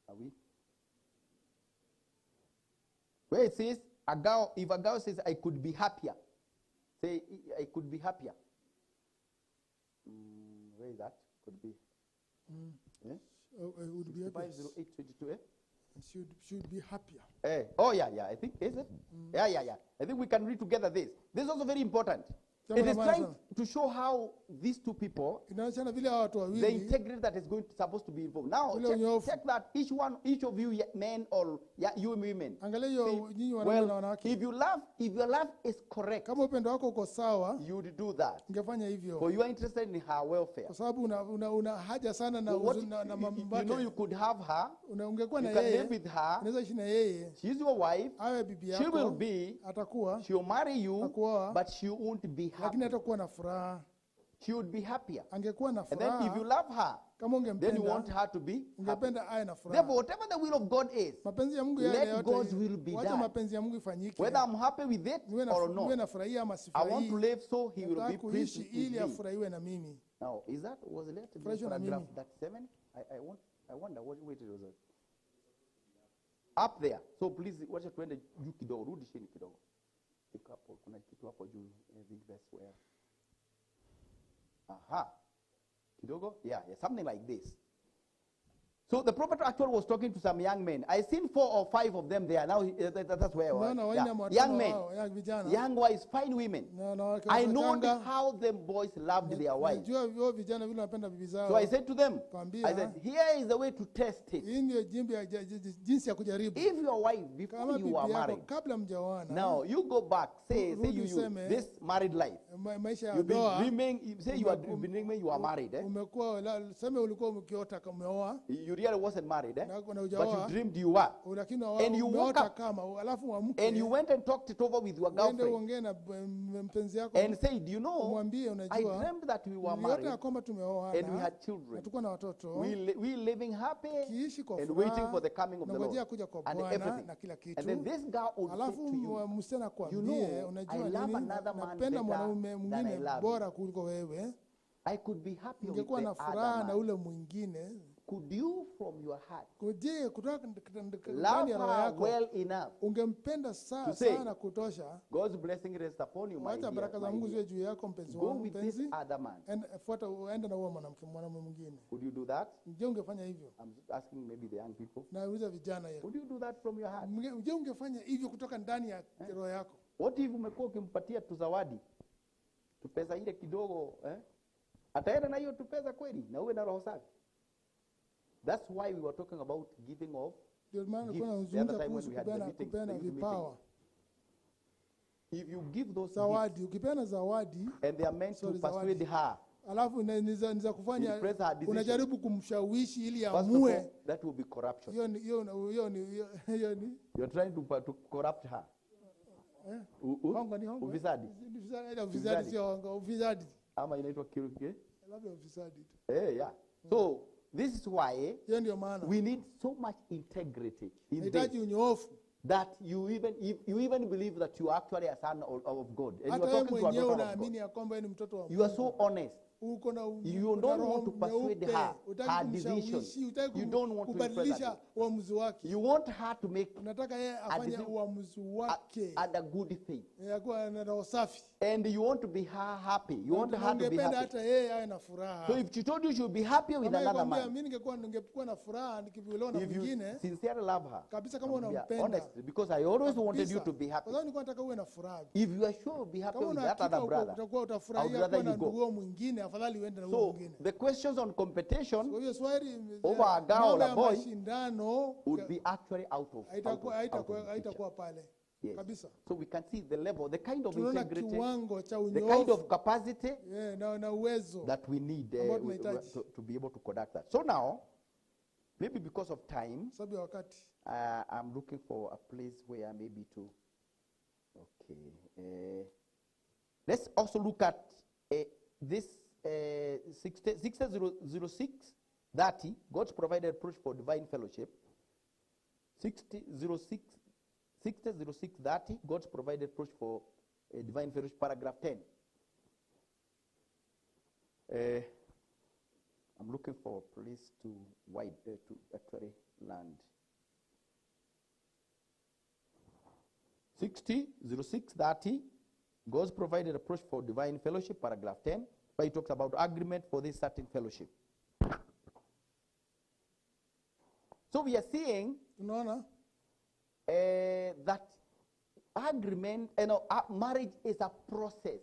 Are we? Where it says, if a girl says, I could be happier, say, I could be happier. Where is that? Could be. it would be happier. 650822, Should be happier. Oh, yeah, I think, is it? Yeah. I think we can read together this. This is also very important. It is trying to show how these two people, the integrity that is supposed to be involved. Now, check that each of you men or you women. See, well, if your love is correct, you would do that. For you are interested in her welfare. So you could have her, you can live with her, she's your wife, she will be, she'll marry you, but she won't be happy. She would be happier. And then if you love her, then you want her to be happy. Therefore, whatever the will of God is, let God's will be done. Whether I'm happy with it or not, I want to live so he will be pleased with me. Now, was it paragraph 37? I wonder what it was. Up there. So please, watch it when the juu kidogo, rudi chini kidogo. Kuna kitu hapo juu, verse where. Aha. Kidogo? Yeah, something like this. So the prophet actually was talking to some young men. I seen 4 or 5 of them there. Now that's where I was. Young men, young wives, fine women. I know how them boys loved their wives. So I said to them, I said, here is the way to test it. If your wife, before you are married, now you go back, say you this married life, you've been dreaming, say you have been dreaming you are married. You really wasn't married, but you dreamed you were. And you woke up and you went and talked it over with your girlfriend and said, you know, I dreamed that we were married and we had children. We living happy and waiting for the coming of the Lord and everything. And then this girl would say to you, you know, I love another man better than I love you. I could be happy with the other man. Could you from your heart love her well enough to say, God's blessing rests upon you, my dear, go with this other man? Could you do that? I'm just asking maybe the young people. Could you do that from your heart? What if umekuwa ukimpatia tu zawadi tu pesa ile kidogo, ataenda na hiyo tu pesa kweli na uwe na roho safi? That's why we were talking about giving of gifts the other time when we had the meeting. If you give those gifts and they are meant to persuade her, alafu niza kufanya unajaribu kumshawishi ili amue, that will be corruption. Hiyo ni you're trying to corrupt her. Hongo ni hongo. Ufisadi. Ufisadi sio hongo, ufisadi. Ama inaitwa kiruke? Labda ufisadi tu. Yeah. So this is why Hiyo ndio maana. we need so much integrity in Nahitaji this, unyoofu. that you even believe that you are actually a son of God, and you Hata are wewe talking to a mwenyewe daughter of unaamini God. ya kwamba wewe ni mtoto wa You are so honest. Uko na You don't want to persuade her decision. You don't want to kubadilisha influence her. uamuzi wake. You want her to make Unataka yeye afanye uamuzi wake. at a good faith. Yakuwa na roho safi. And you want to be her happy. You want her to be Ungependa happy. hata yeye awe na furaha. So if she told you she will be happy with Kama another nikwambia, man, mimi ningekuwa na furaha nikivielewa na if you mwingine. sincerely love her, Kabisa kama yeah, unampenda. honestly, because I always wanted you to be happy. Kwa sababu nilikuwa nataka uwe na furaha. If you are sure you'll be happy Kama with that other unahakika brother, utakuwa I would utafurahia rather kuwa na you go. ndugu mwingine, afadhali uende na huyo So mwingine. the questions on competition Kwa hiyo swali over a girl or a boy mashindano would be actually out of the haitakuwa pale. Yes. Kabisa. So we can see the level, the kind of Tunaona integrity, kiwango cha the kind unyoofu. of capacity Na uwezo that we need ambao tunahitaji. to be able to conduct that. So now, maybe because of time, sababu ya wakati. I'm looking for a place where maybe to, let's also look at this 6006:30, God's provided approach for divine fellowship. 6006:30, God's provided approach for divine fellowship, paragraph 10. I'm looking for a place to actually land. 6006:30, God's provided approach for divine fellowship, paragraph 10, where he talks about agreement for this certain fellowship. So we are seeing that agreement, marriage is a process,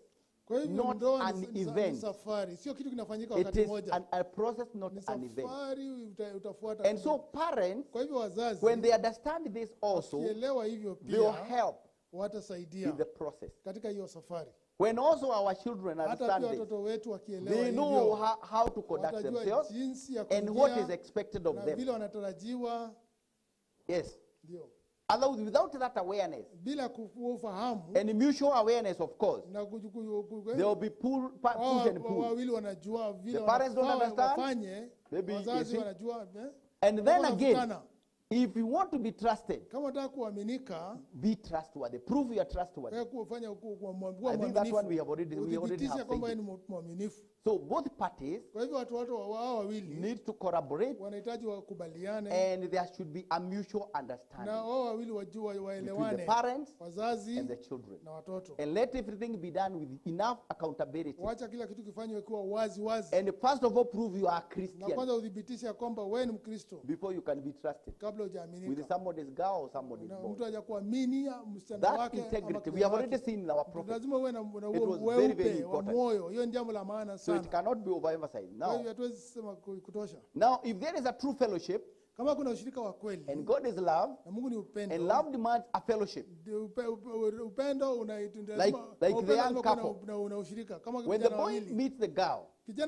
not an event. It is a process, not an event. And so parents, when they understand this also, they will help in the process. When also our children understand this, they know how to conduct themselves and what is expected of them. Yes. Although without that awareness and mutual awareness, of course, there will be push and pull. The parents don't understand, maybe, you see. And then again, if you want to be trusted, be trustworthy. Prove you are trustworthy. I think that one we already have said. So both parties need to collaborate, and there should be a mutual understanding between the parents and the children. And let everything be done with enough accountability. And first of all, prove you are a Christian before you can be trusted with somebody's girl or somebody's boy. That integrity, we have already seen in our prophet. It was very, very important. So it cannot be overemphasized. Now, if there is a true fellowship, and God is love, and love demands a fellowship. Like the young couple. When the boy meets the girl, and he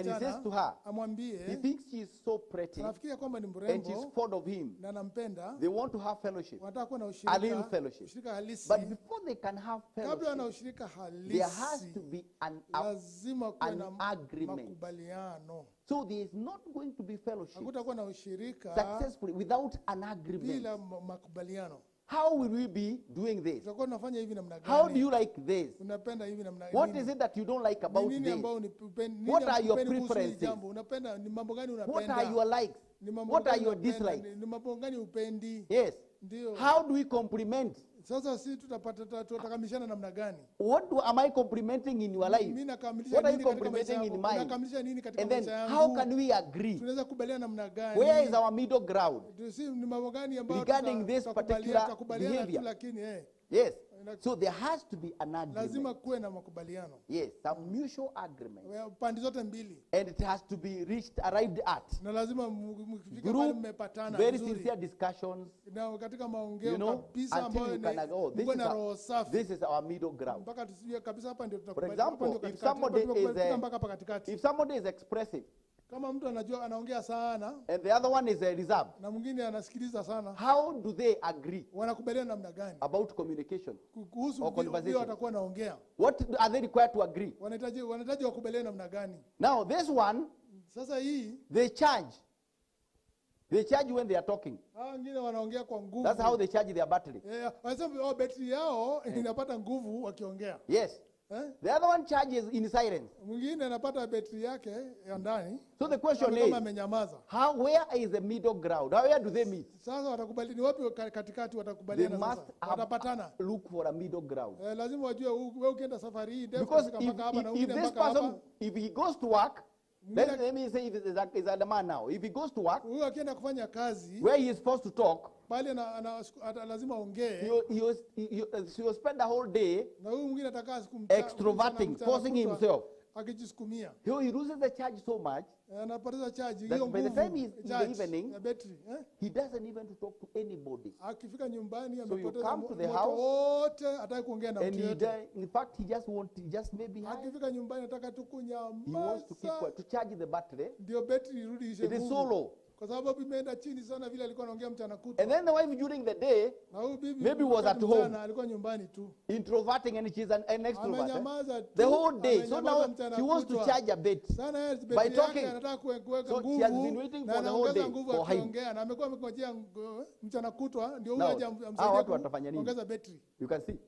says to her, he thinks she is so pretty, and she's fond of him. They want to have fellowship, a real fellowship. But before they can have fellowship, there has to be an agreement. So there is not going to be fellowship successfully without an agreement. How will we be doing this? How do you like this? What is it that you don't like about this? What are your preferences? What are your likes? What are your dislikes? Yes. How do we complement? What am I complimenting in your life? What are you complimenting in mine? And then how can we agree? Where is our middle ground regarding this particular behavior? Yes. So there has to be an agreement. Yes, a mutual agreement. And it has to be arrived at. Group, very sincere discussions. You know, until you can agree, this is our middle ground. For example, if somebody is expressive, Kama mtu anajua anaongea sana and the other one is reserved, na mwingine anasikiliza sana, how do they agree wanakubaliana namna gani about communication kuhusu or vile conversation? watakuwa naongea? What are they required to agree? Wanahitaji wakubaliane namna gani? Now this one, Sasa hii they charge when they are talking. hao wengine wanaongea kwa nguvu. That's how they charge their battery. Wanasema battery yao inapata nguvu wakiongea. Yes. The other one charges in silence. Mwingine anapata battery yake ya ndani. So the question kama is, amenyamaza. where is the middle ground? Where do they meet? Sasa watakubali ni wapi katikati watakubaliana They sasa? must Watapatana. look for a middle ground. Lazima wajue wewe ukienda safari hii ndefu Because mpaka hapa na if mwingine this mpaka hapa. person, if he goes to work, let me say if is a man now. If he goes to work, huyu akienda kufanya kazi, where he is supposed to talk, pale lazima ongee. He will spend the whole day na huyu mwingine atakaa siku extroverting, forcing himself. Akijisukumia. He loses the charge so much anapoteza charge that hiyo by the nguvu. time he's in the evening, battery, he doesn't even to talk to anybody. Akifika nyumbani So you amepoteza come to the moto house, wote, hataki kuongea na and mtu yote. in fact he just maybe akifika nyumbani anataka tu he wants to kunyamaza. keep to charge the battery. Ndio battery irudishe It is nguvu. so low. Kwa sababu imeenda chini sana vile alikuwa anaongea mchana kutwa. And then the wife during the day, na huyu bibi maybe was at mchana, home, alikuwa nyumbani tu. introverting, and she's an extrovert. Amenyamaza tu, The whole day. So amenyamaza now mchana she wants to kutwa. charge a bit Sana yeye by battery yake talking. anataka kuweka So nguvu. she has been waiting na for the whole anaongeza day nguvu for him. akiongea na amekuwa amekojea mchana kutwa ndio huyo Now, aje hawa watu watafanya amsaidie nini? kuongeza battery. You can see.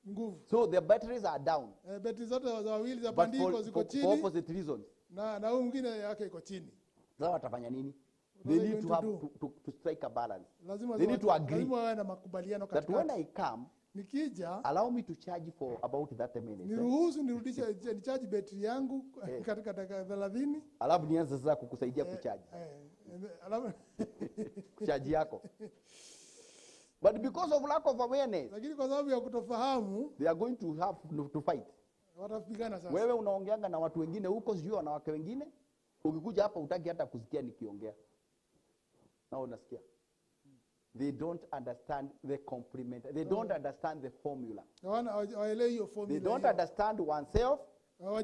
Nguvu. So their batteries are down. Battery zote za wawili za But pandiko ziko for chini. opposite reasons. Na huyu mwingine yake iko chini. Sasa watafanya nini? What They are you need to going have to to strike a balance. Lazima They need to agree lazima wawe na makubaliano that when katikati. I come, Nikija allow me to charge for about 30 minutes. niruhusu nirudishe nicharge battery yangu katika dakika 30. Alafu nianze sasa kukusaidia kucharge. Kucharge yako. But because of lack of awareness, lakini kwa sababu ya kutofahamu, they are going to have to fight. Watapigana sasa. Wewe unaongeanga na watu wengine huko, sio wanawake wengine, ukikuja hapa utaki hata kusikia nikiongea. Na unasikia. They don't understand the complement. They don't understand the formula. Hawaelewi hiyo formula. They don't understand oneself.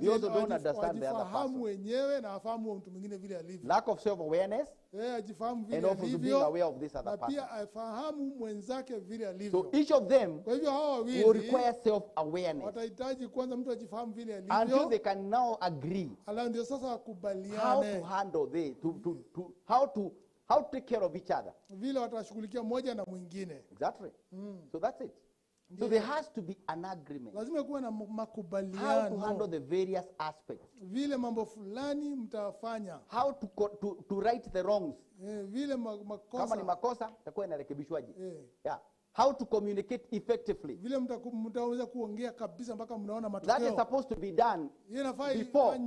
They also don't understand the other Wajifahamu person. wenyewe na afahamu mtu mwingine vile alivyo. Lack of self-awareness. Ajifahamu And vile also to being alivyo. aware of this other Na person. pia afahamu mwenzake vile alivyo. So each of them kwa hivyo hao will wawili require self-awareness watahitaji kwanza mtu ajifahamu vile alivyo. until they can now agree Alafu ndio sasa how wakubaliane to handle how to take care of each other. vile watashughulikia mmoja na mwingine. Exactly. So that's it. So there has to be an agreement. Lazima kuwe na How to makubaliano. handle the various aspects. Vile mambo fulani mtafanya. How to right the wrongs. Vile makosa. Kama ni makosa, itakuwa inarekebishwaje? Yeah. How to communicate effectively. Vile mtaweza kuongea kabisa mpaka mnaona That matokeo. is supposed to be done before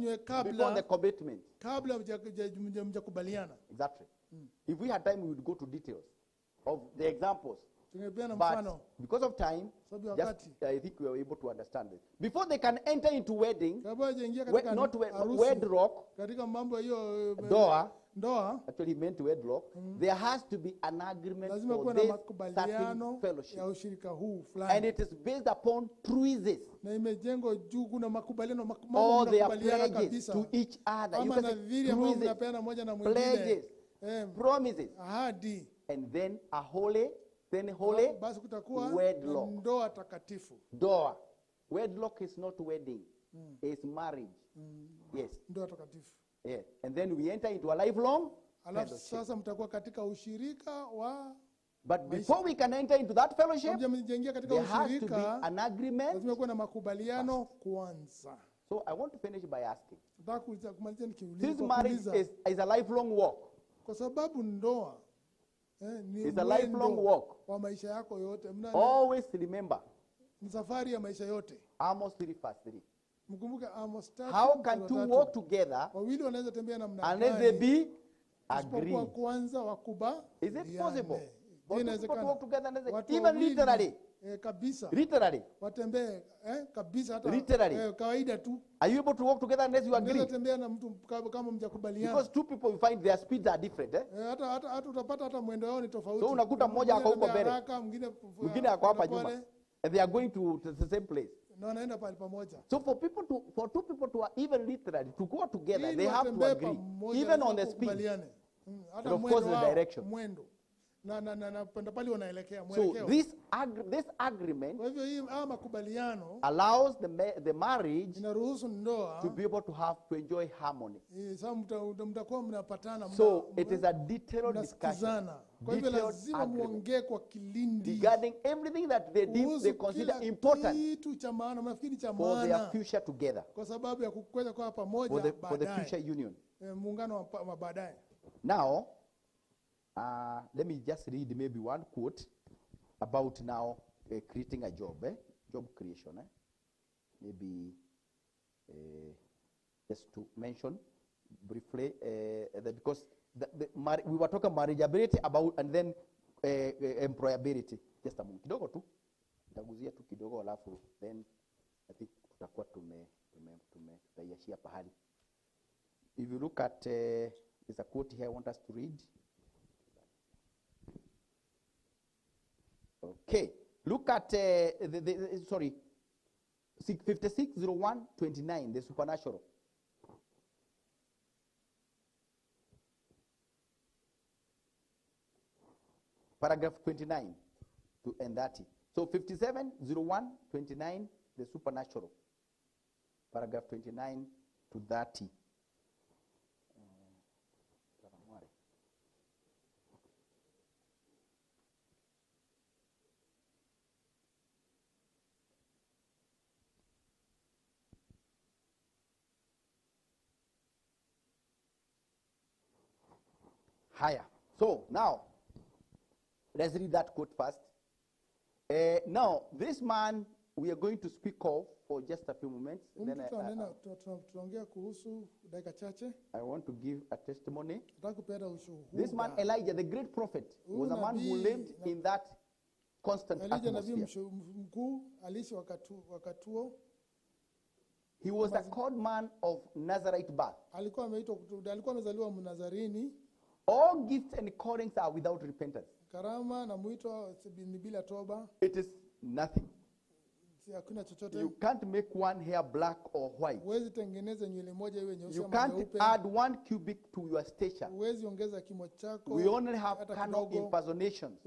the commitment. Kabla mjakubaliana. Exactly. If we had time, we would go to details of the examples. Tungepeana But mfano. because of time, I think we are able to understand it. Before they can enter into wedding, not wedlock, katika mambo hiyo ndoa, actually meant wedlock, there has to be an agreement lazima for kuwe na this makubaliano certain fellowship. ya ushirika huu fulani. And it is based upon truths. Na imejengwa juu kuna makubaliano All their mnakubaliana pledges kabisa. to each other. You Ama can say nadhiri ambayo truths, mnapeana moja na mwingine. pledges, promises, ahadi. And then a holy basi kutakuwa wedlock. ndoa takatifu. Ndoa. Wedlock is not wedding. It's marriage. Yes. Ndoa takatifu. Yeah. And then we enter into a lifelong Alafu fellowship. sasa mtakuwa katika ushirika wa But before we can enter into that fellowship, katika there has to be ushirika, an agreement. lazima kuwe na makubaliano kwanza. So I want to finish by asking. Nataka kumalizia nikiuliza. Since marriage is a lifelong walk. Kwa sababu ndoa ni It's a lifelong walk. wa maisha yako yote. Always remember. Ni safari ya maisha yote. Amos 3:3. Mkumbuke Amos 3. How can two walk together wawili wanaweza tembea namna gani? unless they be agreed? Kwanza wakuba. Is it possible? Inawezekana. Walk together, even literally. Kabisa. Literally. Watembee kabisa hata literally. Kawaida tu. Are you able to walk together unless you agree? Unaweza tembea na mtu kama mjakubaliana. Because two people you find their speeds are different, hata utapata hata mwendo wao ni tofauti. So unakuta mmoja ako huko mbele. Mwingine ako hapa nyuma. And they are going to the same place. na wanaenda pale pamoja. So for two people to even literally to go together, Ili they have to watembee agree, pamoja, even lazima on the speed, wakubaliane. Hata and of mwendo course the wao, direction. mwendo. Na panda pale wanaelekea So mwelekeo. this agreement Kwa hivyo hii makubaliano allows the marriage inaruhusu ndoa to be able to enjoy harmony. sasa mtakuwa mnapatana, So it is a detailed discussion. mnasikizana. Kwa hivyo Detailed lazima agreement muongee kwa kilindi regarding everything that they kuhusu consider kila important kitu cha maana, mnafikiri cha for their maana future together, kwa sababu ya kuweza kwa pamoja for the baadaye. future union. Muungano wa baadaye. Now, let me just read maybe one quote about now creating a job, job creation. Maybe just to mention briefly that because we were talking marriageability about and then employability. Just a moment. Kidogo tu. Nitaguzia tu kidogo alafu then I think tutakuwa tutaiashia pahali. If you look at there's a quote here I want us to read. Okay, look at sorry, 5601:29, the supernatural. Paragraph 29 to and 30. So 5701:29, the supernatural. Paragraph 29 to 30. Higher. So now, let's read that quote first. Now, this man we are going to speak of for just a few moments. Then Tutaongea kuhusu dakika chache. I want to give a testimony. Nataka kupeana ushuhuda. This man Elijah, the great prophet, was a man who lived in that constant atmosphere. Mkuu aliishi wakati huo. He was a called man of Nazarite birth. Alikuwa amezaliwa Mnazarini. All gifts and callings are without repentance. Karama na mwito ni bila toba. It is nothing. Hakuna chochote. You can't make one hair black or white. Huwezi tengeneza nywele moja iwe nyeusi You ama can't nyeupe. add 1 cubic to your stature. Huwezi ongeza kimo chako. We only have carnal impersonations.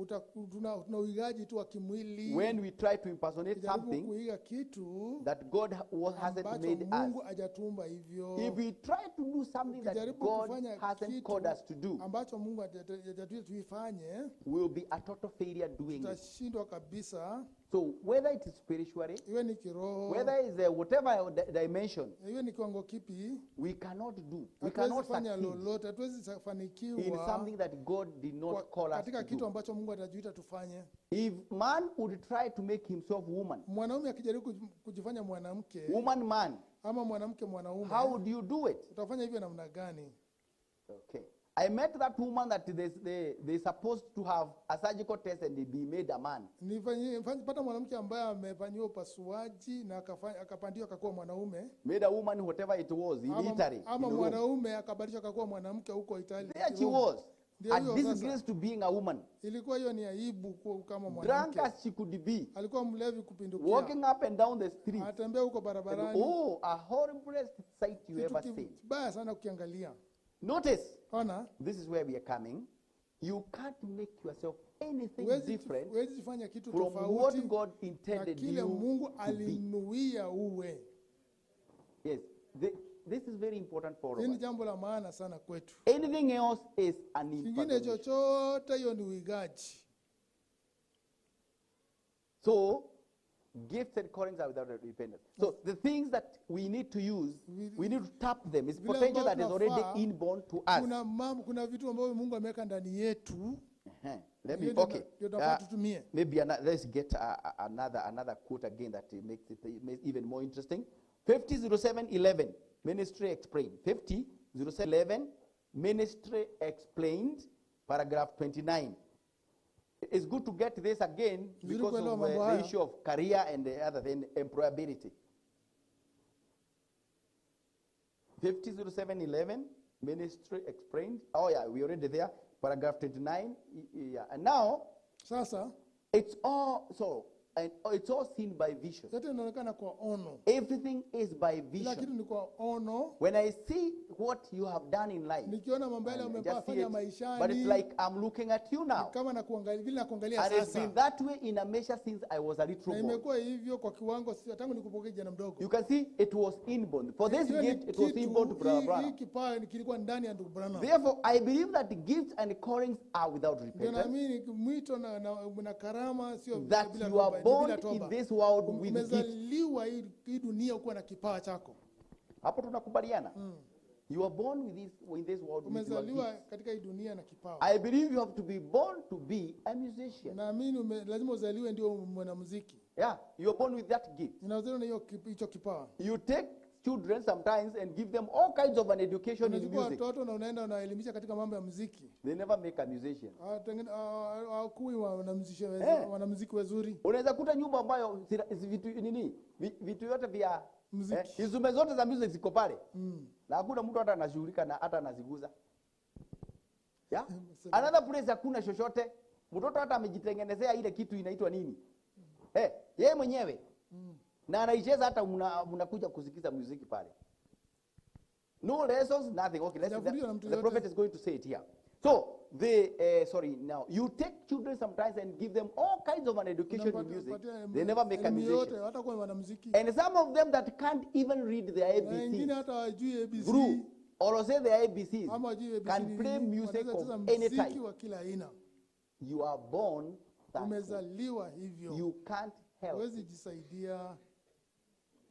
Tuna uigaji tu wa kimwili. When we try to impersonate something kuiga kitu that God hasn't made Mungu us. hajatumba hivyo. If we try to do something that God hasn't called us to do, ambacho Mungu hajatuita tuifanye, we'll be a total failure doing it. Tutashindwa kabisa. So whether it is spiritually, iwe ni kiroho, whether it's whatever dimension, iwe ni kiwango kipi, we cannot do. We hatuwezi cannot fanya succeed lolote, hatuwezi fanikiwa in something that God did not call us katika to kitu do. ambacho Mungu atajuita tufanye. If man would try to make himself woman, Mwanaume akijaribu kujifanya mwanamke, woman man, ama mwanamke mwanaume, how would you do it? utafanya hivyo namna gani? Okay. I met that woman that they supposed to have a surgical test and they be made a man. Pata mwanamke ambaye amefanyiwa upasuaji na akapandiwa akakuwa mwanaume. Made a woman whatever it was in Italy. Ama mwanaume akabadilishwa akakuwa mwanamke huko Italia. There she was. A disgrace to being a woman. Ilikuwa hiyo ni aibu kama mwanamke. Drunk as she could be. Alikuwa mlevi kupindukia. Walking up and down the street. Atembea huko barabarani. Oh, a horrible sight you ever seen. Baya sana kukiangalia. Notice. Ona. This is where we are coming. You can't make yourself anything different from what God intended you to Mungu be. alinuia uwe. Yes. This is very important for Hili us. jambo la maana sana kwetu. Anything else is an Kingine impersonation. chochote hiyo ni uigaji. So, gifts and callings are without repentance. So, the things that we need to use, we need to tap them. It's potential that is already inborn to us. Kuna vitu ambavyo Mungu ameweka ndani yetu. Let me, okay. Maybe let's get another quote again that makes it even more interesting. 50:07:11, Ministry Explained. 50:07:11, Ministry Explained, paragraph 29. It's good to get this again because of the issue of career and the other thing, employability. 50:07:11, Ministry Explained. Oh yeah, we already there. Paragraph 29. Yeah, and now, Sasa, it's all so. and it's all seen by vision. yote inaonekana kwa ono. Everything is by Kila kitu vision. ni kwa ono. When I see what you have done in life, Nikiona mambo yale I just see umefanya it, maishani. but it's like I'm looking at you now. Kama nakuangalia vile nakuangalia And it's sasa. been that way in a measure since I was a little Na boy. imekuwa hivyo kwa kiwango tangu nikupokea kijana mdogo. You can see it was inborn. For this Hiyo ni gift, it was kitu, inborn to Brother hii Branham. kipawa kilikuwa ndani ya ndugu Branham. Therefore, I believe that the gifts and callings are without Ndio repentance. naamini mwito na karama sio That bila you are toba, born bila toba. in this world with gifts. Umezaliwa hii dunia ukiwa na kipawa chako. Hapo tunakubaliana. You are born with in this world with your Umezaliwa gifts. katika hii dunia na kipawa. I believe you have to be born to be a musician. Naamini lazima uzaliwe ndio mwanamuziki. Yeah, you are born with that gift. Unazaliwa na hicho kipawa. You take children sometimes and give them all kinds of an education in Unachukua music. watoto na unaenda unaelimisha katika mambo ya muziki. They never make a musician. Hawakui wanamuziki wazuri. Unaweza kuta nyumba ambayo vitu nini? Vitu yote vya muziki. Instrument zote za music ziko pale. Na hakuna mtu hata anashughulika na hata anaziguza. Yeah? Another place hakuna chochote. Mtoto hata amejitengenezea ile kitu inaitwa nini? Yeye mwenyewe. Na anaicheza hata mnakuja kusikiza muziki pale. No lessons, nothing. Okay, the prophet is going to say it here. So, now, you take children sometimes and give them all kinds of an education in music. They never make a musician. And some of them that can't even read their ABCs, through, or say their ABCs, can play music of any type. You are born that you can't help.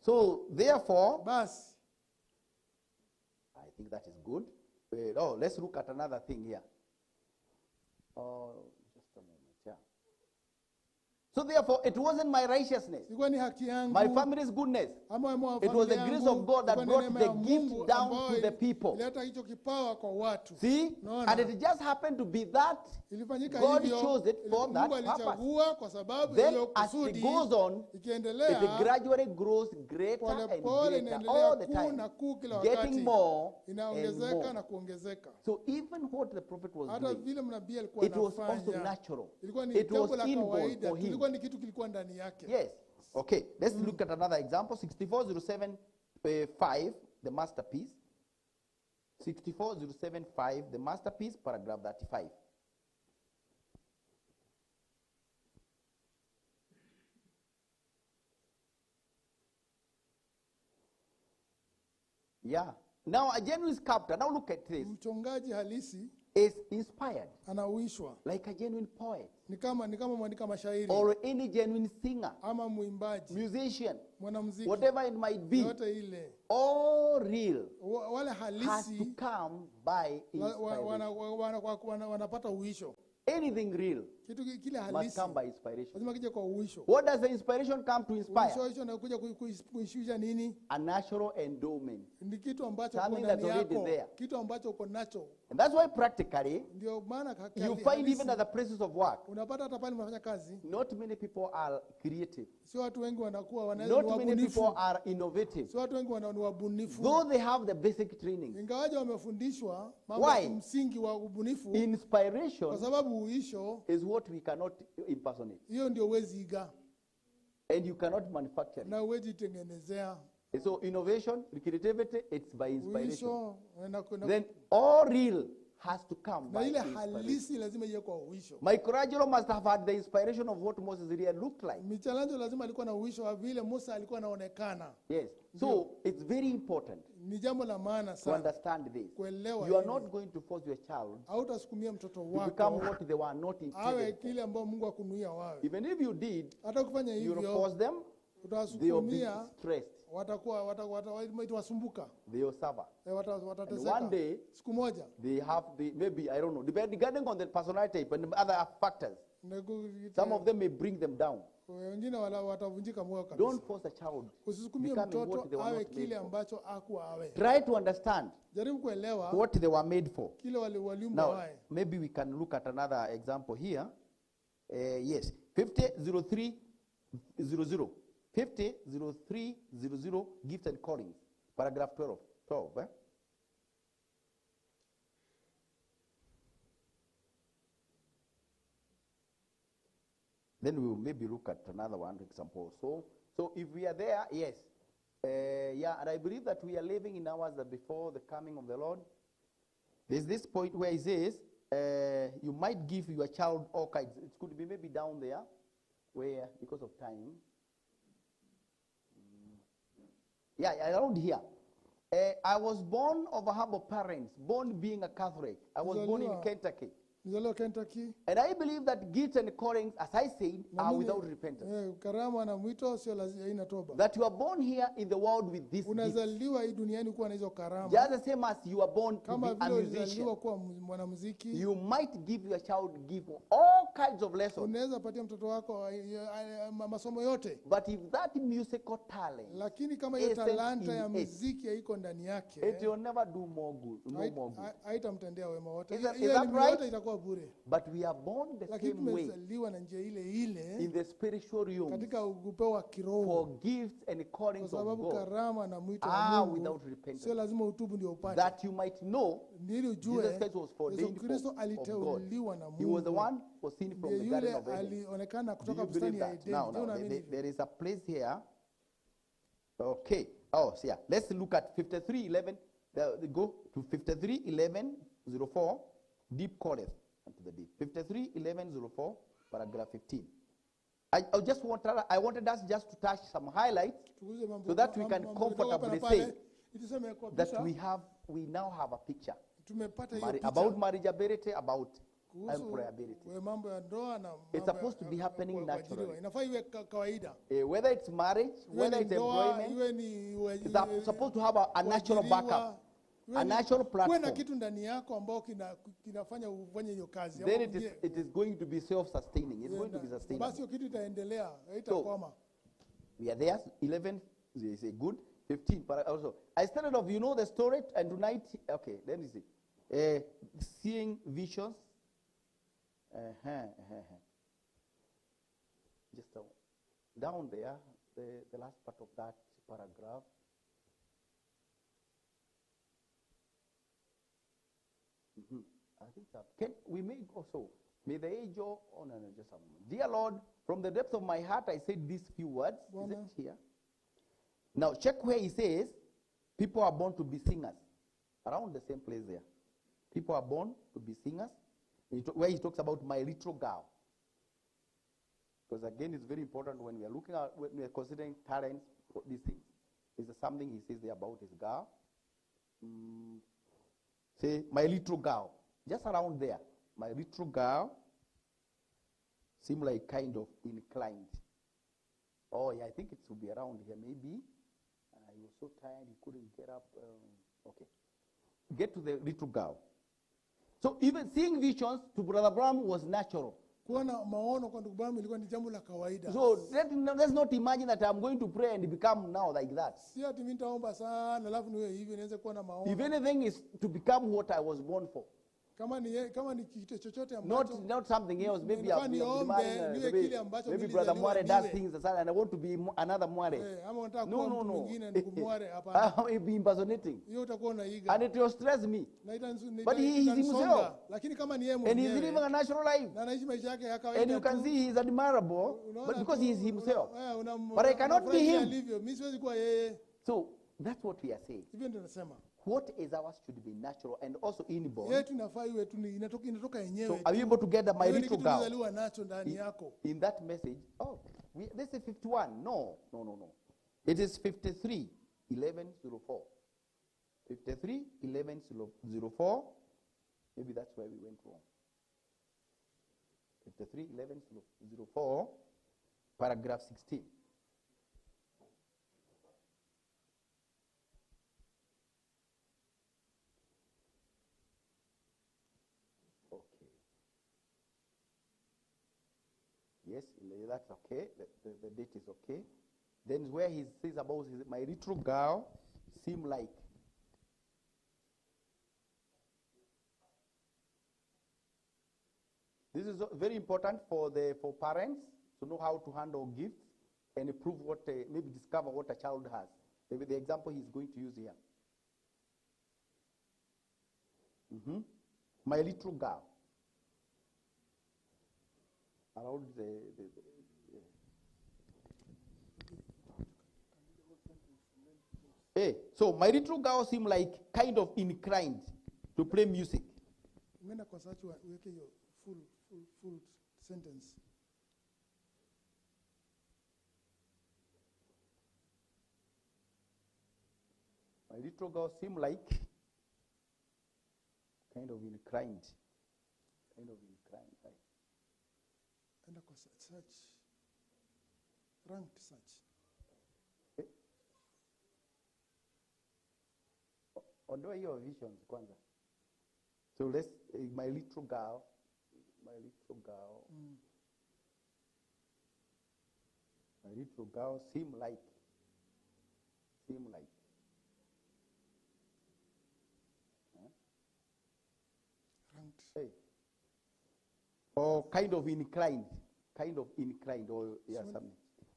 So, therefore, I think that is good. Let's look at another thing here. Just a moment, yeah. So therefore, it wasn't my righteousness, my family's goodness. It was the grace of God that brought the gift down to the people. See? And it just happened to be that God chose it for that purpose. Then as it goes on, it gradually grows greater and greater all the time, getting more and more. So even what the prophet was doing, it was also natural. It was inborn for him. Yes. Okay. Let's look at another example. 6407.5, the masterpiece. 6407.5, the masterpiece, paragraph 35. Yeah. Now a genuine sculptor. Now look at this. Mchongaji halisi is inspired, anauishwa like a genuine poet, ni kama mwandika mashairi, or any genuine singer, ama muimbaji, musician, mwanamuziki, whatever it might be, yote ile, all real, wale halisi has to come by inspiration. Wanapata uisho. Anything real kitu kile halisi must come by inspiration. Lazima kije kwa uisho. What does the inspiration come to inspire? Uisho unakuja kuishuisha nini? A natural endowment. Ni kitu ambacho uko ndani yako. Kitu ambacho uko nacho. And that's why practically ndio maana you find even at the places of work, unapata hata pale mnafanya kazi, not many people are creative. Sio watu wengi wanakuwa wanaweza Not many people are innovative. Sio watu wengi ni wabunifu. Though they have the basic training. Ingawaje wamefundishwa mambo ya msingi wa ubunifu. Inspiration kwa sababu uisho is what we cannot impersonate. Hiyo ndio uwezi iga. And you cannot manufacture. Na uwezi tengenezea. So innovation, creativity, it's by inspiration. Uisho, then all real has to come na by ile halisi lazima iwe kwa uisho. Michelangelo must have had the inspiration of what Moses really looked like. Michelangelo lazima alikuwa na uisho wa vile Musa alikuwa anaonekana. Yes. So it's very important ni jambo la maana sana to understand this. Kuelewa you are not going to force your child hautasukumia mtoto wako to become what they were not intended. Awe kile ambao Mungu akunuia wawe. Even if you did, hata kufanya hivyo, you force them, they will be stressed. Watakuwa watawasumbuka. They will suffer. Watateseka. One day, siku moja, they have maybe, I don't know, depending on the personality type and other factors. Some of them may bring them down. Wengine watavunjika moyo kabisa. Don't force a child. Usisukumie mtoto awe kile ambacho hakuwa awe. Try to understand. Jaribu kuelewa what they were made for. Kile waliumbwa wae. Maybe we can look at another example here. Yes, 50:03:00. 50:03:00, gifts and callings, paragraph 12. Then we will maybe look at another one example. So if we are there, yes. Yeah, and I believe that we are living in hours that before the coming of the Lord. There's this point where he says, you might give your child all kinds. It could be maybe down there, where, because of time. Yeah, around here. I was born of humble parents, born being a Catholic. I was born in Kentucky. Nizaliwa Kentucky. And I believe that gifts and callings, as I said, are without repentance. Karama na mwito sio lazima haina toba. That you are born here in the world with this gift. Unazaliwa hii duniani kuwa na hizo karama. Just the same as you are born to be a musician. Unazaliwa kuwa mwanamuziki. You might give your child all kinds of lessons. Unaweza patia mtoto wako masomo yote. But if that musical talent, lakini kama hiyo talanta ya muziki haiko ndani yake, it will never do more good. No more good. Haitamtendea wema wote. Is that right? Itakuwa bure. But we are born the same way. Na njia ile in the spiritual realm. Katika upeo wa kiroho. For gifts and callings of God. Kwa sababu karama na mwito wa Mungu without repentance. Sio lazima utubu ndio upate. That you might know Jesus Christ was ordained of God. He was the one who was seen from the Garden of Eden. Alionekana kutoka bustani ya Eden. Now, there is a place here. Okay. Oh, so yeah. Let's look at 53:11. Go to 53:11:04. Deep calleth unto the deep. 53:11:04, paragraph 15. I wanted us just to touch some highlights so that we can comfortably say that we now have a picture about marriageability, about employability. It's supposed to be happening naturally. Whether it's marriage, whether it's employment, it's supposed to have a natural backup. A natural platform. Then it is going to be self-sustaining. It's going to be sustainable. So, we are there. 11 is a good. 15 also. I started off, you know the story, and tonight, okay, let me see. Seeing visions. Just down there, the last part of that paragraph. I think that we may also may the age of just a moment. Dear Lord, from the depth of my heart I said these few words. Is it here? Now check where he says people are born to be singers. Around the same place there. People are born to be singers. Where he talks about my little girl. Because again it's very important when we are looking at when we are considering talents for these things. Is there something he says there about his girl? Say, my little girl, just around there, my little girl seemed like kind of inclined. Oh, yeah, I think it should be around here, maybe. He was so tired, he couldn't get up. Okay. Get to the little girl. So even seeing visions to Brother Bram was natural. So let's not imagine that I'm going to pray and become now like that. If anything is to become what I was born for. Not something else. Maybe maybe Brother Mware does things and I want to be another Mware. No. I'll be impersonating. And it will stress me. But he is himself. And he's living a natural life. And you can see he's admirable, but because he is himself. But I cannot be him. So that's what we are saying. What is ours should be natural and also inborn. So are you able to get my little girl? In that message, this is 51. No. It is 53:11:04. 53:11:04. Maybe that's where we went wrong. 53:11:04, paragraph 16. Yes, that's okay. The date is okay. Then where he says about my little girl seem like. This is very important for parents to know how to handle gifts and prove maybe discover what a child has. Maybe the example he's going to use here. My little girl. around the Hey, so my little girl seemed like kind of inclined to play music. Umeenda kwa search uweke hiyo full sentence. My little girl seemed like kind of inclined. Right? Enda kwa search. Ranked search. Ondoa hiyo visions kwanza. So let's my little girl. My little girl seemed like. Huh? Ranked. Hey. Or kind of inclined, or yeah, something.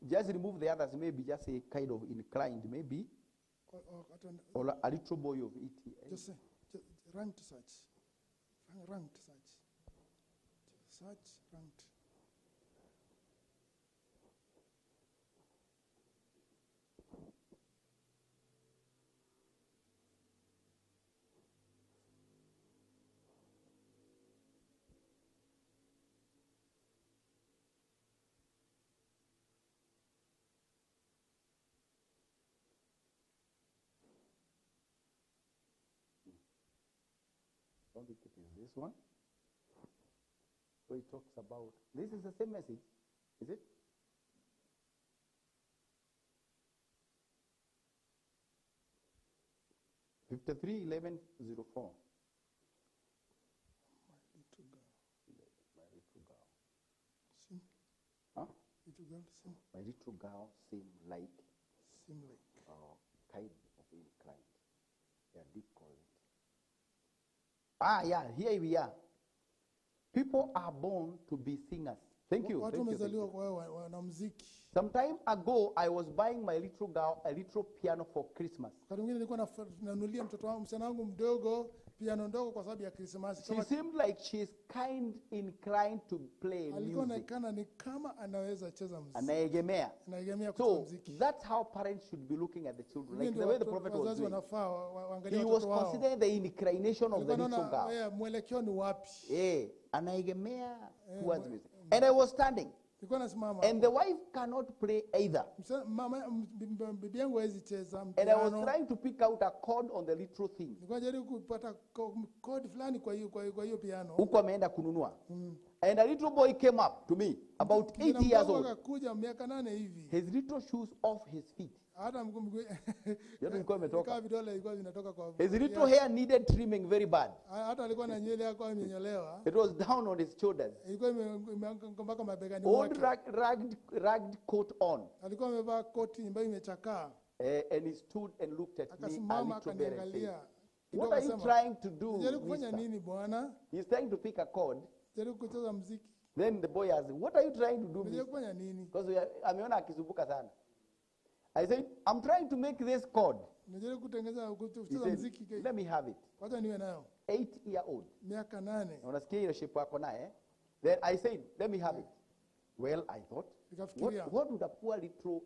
Just remove the others, maybe just say kind of inclined, maybe. Or a little boy of it. Just say, ranked search. Ranked search. Search, ranked. I don't think it is this one. So it talks about, this is the same message, is it? (53:11:04). My little girl. Sim. Huh? Little girl, sim. My little girl seemed like. Kind of inclined. Yeah, deep call it. Yeah, here we are. People are born to be singers. Thank you. Watu wamezaliwa kwa wanamuziki. Some time ago, I was buying my little girl a little piano for Christmas. Wakati mwingine nilikuwa nanunulia mtoto wangu msichana wangu mdogo piano ndogo kwa sababu ya Krismasi. She seemed like she's inclined to play music. Alikuwa anaonekana ni kama anaweza cheza muziki. Anaegemea. Anaegemea kucheza muziki. That's how parents should be looking at the children. Like the way the prophet was doing. He was considering the inclination of the little girl. Mwelekeo ni wapi? Anaegemea towards music. And I was standing. And the wife cannot play either. And I was trying to pick out a chord on the little thing. Huko ameenda kununua. And a little boy came up to me, about 8 years old. His little shoes off his feet. His little hair needed trimming very bad. It was down on his shoulders. Old ragged coat on. And he stood and looked at me a little bit and said, "What are you trying to do, mister?" He's trying to pick a chord. Then the boy asked, "What are you trying to do, mister?" Because ameona akisumbuka sana. I said, "I'm trying to make this chord." He said, "Let me have it." 8-year-old. Unasikia ile shape yako naye. Then I said, "Let me have it." Well, I thought, what would a poor little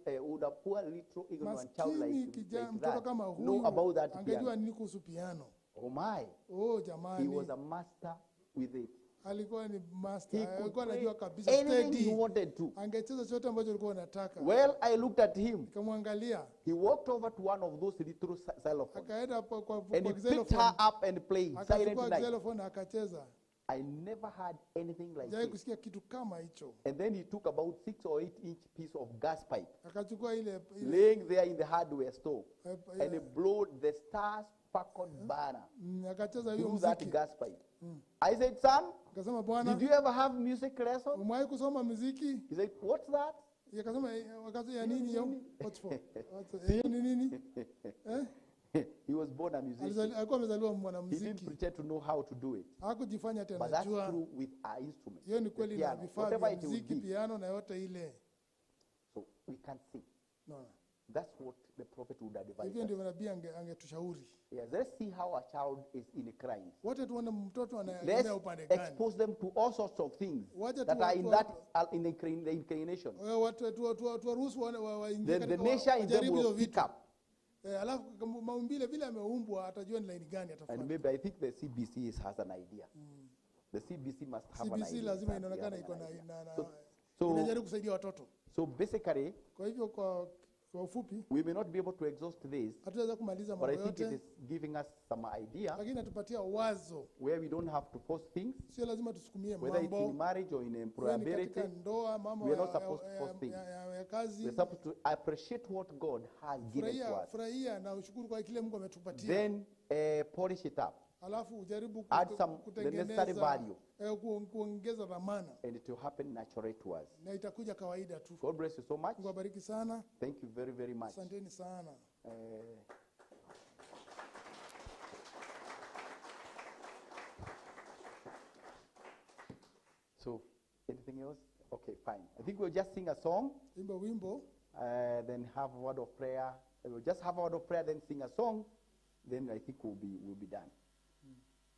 ignorant child like that know about that piano? Oh my! He was a master with it. Alikuwa ni master. He could Alikuwa anajua play kabisa anything steady. he wanted to. Angecheza chote ambacho alikuwa anataka. Well, I looked at him. Nikamwangalia. He walked over to one of those little xylophones. Akaenda hapo kwa And he picked her up and played Silent Akachukua Night. xylophone akacheza. I never had anything like Sijawahi this. kusikia kitu kama hicho. And then he took about 6 or 8 inch piece of gas pipe, Akachukua ile laying there in the hardware store, yeah. and he blew the stars sparkled banner akacheza hiyo through that muziki. gas pipe. I said, "Son, Akasema bwana, did you ever have music lesson?" umewahi kusoma muziki? He said, "What's that?" Akasema wakati ya nini hiyo? What's for? Hiyo ni nini? He was born a musician. Alikuwa amezaliwa He didn't mwanamuziki. pretend to know how to do it. Hakujifanya tena But that's anajua. true with our instruments. Hiyo ni the kweli na piano, vifaa whatever vya it will muziki, be. piano na yote ile. So we can sing. No. That's what the prophet would advise Hivyo us. ndio nabii angetushauri. Yes, let's see how a child is in Christ. Wote tuone mtoto Let's anaegemea upande gani. expose them to all sorts of things Wacha that are in that in the incarnation. Watu tuwaruhusu waingie The katika nature in them wajaribu hizo will pick vitu. up. Alafu maumbile vile ameumbwa atajua ni laini gani atafuata. And maybe I think the CBC has an idea. The CBC must have an idea. CBC lazima inaonekana iko na So- inajaribu kusaidia watoto. So basically, Kwa hivyo kwa ufupi, we may not be able to exhaust this, hatutaweza kumaliza but I mambo think it yote, is giving us some idea lakini natupatia wazo. where we don't have to force things, Sio lazima tusukumie whether it's in mambo. marriage or in Iwe ni employability. katika ndoa, mambo We are not supposed to force things. ya kazi. We're supposed to appreciate what God has given to us. Furahia na ushukuru kwa kile Mungu ametupatia. Then polish it up. Alafu ujaribu Add some the necessary value, kuongeza dhamana and it will happen naturally to us. na itakuja kawaida tu. God bless you so much. Mungu abariki sana. Thank you very, very much. Asanteni sana. So, anything else? Okay, fine. I think we'll just sing a song. Imba wimbo. Then have a word of prayer. We'll just have a word of prayer, then sing a song. Then I think we'll be done.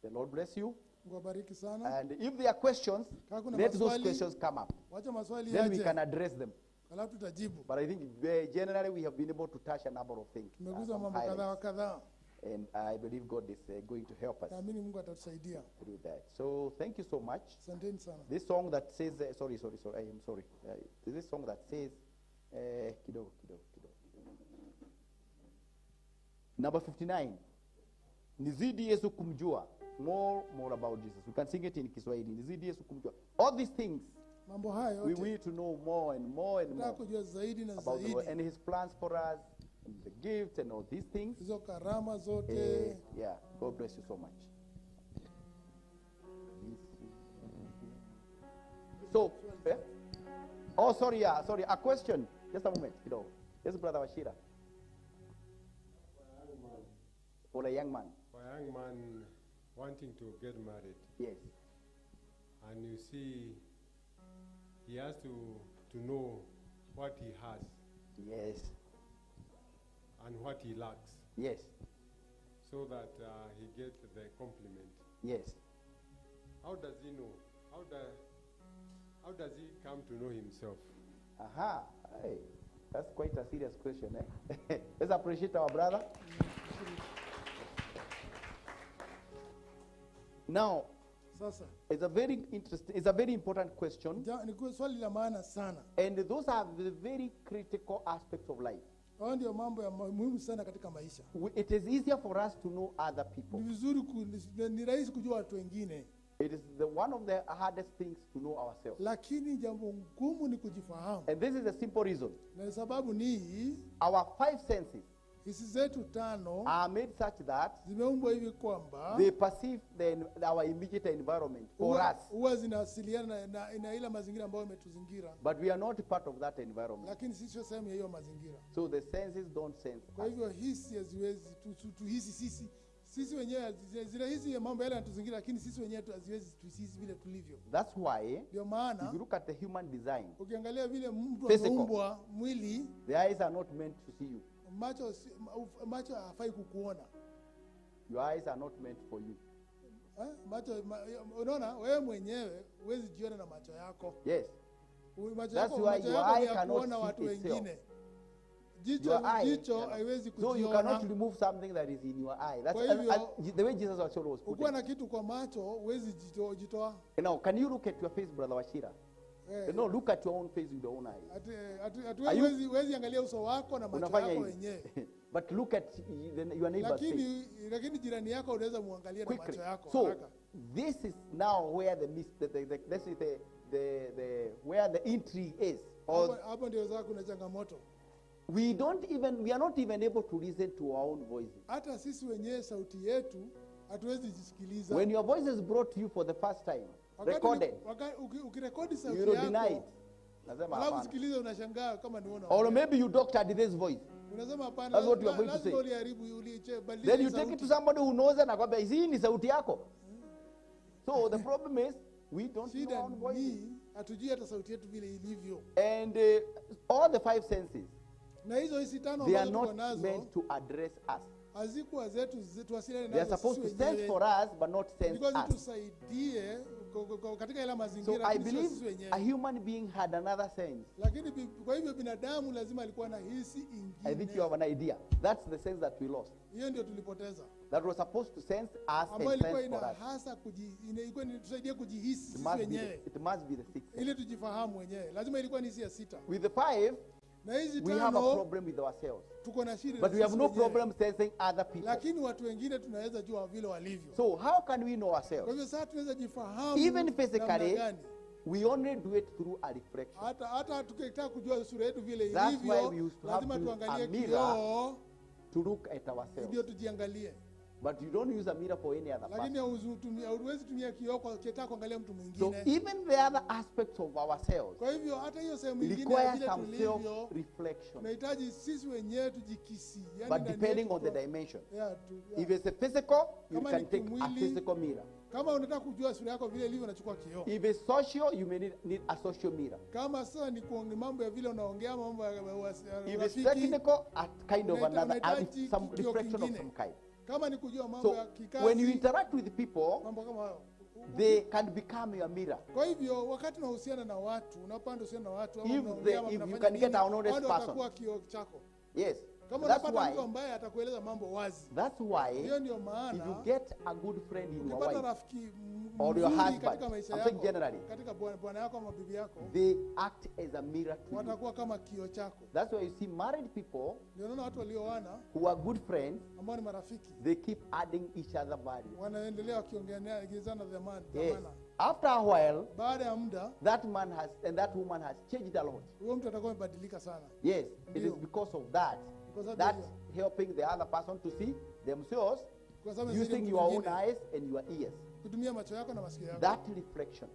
The Lord bless you. Mungu abariki sana. And if there are questions, Kuna let those maswali, questions come up. Wacha maswali Then we yaje. can address them. Alafu tutajibu. But I think generally we have been able to touch a number of things. Tumeguza some mambo kadhaa wa highlights. kadhaa. And I believe God is going to help us Naamini Mungu atatusaidia. through that. So thank you so much. Asanteni sana. This song that says, sorry, I am sorry. This song that says, kidogo. Number 59. Nizidi Yesu kumjua. More about Jesus. We can sing it in Kiswahili. Nizidi Yesu kumjua. All these things, Mambo haya we yote need to know more and more and tunataka more kujua zaidi na about the Lord and zaidi. His plans for us, and the gifts and all these things. Hizo karama zote. Yeah, God bless you so much. So, oh, sorry, a question. Just a moment, Yes, Brother Washira. For a young man. For a young man wanting to get married. Yes. And you see, he has to know what he has. Yes. And what he lacks. Yes. So that he gets the compliment. Yes. How does he know? How does he come to know himself? Aha. Hey, that's quite a serious question, eh? Let's appreciate our brother. Now, Sasa. it's a very important question. Ni swali la maana sana. And those are the very critical aspects of life. Hayo ndio mambo ya muhimu sana katika maisha. It is easier for us to know other people. Ni vizuri ni rahisi kujua watu wengine. It is one of the hardest things to know ourselves. Lakini jambo ngumu ni kujifahamu. And this is a simple reason. Na sababu ni our 5 senses hisi zetu 5 are made such that zimeumbwa hivi kwamba they perceive our immediate environment for us. Huwa zinawasiliana na ile mazingira ambayo imetuzingira. But we are not part of that environment. Lakini sisi sio sehemu ya hiyo mazingira. So the senses don't sense. Kwa hivyo hisi haziwezi tuhisi sisi wenyewe zinahisi mambo yale yanatuzingira, lakini sisi wenyewe haziwezi tuhisi vile tulivyo. That's why ndio maana if you look at the human design, ukiangalia vile mtu ameumbwa mwili, the eyes are not meant to see you. Macho hafai kukuona. Your eyes are not meant for you. Unaona wewe mwenyewe huwezi jiona na macho yako. Yes. Macho That's yako, why your eye cannot kuona see watu itself. wengine. Jicho haiwezi kujiona. So you cannot remove something that is in your eye. That's the way Jesus actually was putting. Ukiwa na kitu kwa macho huwezi jitoa. Now, can you look at your face, Brother Washira? No, look at your own face with your own eyes. Huwezi angalia uso wako na macho yako wenyewe. But look at your neighbor's face. Lakini jirani yako unaweza muangalia na macho yako. So this is now where where the intrigue is. Hapo ndio sasa kuna changamoto. We are not even able to listen to our own voices. Hata sisi wenyewe sauti yetu hatuwezi jisikiliza. When your voice is brought to you for the first time, recorded, ukirekodi sauti you yako, deny it. Alafu sikiliza unashangaa kama ni unaona. Or maybe you doctored this voice. Unasema hapana. That's what you are going to say. Then you take it to somebody who knows and akwambia hii ni sauti yako. So the problem is we don't know our own voices. Hatujui hata sauti yetu vile ilivyo. And all the 5 senses Na hizo hisi tano they are ambazo tuko not nazo meant to address us. hazikuwa zetu tuwasiliane They are nazo supposed to sisi sense wenyewe. for us, but not sense Because us. tusaidie katika ile So mazingira I lakini sio believe sisi wenyewe. a human being had another sense. Lakini kwa hivyo binadamu lazima alikuwa na hisi ingine. I think you have an idea. That's the sense that we lost. Hiyo ndio tulipoteza. That was supposed to sense us Ambayo and ilikuwa sense for us. inahasa ilikuwa tusaidie kujihisi It sisi must, be wenyewe. the, it must be the sixth sense. Ili tujifahamu wenyewe. Lazima ilikuwa ni hisia 6. With the 5, Na hizi we have a tano problem with ourselves. tuko na shida. But we have no problem sensing other people. Lakini watu wengine tunaweza jua vile walivyo. So how can we know Kwa ourselves? hivyo sasa tunaweza jifahamu. Even physically, namna gani. we only do it through a reflection. Hata tukitaka kujua sura yetu vile That's why ilivyo, we used to have lazima to tuangalie a mirror kioo to look at ourselves. ndio tujiangalie. But you don't use a mirror for any other Lakini person. hauwezi tumia kioo kwa kitaka kuangalia mtu So mwingine. even the other aspects of ourselves Kwa hivyo hata hiyo sehemu nyingine ya require vile some tulivyo self-reflection. tunahitaji sisi wenyewe tujikisi. But depending on the dimension. Yeah, If it's a physical, you Kama can ni take a kimwili, physical mirror. Kama unataka kujua sura yako vile ilivyo unachukua kioo. If it's social, you may need a social mirror. Kama sasa ni mambo ya vile unaongea mambo ya If it's technical, a kind of another, unahitaji some kioo reflection of kingine. some kind. Kama ni kujua mambo So ya kikazi. when you interact with people, mambo kama hayo. they can become your mirror. Kwa hivyo wakati unahusiana na watu, unapanda uhusiana na watu If you can get a honest person. watakuwa kioo chako. Yes. Kama That's unapata why. mtu ambaye atakueleza mambo wazi. That's why Hiyo ndio if maana you get a good friend in your ukipata wife rafiki or your mzuri husband, katika maisha I'm yako, saying generally, katika bwana yako ama bibi yako, they act as a mirror to you. watakuwa kama kioo chako. That's why you see married people Ndio unaona watu walioana who are good friends, ambao ni marafiki they keep adding each other value. wanaendelea wakiongeana dhamana. Yes. After a while, Baada ya muda that man has and that woman has changed a lot. huyo mtu atakuwa amebadilika sana. Yes, it is Ndio. because of that. Because of That's helping the other person to see themselves Kwa sababu using inasaidia your mtu own mwingine eyes and your ears. kutumia macho yako na masikio yako. That reflection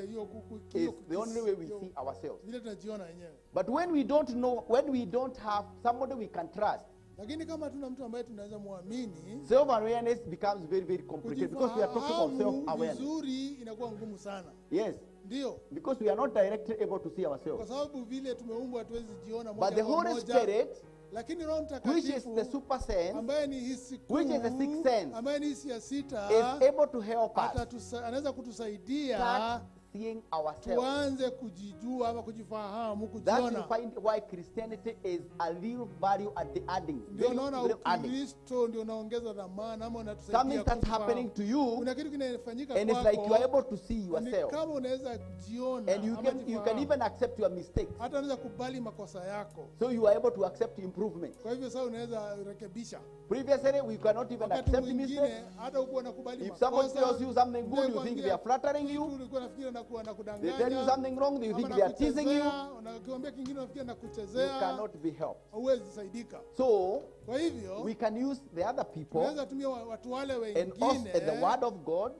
Hiyo is the only way we see ourselves. vile tunajiona wenyewe. But when we don't know, when we don't have somebody we can trust, Lakini kama tuna mtu ambaye tunaweza muamini, self-awareness becomes very, very complicated because we are talking of kujifahamu self-awareness. vizuri inakuwa ngumu sana. Yes, Ndio. because we are not directly able to see Kwa ourselves. sababu vile tumeumbwa hatuwezi jiona But moja the kwa Holy moja. Spirit, Lakini Roho which is Mtakatifu the super sense, ambaye ni hisi kuu, which is the sixth sense, ambaye ni hisi ya sita, is able to help us anaweza kutusaidia start seeing ourselves. tuanze kujijua ama kujifahamu, That you kujiona. find why Christianity is a real value at the adding. Ndio unaona Very adding. Ukristo ndio unaongeza dhamana ama unatusaidia Something that's kujifahamu. happening to you, Kuna kitu kinafanyika and it's kwako, like you are able to see ni yourself. kama unaweza jiona And you ama can jifahamu. even accept your mistakes. Hata unaweza kubali makosa yako. So you are able to accept improvement. Kwa hivyo sasa unaweza rekebisha. Previously, we cannot even Wakati accept mwingine mistakes. hata uko unakubali If somebody makosa, tells you something good, you think they are flattering you. ulikuwa nafikiri na They kudanganya. tell you something wrong, you think ama they are teasing you. nakuchezea, unakiambia kingine unafikiri na You kuchezea. cannot be helped. Hauwezi saidika. So Kwa hivyo we can use the other people tunaweza tumia watu wale and wengine us and the word of God.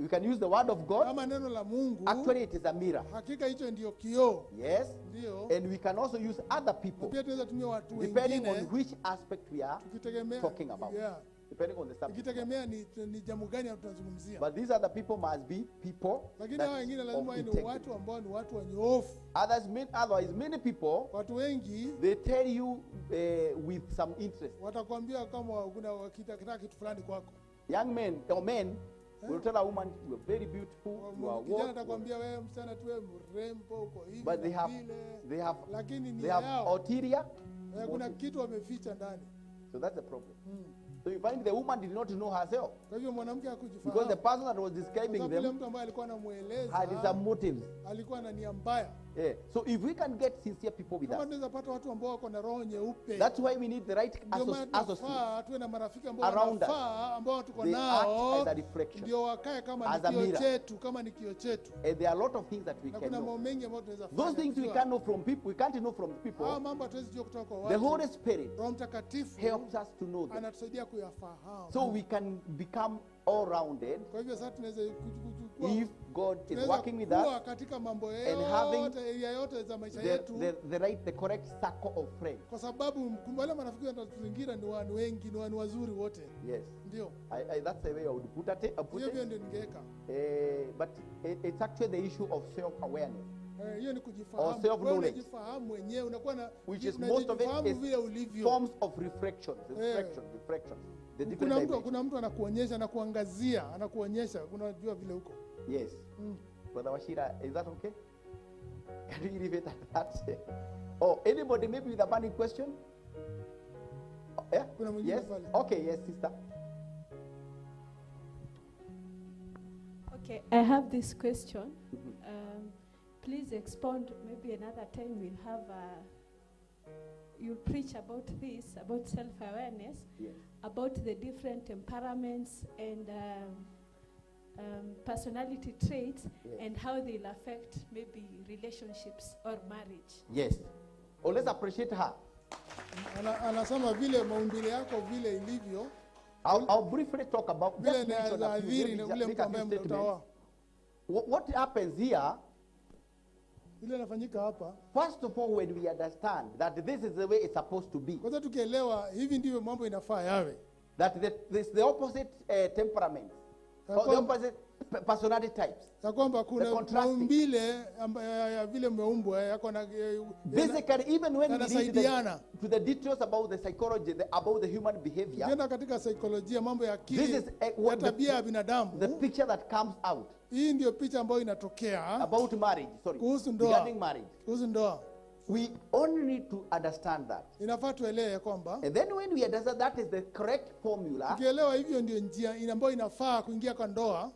We can use the word of God. kama neno la Mungu. Actually, it is a mirror. Hakika hicho ndio kioo. Yes. Ndio. And we can also use other people Pia tunaweza tumia watu depending wengine. on which aspect we are Tukitegemea talking about. Yeah. Depending on the subject. Ikitegemea ni jambo gani tunazungumzia. But these other people must be people Lakini that hao wengine of lazima ni integrity. watu ambao ni watu wanyoofu. Otherwise, many people, watu wengi, they tell you with some interest. Watakwambia kama kuna kitaka kitu fulani kwako. Young men or men will tell a woman, you are very beautiful, you are Kijana what, atakwambia wewe msichana tu wewe mrembo uko hivi. but they na have, vile. Lakini ni yao. ulterior. Kuna kitu wameficha ndani. So that's the problem. So you find the woman did not know herself. Kwa hivyo mwanamke hakujifahamu. Because the person that was describing Kwa them mtu ambaye alikuwa anamueleza had some motives. alikuwa na nia mbaya. Yeah. So if we can get sincere people with Kama us, tunaweza pata watu ambao wako na roho nyeupe. that's why we need the right Ndio maana associates tunafaa tuwe na marafiki ambao around us. wanafaa ambao tuko They nao. act as a reflection, Ndio wakae kama as ni a kioo mirror. chetu, kama ni kioo chetu. And there are a lot of things that we Na can kuna know. mambo mengi ambayo tunaweza fanya. Those things we kujua. can't know from people. We can't know from people. Haya mambo hatuwezi jua kutoka kwa The watu. Holy Spirit Roho Mtakatifu helps us to know them. anatusaidia kuyafahamu. So we can become all-rounded Kwa hivyo sasa tunaweza if God is tunaweza working with kuwa us katika mambo and having yote, area yote za maisha yetu. the correct circle of friends. Kwa sababu wale marafiki wanatuzingira ni watu wengi, ni wazuri wote. Yes. Ndio. That's the way I would put it. Hivyo ndio ningeweka. But it's actually the issue of self-awareness. Hiyo ni or kujifahamu. Wewe self-knowledge, unajifahamu mwenyewe, unakuwa na which is most of it unajifahamu vile is ulivyo. forms of reflections. The different dimensions. Kuna mtu anakuonyesha, anakuangazia, anakuonyesha, unajua vile uko. Yes. Brother Washira, is that okay? Can you leave it at that? Oh, anybody maybe with a burning question? Oh, yeah? Yes? Okay, yes, sister. Okay, I have this question. Please expound. Maybe another time we'll have you'll preach about this, about self-awareness, yes, about the different temperaments and personality traits, yes, and how they'll affect maybe relationships or marriage. Yes. Oh, let's appreciate her. Anasema vile maumbile yako vile ilivyo. I'll briefly talk about vile inaweza adhiri na vile mtu ambaye mtaoa. What happens here? Ile inafanyika hapa. First of all, when we understand that this is the way it's supposed to be. Kwanza tukielewa hivi ndivyo mambo inafaa yawe. That the opposite temperament, or the opposite personality types. Ya kwamba kuna maumbile ya vile umeumbwa yako na basically even when we read to the details about the psychology, about the human behavior. Ukienda katika saikolojia mambo ya akili, ya tabia ya binadamu. The picture that comes out. Hii ndio picha ambayo inatokea about marriage, sorry. Kuhusu ndoa. Regarding marriage. Kuhusu ndoa. We only need to understand that. Inafaa tuelewe kwamba. And then when we understand that is the correct formula. Ukielewa hivyo ndio njia ambayo inafaa kuingia kwa ndoa.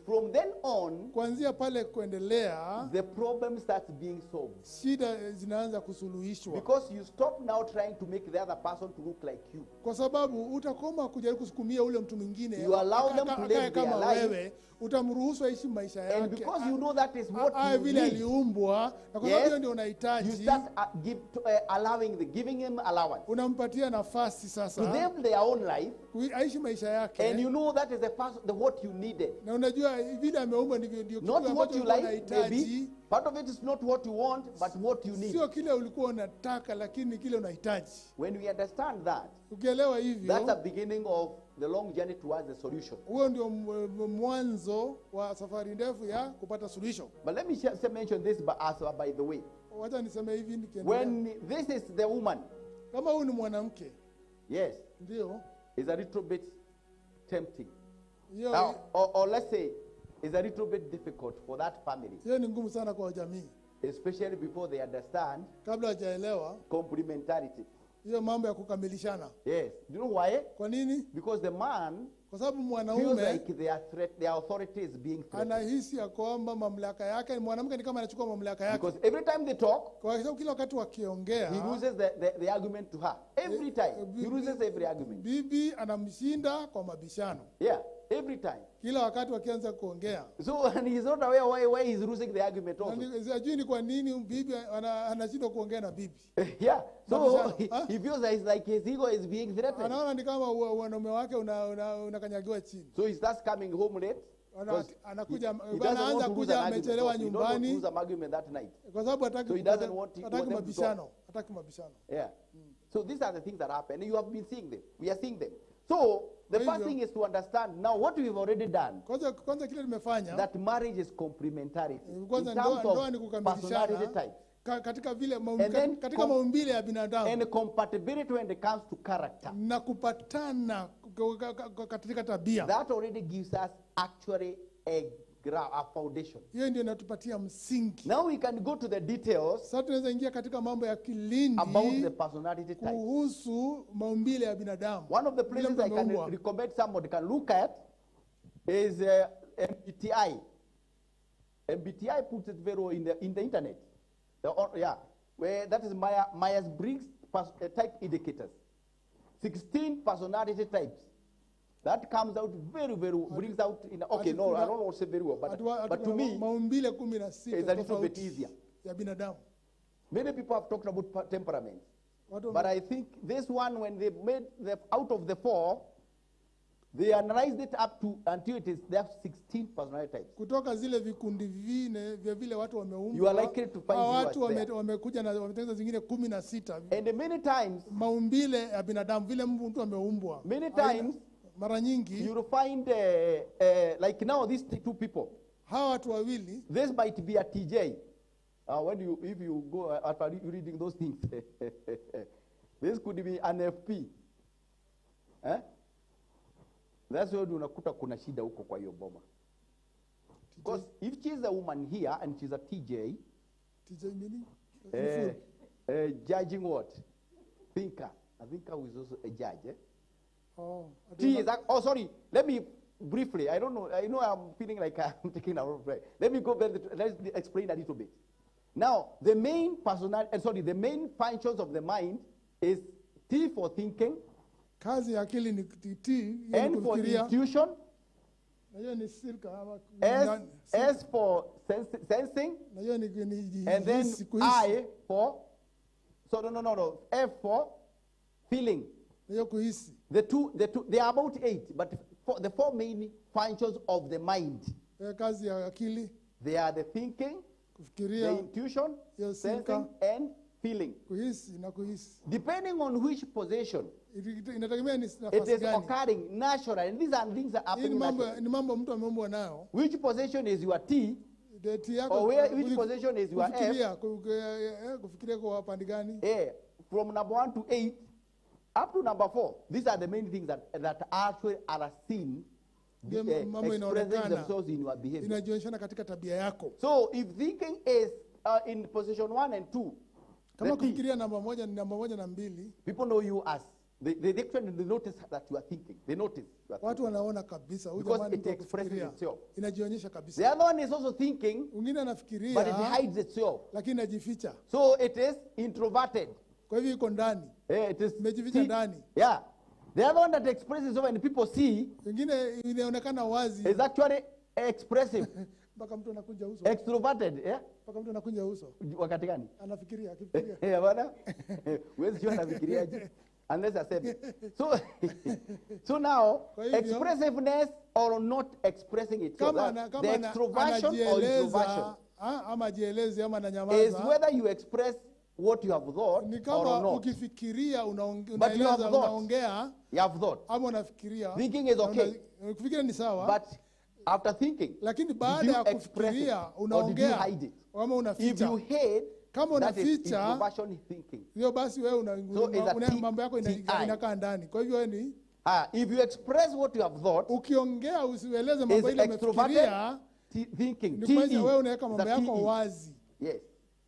From then on, kuanzia pale kuendelea, the problem starts being solved. Shida zinaanza kusuluhishwa. Because you stop now trying to make the other person to look like you. Kwa sababu utakoma kujaribu kusukumia ule mtu mwingine. You allow them to live their life. Wewe utamruhusu aishi maisha yake. And because you know that is what you vile aliumbwa, na kwa sababu hiyo ndio unahitaji. You start giving him allowance. Unampatia nafasi sasa. To live their own life. Aishi maisha yake. And you know that is what you needed. Na unajua vile ameumbwa ndivyo kitu ambacho unahitaji. Part of it is not what you want, but what you need. Sio kile ulikuwa unataka, lakini kile unahitaji. When we understand that, ukielewa hivyo, that's the beginning of the long journey towards the solution. Huo ndio mwanzo wa safari ndefu ya kupata solution. But let me mention this by the way. Wacha niseme hivi nikiendelea. When this is the woman, kama huyu ni mwanamke, yes, ndio, is a little bit tempting. Yo, or let's say is a little bit difficult for that family. Hiyo ni ngumu sana kwa jamii. Especially before they understand kabla hajaelewa complementarity. Hiyo mambo ya kukamilishana. Yes. Do you know why? Kwa nini? Because the man, kwa sababu mwanaume feels like their authority is being threatened. Anahisi ya kwamba mamlaka yake, mwanamke ni kama anachukua mamlaka yake. Because every time they talk, kwa sababu kila wakati wakiongea, he loses the argument to her. Every time. He loses every argument. Bibi anamshinda kwa mabishano. Yeah, every time. Kila wakati wakianza kuongea. So and he's not aware why he's losing the argument also. Hajui ni kwa nini bibi anashindwa kuongea na bibi. Yeah. So he feels like his ego is being threatened. Anaona ni kama wanaume wake unakanyagiwa chini. So he starts coming home late. Anakuja anaanza kuja amechelewa nyumbani. Kwa sababu hataki mabishano. Hataki mabishano. Yeah. So these are the things that happen. You have been seeing them. We are seeing them. So the first thing is to understand now what we've already done. Kwanza kile tumefanya. That marriage is complementarity. Kwanza ndoa ni kukamilishana. Katika vile katika maumbile ya binadamu. And compatibility when it comes to character. Na kupatana katika tabia. That already gives us actually a foundation. Hiyo ndio inatupatia msingi. Now we can go to the details. Sasa tunaweza ingia katika mambo ya kilindi about the personality type. Kuhusu maumbile ya binadamu. One of the places I can recommend somebody can look at is MBTI. MBTI puts it very well in the internet. Where that is Myers-Briggs type indicators. 16 personality types. That comes out very brings out in I don't want to say very well, but to me maumbile 16 is a little bit easier. Ya binadamu. Many people have talked about temperaments. But I think this one, when they made out of the 4, they analyzed it up to until they have 16 personality types. Kutoka zile vikundi vine vya vile watu wameumbwa. You are likely to find watu wamekuja na wametengeneza zingine 16. And many times maumbile ya binadamu vile mtu ameumbwa. Many times mara nyingi you will find like now these two people. Hawa watu wawili. This might be a TJ. If you go after reading those things, this could be an FP. That's why unakuta kuna shida huko kwa hiyo boma. Because if she's a woman here and she's a TJ, meaning? Judging what? Thinker. A thinker who is also a judge. Sorry. Let me briefly. I don't know. I know I'm feeling like I'm taking a lot of break. Let me go back. Let's explain a little bit. Now, the main the main functions of the mind is T for thinking. Kazi ya akili ni T. N for intuition. S for sensing. And then I for F for feeling. The two, they are about 8, but the 4 main functions of the mind. They are the thinking, the intuition, sensing, and feeling. Depending on which position it is occurring naturally, and these are things that happen naturally. Which position is your T, or which position is your F? From number 1 to 8, up to number 4. These are the main things that actually are seen expressing themselves in your behavior. So if thinking is in position 1 and 2, people know you as they actually notice that you are thinking. They notice. Because it expresses itself. The other one is also thinking, but it hides itself. So it is introverted. It is yeah. The other one that expresses itself and people see is actually expressive. Extroverted, yeah? Wakati gani? Bwana? Wewe sio anafikiria unless I said it. So now expressiveness or not expressing itself, the extroversion or introversion is whether you express what you have thought or not. But you have thought. You have thought. Thinking is okay. But after thinking, did you express it or did you hide it? If you hate, that is introversion thinking. So it's if you express what you have thought, is extroverted thinking. Yes.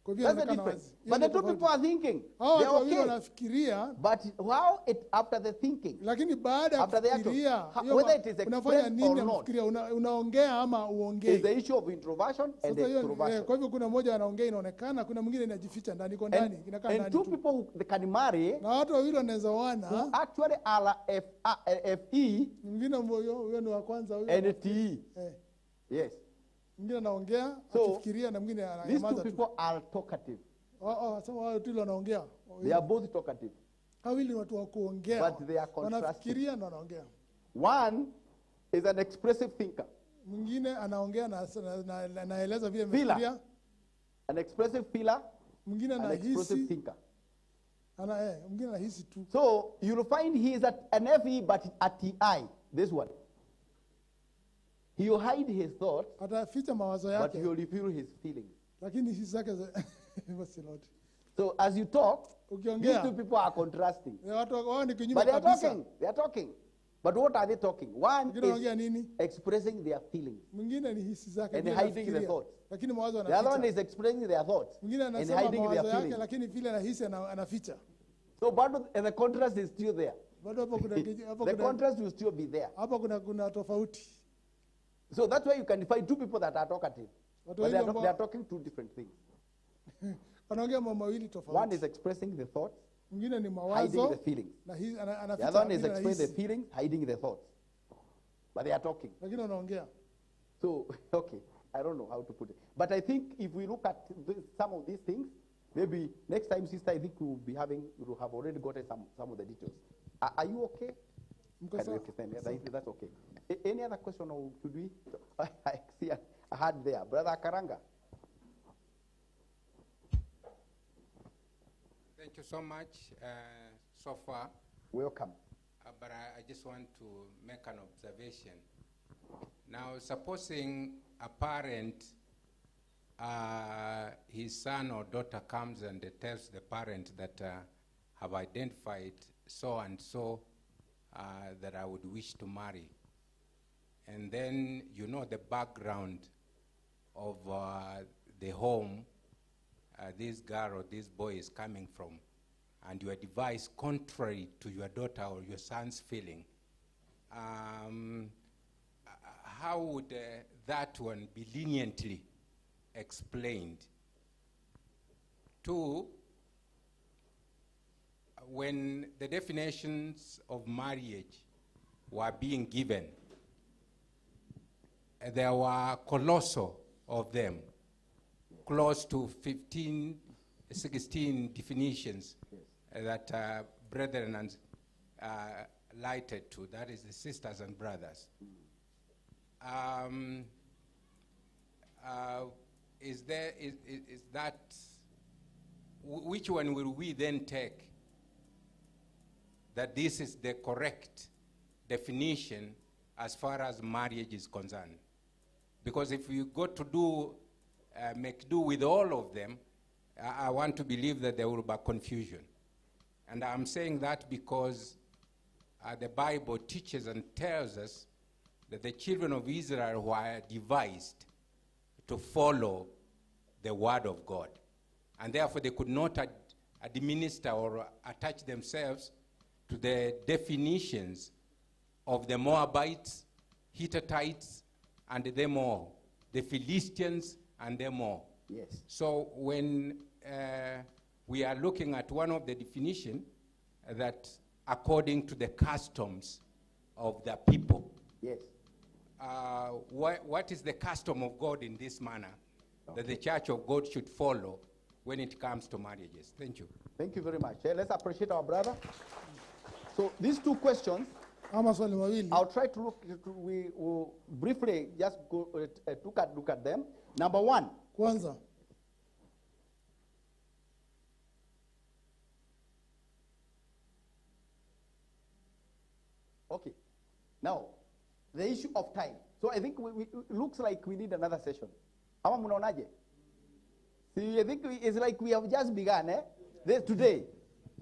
That's the difference. But the two people are thinking. They're okay. But how it after the thinking? After the action, whether it is expressed or not, is the issue of introversion and extroversion. And two people who can marry, who actually are FE and TE. Yes. So, these two people are talkative. They are both talkative. But they are contrasting. One is an expressive thinker. Feeler. An expressive feeler. An expressive thinker. So, you'll find he is at an FE but at TI. This one. He will hide his thoughts, but he will reveal his feelings. So as you talk, these two people are contrasting. But they are talking. They are talking. But what are they talking? One is expressing their feelings and hiding their thoughts. The other one is expressing their thoughts and hiding their feelings. So the contrast is still there. The contrast will still be there. So that's why you can find two people that are talkative. But they are talking two different things. One is expressing the thoughts, hiding the feelings. The other one is expressing the feelings, hiding the thoughts. But they are talking. So, okay, I don't know how to put it. But I think if we look at some of these things, maybe next time, sister, I think we'll have already gotten some of the details. Are you okay? That's okay. Any other question or should we? I see a hand there. Brother Karanga. Thank you so much so far. Welcome. But I just want to make an observation. Now, supposing a parent his son or daughter comes and tells the parent that have identified so and so that I would wish to marry. And then you know the background of the home this girl or this boy is coming from, and you advise contrary to your daughter or your son's feeling. How would that one be leniently explained? Two, when the definitions of marriage were being given, there were colossal of them, close to 15, 16 definitions that brethren and lighted to, that is the sisters and brothers. Is that, which one will we then take that this is the correct definition as far as marriage is concerned? Because if you go to make do with all of them, I want to believe that there will be confusion. And I'm saying that because the Bible teaches and tells us that the children of Israel were devised to follow the word of God. And therefore they could not administer or attach themselves to the definitions of the Moabites, Hittites, and them all, the Philistines and them all. Yes. So when we are looking at one of the definition that according to the customs of the people. Yes. What is the custom of God in this manner that the church of God should follow when it comes to marriages? Thank you. Thank you very much. Let's appreciate our brother. So these two questions, I'll try to look, we will briefly just go look at them. Number one. Kwanza. Okay. Now, the issue of time. So I think it looks like we need another session. Ama munaonaje? See, I think it's like we have just begun, today.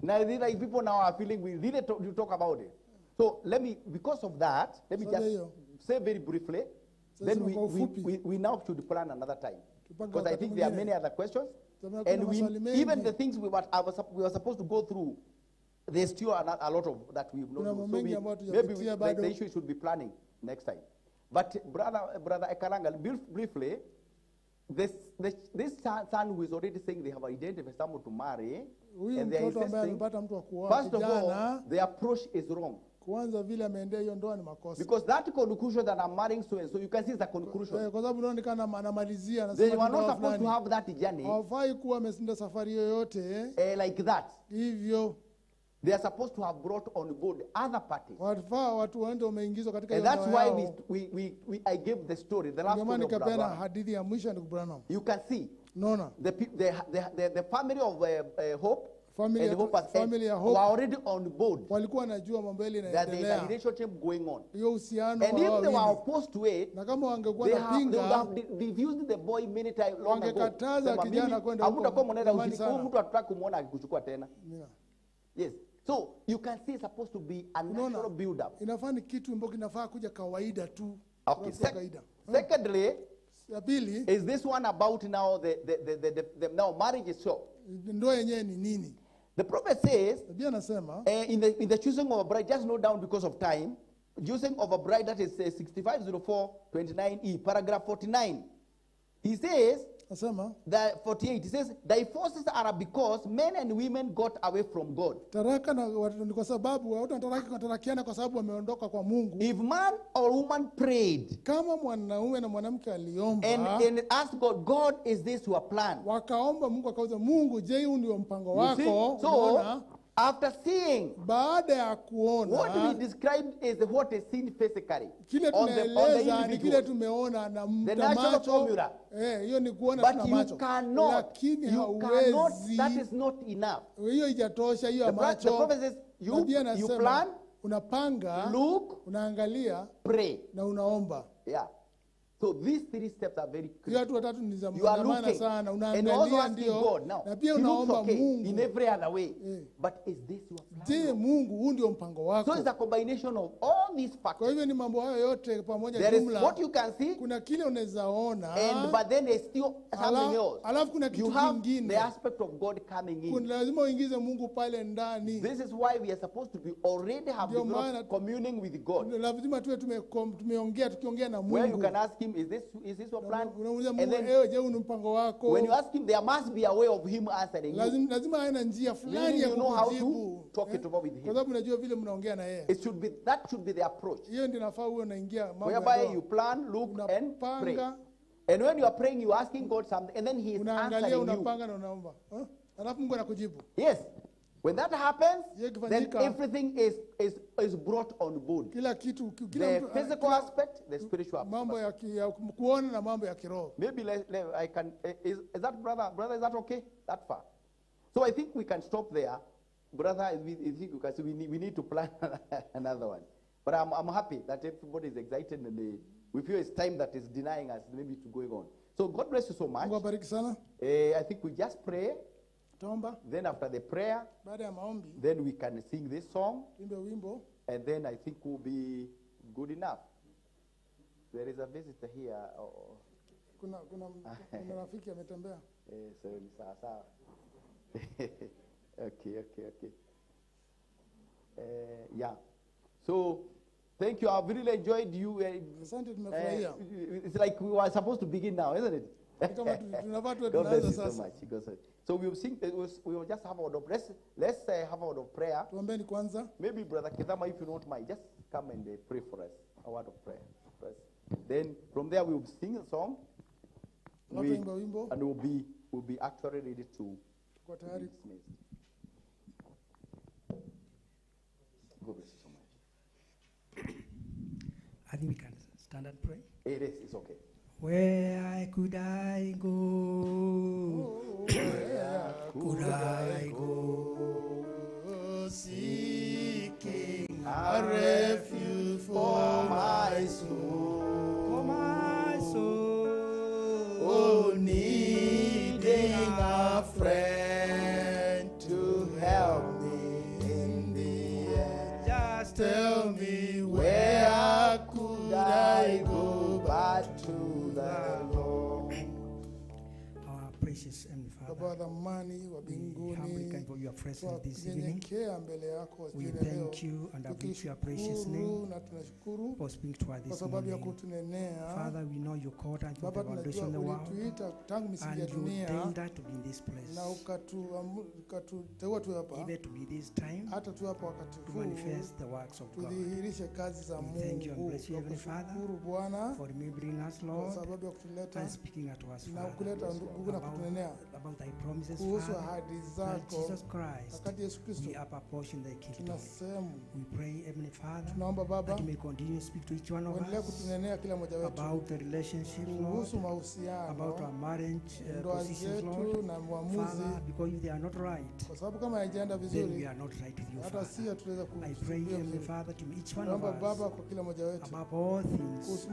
Now, I think like people now are feeling we really talk about it. So let me, because of that, let me just say very briefly, then we now should plan another time. Because I think there are many other questions. And even the things we were supposed to go through, there's still a lot of that we've not done. So maybe the issue should be planning next time. But brother Ekaranga, briefly, this son who is already saying they have identified someone to marry, and they are insisting, first of all, the approach is wrong. Because that conclusion that I'm marrying so and so, you can see the conclusion. They were not supposed to have that journey like that. They are supposed to have brought on board other parties. And that's why I gave the story, the last story of Abraham. You can see the family of Hope, and Hope were already on board. That there is a relationship going on. And if they were opposed to it, they would have refused the boy many times long ago. Yes. So you can see it's supposed to be a natural build-up. Okay. Secondly, is this one about now the now marriage itself? The prophet says, in the choosing of a bride, just note down because of time, choosing of a bride, that is 6504-29E, paragraph 49. He says, that 48, he says, divorces are because men and women got away from God. If man or woman prayed and asked God, God, is this your plan? You see? So, after seeing what we described is what is seen physically on the individual, the natural formula. But you cannot, that is not enough. The prophet says, you plan, look, pray. Yeah. So these 3 steps are very Hiyo critical. hatua tatu ni za You are maana looking sana, and also unaangalia asking ndio, God. Now, na pia he looks unaomba okay Mungu. in every other way. But is this your plan? Je, Mungu huu ndio mpango wako? So it's a combination of all these factors. Kwa hivyo ni mambo hayo yote pamoja There is jumla. what you can see, Kuna kile unaweza ona. but then there's still something else. Alafu kuna You kitu have kingine. the aspect of God coming in. Kuna lazima uingize Mungu pale ndani. This is why we are supposed to be already have Ndio maana developed communing with God, lazima tuwe tumeongea tukiongea na where you Mungu. can ask him, is this your plan? Unamuuliza And Mungu, then je, huu ni mpango wako? when you ask him, there must be a way of him answering you. Lazima awe na njia fulani Meaning ya you know how kukujibu. to talk it over with Kwa him. sababu unajua vile mnaongea na yeye. That should be the approach. Hiyo ndio nafaa uwe unaingia mambo ya Whereby ndoa. you plan, look, and pray. Unapanga. And when you are praying, you are asking God something, and then He is Unaangalia, answering you. unapanga na unaomba. Alafu Mungu anakujibu. Yes. When that happens, then kifanyika, everything is brought on board. Kila kitu, The physical aspect, the spiritual aspect. mambo ya kuona na mambo ya kiroho. Maybe I can. Is that brother? Is that okay? That far. So I think we can stop there, brother. Because we need to plan another one. But I'm happy that everybody is excited and we feel it's time that is denying us maybe to going on. So God bless you so much. Mungu abariki sana. I think we just pray. Tuomba. Then after the prayer, baada ya maombi, then we can sing this song. Tuimbe wimbo. And then I think we'll be good enough. There is a visitor here. Kuna rafiki ametembea. So ni sawa sawa. Okay. Yeah. So thank you. I've really enjoyed you. Asante, tumefurahia. It's like we were supposed to begin now, isn't it? God bless you so much. So we will sing. We will just have a word of let's have a word of prayer. Tuombeni kwanza. Maybe Brother Kidama, if you don't mind, just come and pray for us. A word of prayer. Then from there we will sing a song. And we'll be actually ready to be dismissed. God bless you so much. I think we can stand and pray. It's okay. Where could I go? Where could I go? Seeking a refuge for my soul. For my soul. Oh, needing a friend to help me in the end. Just tell me where could I go but to the Lord. Our precious and Father, we humbly come for your presence this evening. We thank you and uplift your precious name for speaking to us this morning. Father, we know you called us from the foundation of the world, and you ordained us to be in this place, even to be this time, to manifest the works of God. We thank you and bless you, Heavenly Father, for remembering us, Lord, and speaking to us, Father, about thy promises, Father, that Jesus Christ, we are proportion thy kingdom. We pray, Heavenly Father, that you may continue to speak to each one of us about the relationship, Lord, about our marriage positions, Lord. Father, because if they are not right, then we are not right with you, Father. I pray, Heavenly Father, to each one of us, above all things,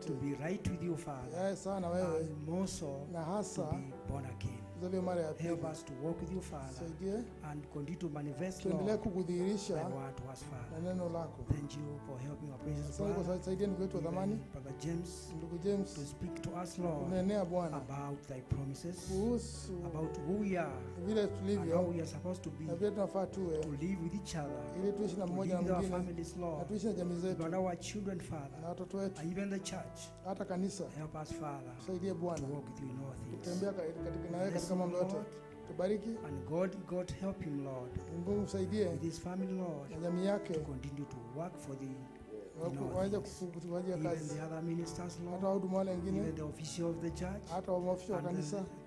to be right with you, Father, and more so, to be born again. Help us to walk with you, Father, and continue to manifest, Lord, thy word to us, Father. Thank you for helping our precious brother, Brother James, to speak to us, Lord, about thy promises, about who we are, and how we are supposed to be, to live with each other, to live with our families, Lord, with our children, Father, and even the church. Help us, Father, to walk with you in all things. Lord, and God help him, Lord, with his family, Lord, to continue to work for the even the other ministers, Lord, even the official of the church, and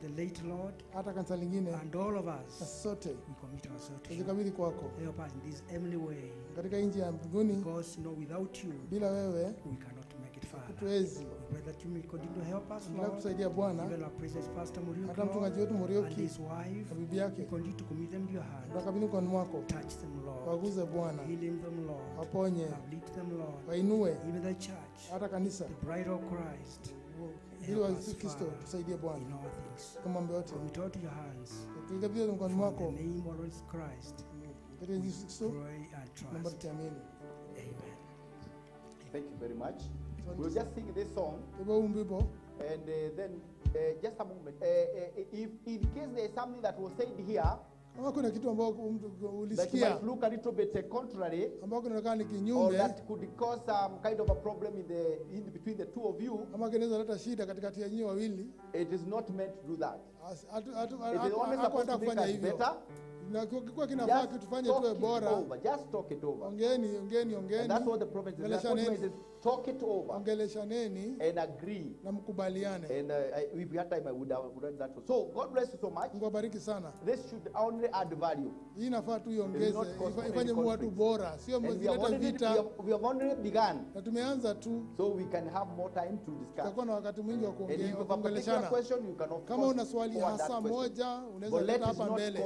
the late Lord, and all of us, we commit ourselves to you. Help us in this heavenly way, because without you, we cannot make it far. Tuwezi. Pray that you may continue to help us, Nataka Lord. kusaidia Bwana. Even our precious Pastor Muriuki, Hata mchungaji wetu and Muriuki his wife, na bibi yake. we continue to commit them to your hands. Tunakabidhi mkononi mwako. Touch them, Lord. Waguze Bwana. Healing them, Lord. Waponye. Uplift them, Lord. Wainue. Even the church, hata kanisa. the bride of Christ. Ili wa Yesu Kristo tusaidie Bwana. Kwa mambo yote. Commit all to your hands. Tukabidhi mkononi mwako. In the name of Lord Christ. Katika Yesu Kristo. Pray and trust. Naomba tukiamini. Amen. Thank you very much. We'll just sing this song. And then, just a moment. If in case there is something that was said here, kama kuna kitu ambao that ulisikia might look a little bit contrary, ambao kinaonekana ni or kinyume, that could cause some kind of a problem in between the two of you, kama kinaweza leta shida katikati ya nyinyi wawili, it is not meant to do that. It is only supposed to make us better. Na kwa kinafaa kitufanye tuwe bora. Just talk it over. Ongeni. And that's what the prophet says. That's what it says. Talk it over. Ongeleshaneni and agree. Na mkubaliane. And if we had time I would have read that. So God bless you so much. Mungu abariki sana. This should only add value. Hii inafaa tu iongeze, ifanye watu bora, sio mzileta vita. We have already begun. Na tumeanza tu. So we can have more time to discuss. Tutakuwa na wakati mwingi wa kuongeleshana. Kama una swali hasa moja, unaweza leta hapa mbele.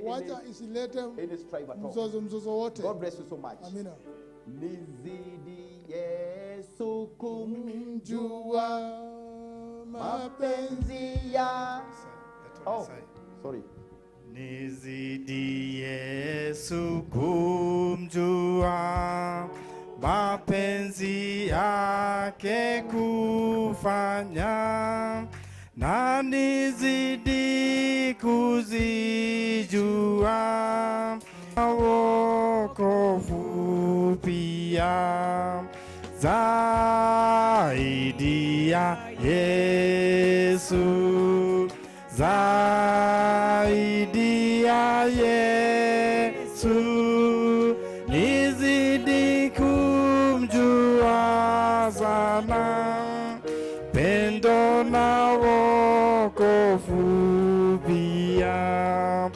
Wacha isilete mzozo wote. God bless you so much. Amina. Nizidi Yesu kumjua mapenzi ya sorry. Nizidi Yesu kumjua mapenzi yake kufanya na nizidi kuzijua wokovu pia zaidi ya Yesu, zaidi ya Yesu, nizidi kumjua sana, pendo na wokovu pia,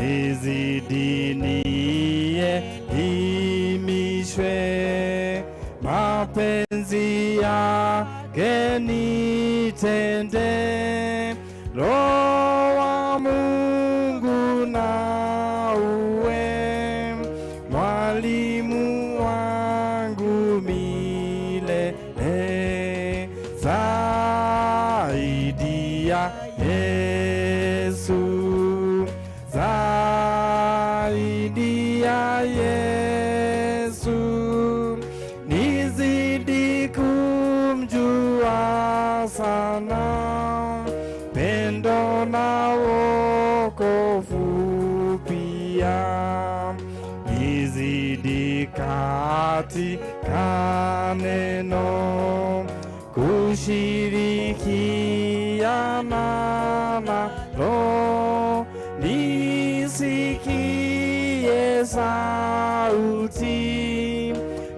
nizidi niyelimishwe, mapenzi yake nitende, Roho wa Mungu na uwe mwalimu wangu milele, zaidi ya Yesu, zaidi ya Yesu, nizidi kumjua sana, pendo na wokovu pia, nizidi katika neno, kushirikiana nalo, nisikie sauti,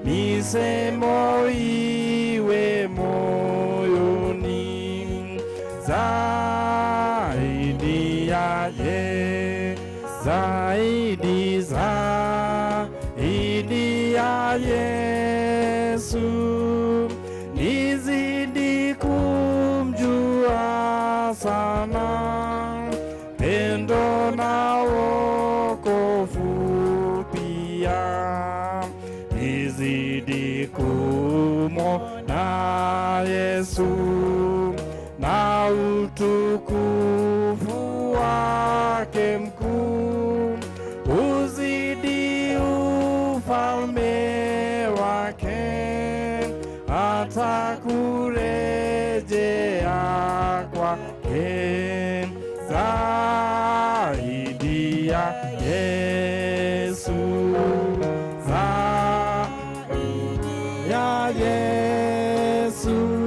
misemo iwe moyoni, zaidi ya zaidi ya Yesu, nizidi kumjua sana, pendo na wokovu pia, nizidi kumwona Yesu na utukufu wake mkuu, uzidi ufalme wake, hata kurejea kwake, zaidi ya Yesu, zaidi ya Yesu.